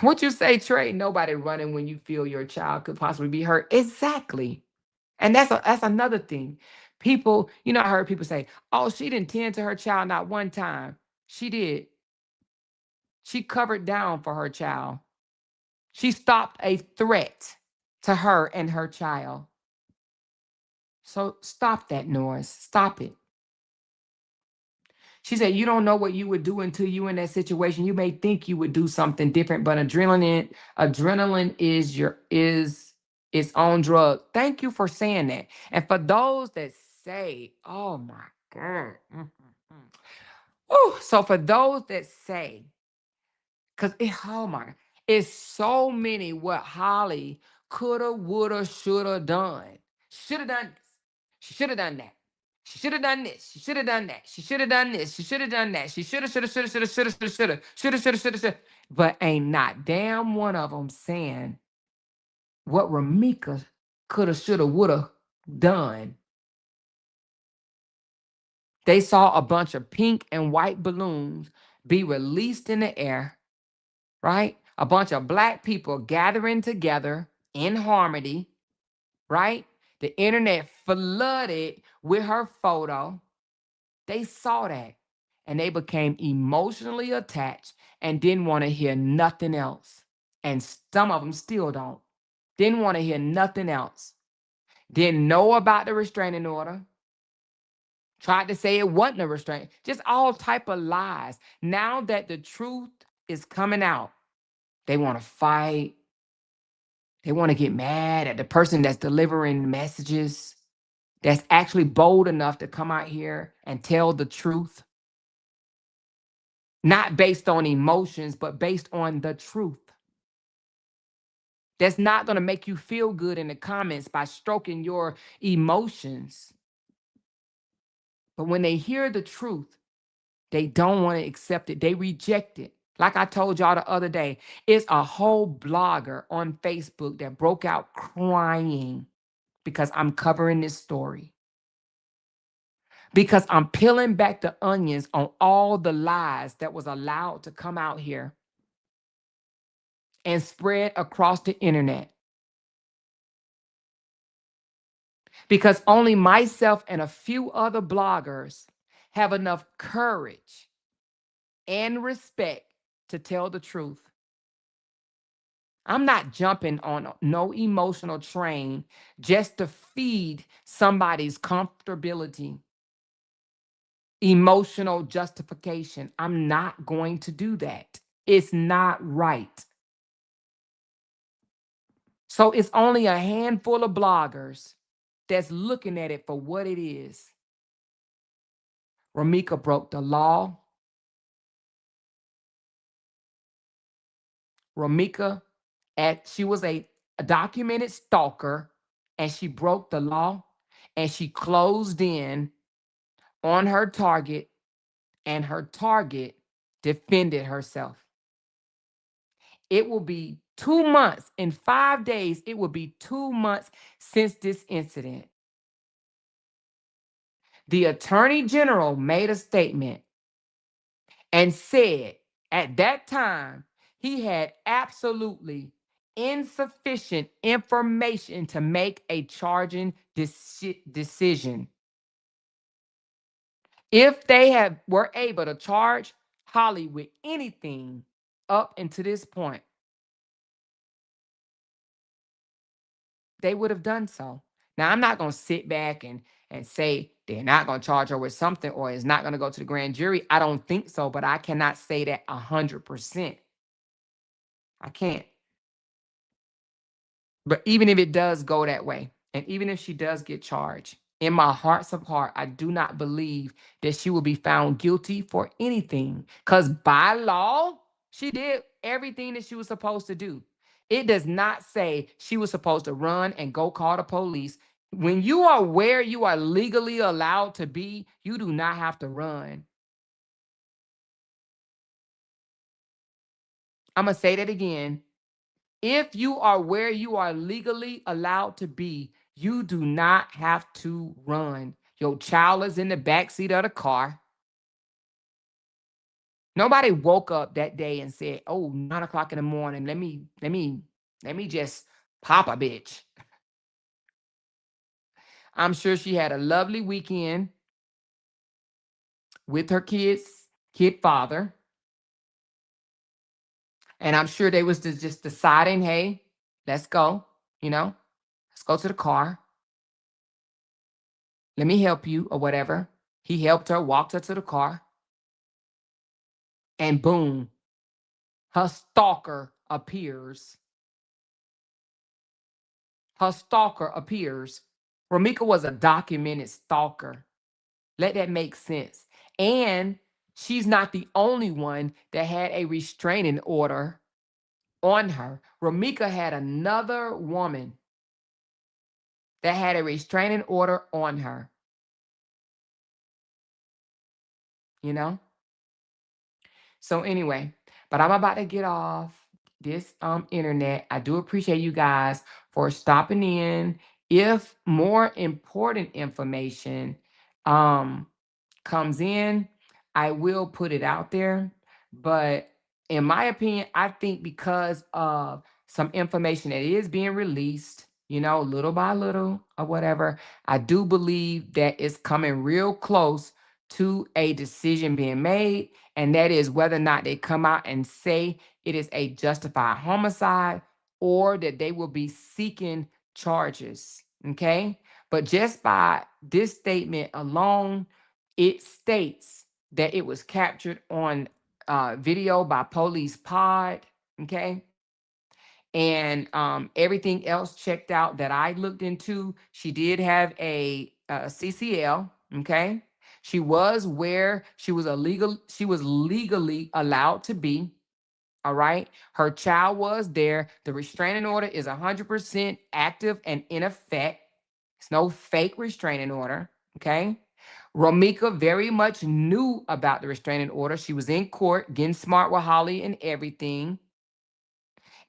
What you say, Trey? Nobody running when you feel your child could possibly be hurt. Exactly. And that's another thing. People, you know, I heard people say, oh, she didn't tend to her child not one time. She did. She covered down for her child. She stopped a threat to her and her child. So stop that noise. Stop it. She said, you don't know what you would do until you in that situation. You may think you would do something different, but adrenaline is its own drug. Thank you for saying that. And for those that say, oh my God. So for those that say, because oh my, it's so many what Holly coulda, woulda, shoulda done. Shoulda done this. She should have done that. She should have done this. She should have done that. She should have done this. She should have done that. She shoulda, shoulda, shoulda, shoulda, shoulda, shoulda, shoulda, shoulda, shoulda, shoulda, shoulda. But ain't not damn one of them saying what Romeca coulda, shoulda, woulda done. They saw a bunch of pink and white balloons be released in the air, right? A bunch of Black people gathering together in harmony, right? The internet flooded with her photo. They saw that and they became emotionally attached and didn't want to hear nothing else. And some of them still don't. Didn't want to hear nothing else. Didn't know about the restraining order. Tried to say it wasn't a restraint. Just all type of lies. Now that the truth is coming out, they want to fight. They want to get mad at the person that's delivering messages, that's actually bold enough to come out here and tell the truth. Not based on emotions, but based on the truth. That's not going to make you feel good in the comments by stroking your emotions. But when they hear the truth, they don't want to accept it. They reject it. Like I told y'all the other day, it's a whole blogger on Facebook that broke out crying because I'm covering this story. Because I'm peeling back the onions on all the lies that was allowed to come out here and spread across the internet. Because only myself and a few other bloggers have enough courage and respect to tell the truth. I'm not jumping on no emotional train just to feed somebody's comfortability, emotional justification. I'm not going to do that. It's not right. So it's only a handful of bloggers that's looking at it for what it is. Romeca broke the law. Romeca, she was a documented stalker, and she broke the law, and she closed in on her target, and her target defended herself. It will be 2 months. In 5 days, it will be 2 months since this incident. The Attorney General made a statement and said at that time he had absolutely insufficient information to make a charging decision. If they were able to charge Holly with anything up until this point, they would have done so. Now, I'm not going to sit back and say they're not going to charge her with something or it's not going to go to the grand jury. I don't think so, but I cannot say that 100%. I can't. But even if it does go that way, and even if she does get charged, in my hearts of heart, I do not believe that she will be found guilty for anything. Because by law, she did everything that she was supposed to do. It does not say she was supposed to run and go call the police. When you are where you are legally allowed to be, you do not have to run. I'm going to say that again. If you are where you are legally allowed to be, you do not have to run. Your child is in the backseat of the car. Nobody woke up that day and said, "Oh, 9 o'clock in the morning, let me just pop a bitch." I'm sure she had a lovely weekend with her kid father. And I'm sure they was just deciding, hey, let's go, let's go to the car. Let me help you or whatever. He helped her, walked her to the car. And boom, her stalker appears. Her stalker appears. Romeca was a documented stalker. Let that make sense. And she's not the only one that had a restraining order on her. Romeca had another woman that had a restraining order on her. So anyway, but I'm about to get off this internet. I do appreciate you guys for stopping in. If more important information comes in, I will put it out there. But in my opinion, I think because of some information that is being released, little by little or whatever, I do believe that it's coming real close to a decision being made. And that is whether or not they come out and say it is a justified homicide or that they will be seeking charges. Okay. But just by this statement alone, it states that it was captured on video by Police Pod. Okay. And everything else checked out that I looked into. She did have a CCL. Okay. She was where she was legally allowed to be. All right. Her child was there. The restraining order is 100% active and in effect. It's no fake restraining order. Okay. Romeca very much knew about the restraining order. She was in court getting smart with Holly and everything.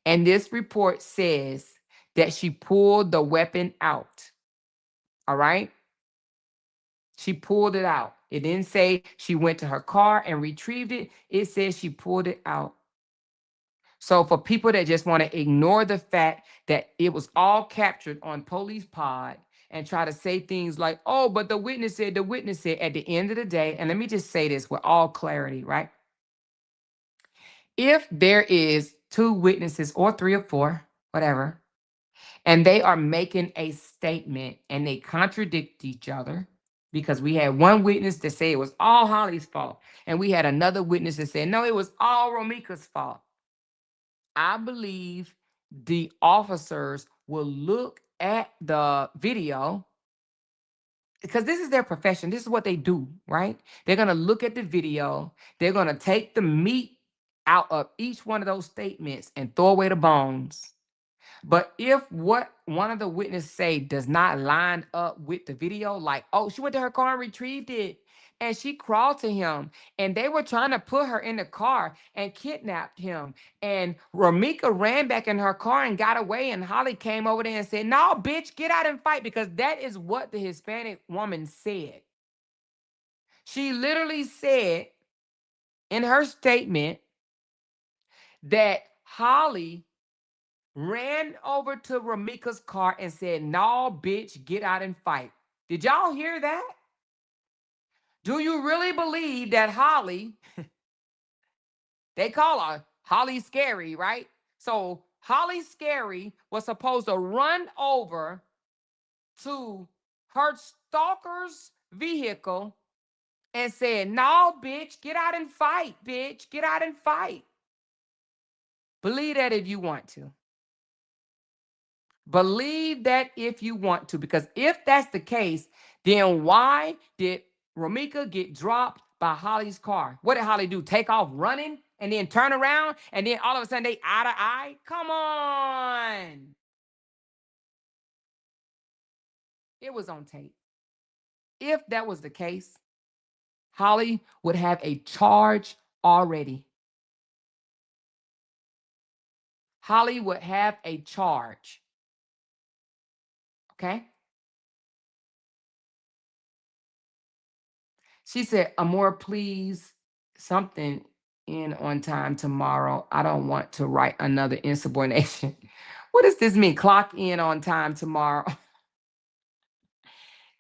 And this report says that she pulled the weapon out. All right. She pulled it out. It didn't say she went to her car and retrieved it. It says she pulled it out. So for people that just want to ignore the fact that it was all captured on Police Pod and try to say things like, oh, but the witness said, at the end of the day, and let me just say this with all clarity, right? If there is 2 witnesses or 3 or 4, whatever, and they are making a statement and they contradict each other, because we had one witness that said it was all Holly's fault, and we had another witness that said, no, it was all Romeca's fault. I believe the officers will look at the video because this is their profession. This is what they do, right? They're going to look at the video. They're going to take the meat out of each one of those statements and throw away the bones. But if what one of the witnesses say does not line up with the video, like, oh, she went to her car and retrieved it, and she crawled to him, and they were trying to put her in the car and kidnapped him, and Romeca ran back in her car and got away, and Holly came over there and said, no, bitch, get out and fight, because that is what the Hispanic woman said. She literally said in her statement that Holly ran over to Romeca's car and said, no, bitch, get out and fight. Did y'all hear that? Do you really believe that Holly, they call her Holly Scary, right? So Holly Scary was supposed to run over to her stalker's vehicle and said, no, bitch, get out and fight, bitch, get out and fight. Believe that if you want to. Believe that if you want to, because if that's the case, then why did Romeca get dropped by Holly's car? What did Holly do? Take off running and then turn around and then all of a sudden they eye to eye? Come on. It was on tape. If that was the case, Holly would have a charge already. Holly would have a charge. Okay? She said, Amoira, please, something in on time tomorrow. I don't want to write another insubordination. What does this mean? Clock in on time tomorrow.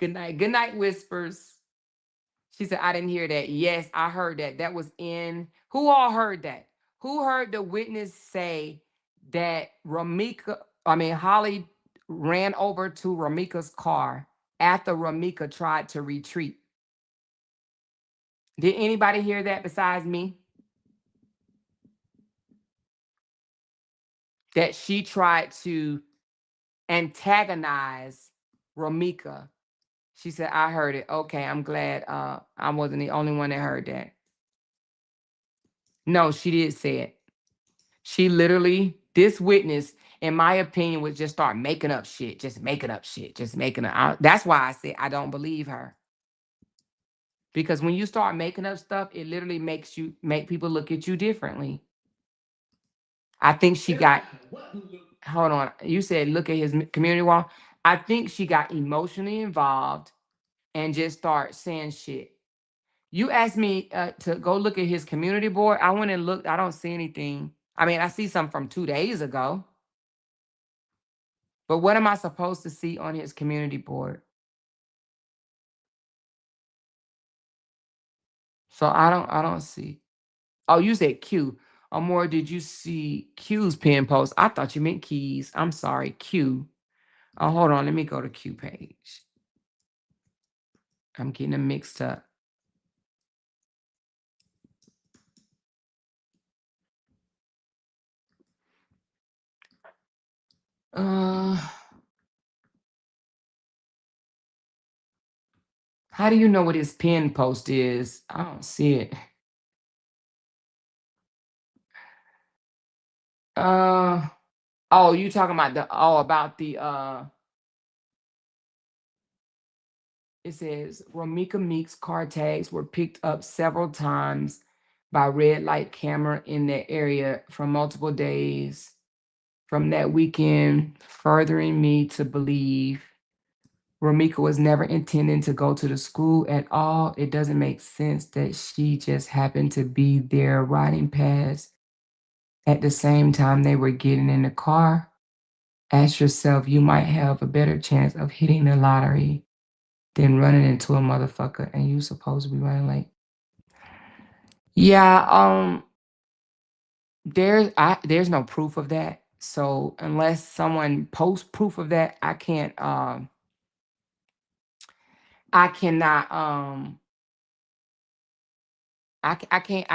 Good night. Good night, Whispers. She said, I didn't hear that. Yes, I heard that. That was in. Who all heard that? Who heard the witness say that Holly ran over to Romeca's car after Romeca tried to retreat? Did anybody hear that besides me? That she tried to antagonize Romeca. She said, I heard it. Okay, I'm glad I wasn't the only one that heard that. No, she did say it. She literally, this witness, in my opinion, would just start making up shit, just making up shit, just making up. That's why I say I don't believe her. Because when you start making up stuff, it literally make people look at you differently. I think she got, hold on, you said look at his community wall. I think she got emotionally involved and just start saying shit. You asked me to go look at his community board. I went and looked. I don't see anything. I mean, I see something from 2 days ago. But what am I supposed to see on his community board? So I don't see. Oh, you said Q. Amoira, did you see Q's pin post? I thought you meant Keys. I'm sorry, Q. Oh, hold on. Let me go to Q page. I'm getting them mixed up. How do you know what his pin post is? I don't see it. Oh, you talking about it says Romeca Meek's car tags were picked up several times by red light camera in that area from multiple days from that weekend, furthering me to believe Romeca was never intending to go to the school at all. It doesn't make sense that she just happened to be there riding past at the same time they were getting in the car. Ask yourself, you might have a better chance of hitting the lottery than running into a motherfucker and you supposed to be running late. Yeah, there's no proof of that. So unless someone posts proof of that, I cannot I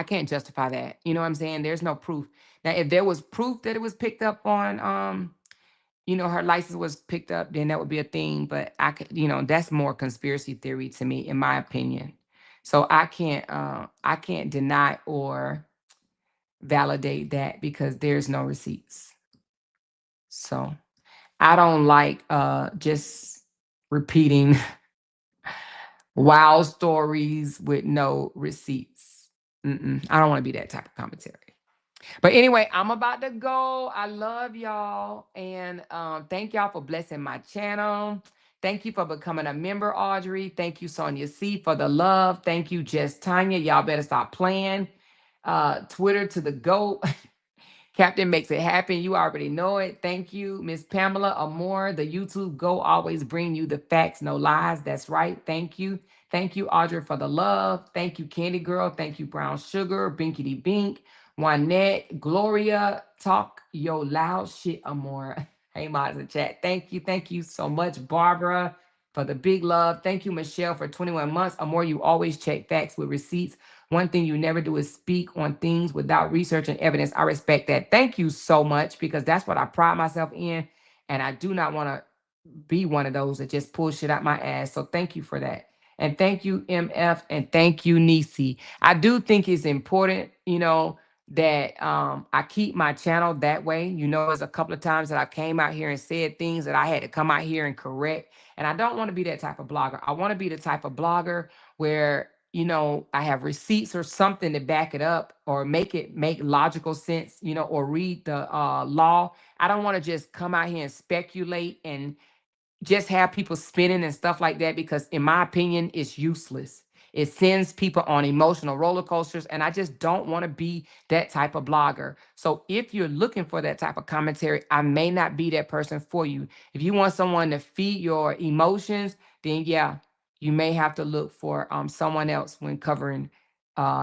can't justify that. You know what I'm saying? There's no proof. Now, if there was proof that it was picked up on her license was picked up, then that would be a thing. But I could, that's more conspiracy theory to me, in my opinion. So I can't deny or validate that because there's no receipts. So I don't like just repeating wild stories with no receipts. I don't want to be that type of commentary. But anyway, I'm about to go. I love y'all. And thank y'all for blessing my channel. Thank you for becoming a member, Audrey. Thank you, Sonia C, for the love. Thank you, Jess Tanya. Y'all better stop playing. Twitter to the GOAT. Captain makes it happen. You already know it. Thank you, Miss Pamela Amore. The YouTube GOAT always bring you the facts, no lies. That's right. Thank you. Thank you, Audrey, for the love. Thank you, Candy Girl. Thank you, Brown Sugar, Binkity Bink, Juanette, Gloria. Talk your loud shit, Amore. Hey, mods in the chat. Thank you. Thank you so much, Barbara, for the big love. Thank you, Michelle, for 21 months. Amore, you always check facts with receipts. One thing you never do is speak on things without research and evidence. I respect that. Thank you so much, because that's what I pride myself in. And I do not want to be one of those that just pull shit out my ass. So thank you for that. And thank you, MF, and thank you, Nisi. I do think it's important, that I keep my channel that way. There's a couple of times that I came out here and said things that I had to come out here and correct. And I don't want to be that type of blogger. I want to be the type of blogger where I have receipts or something to back it up or make logical sense, or read the law. I don't want to just come out here and speculate and just have people spinning and stuff like that, because in my opinion, it's useless. It sends people on emotional roller coasters, and I just don't want to be that type of blogger. So if you're looking for that type of commentary, I may not be that person for you. If you want someone to feed your emotions, then yeah, you may have to look for someone else when covering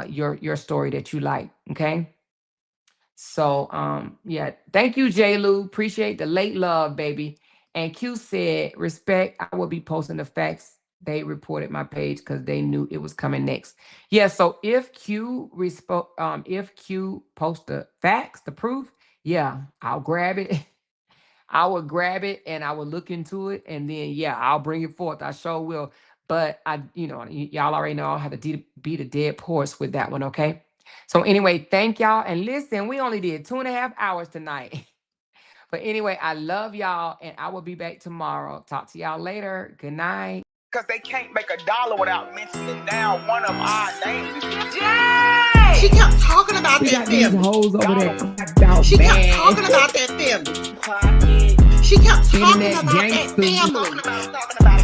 your story that you like. Okay. So yeah, thank you, J. Lou. Appreciate the late love, baby. And Q said, respect, I will be posting the facts. They reported my page because they knew it was coming next. Yeah, so if Q post the facts, the proof, yeah, I'll grab it. I will grab it and I will look into it, and then yeah, I'll bring it forth. I sure will. But y'all already know I'll have to beat a dead horse with that one, okay? So anyway, thank y'all. And listen, we only did 2.5 hours tonight. But anyway, I love y'all, and I will be back tomorrow. Talk to y'all later. Good night. Because they can't make $1 without mentioning down one of our names. Yay! She kept talking about that family. Hoes over there. She kept talking about that family. She kept talking about that family.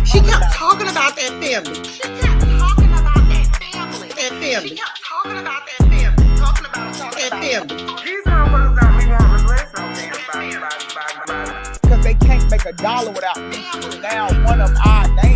She kept talking about that family. She kept talking about that family. That family. She kept talking about that family. Talking about that family. These motherfuckers don't be wanting to bless no damn body. Because they can't make $1 without mentioning down one of our names.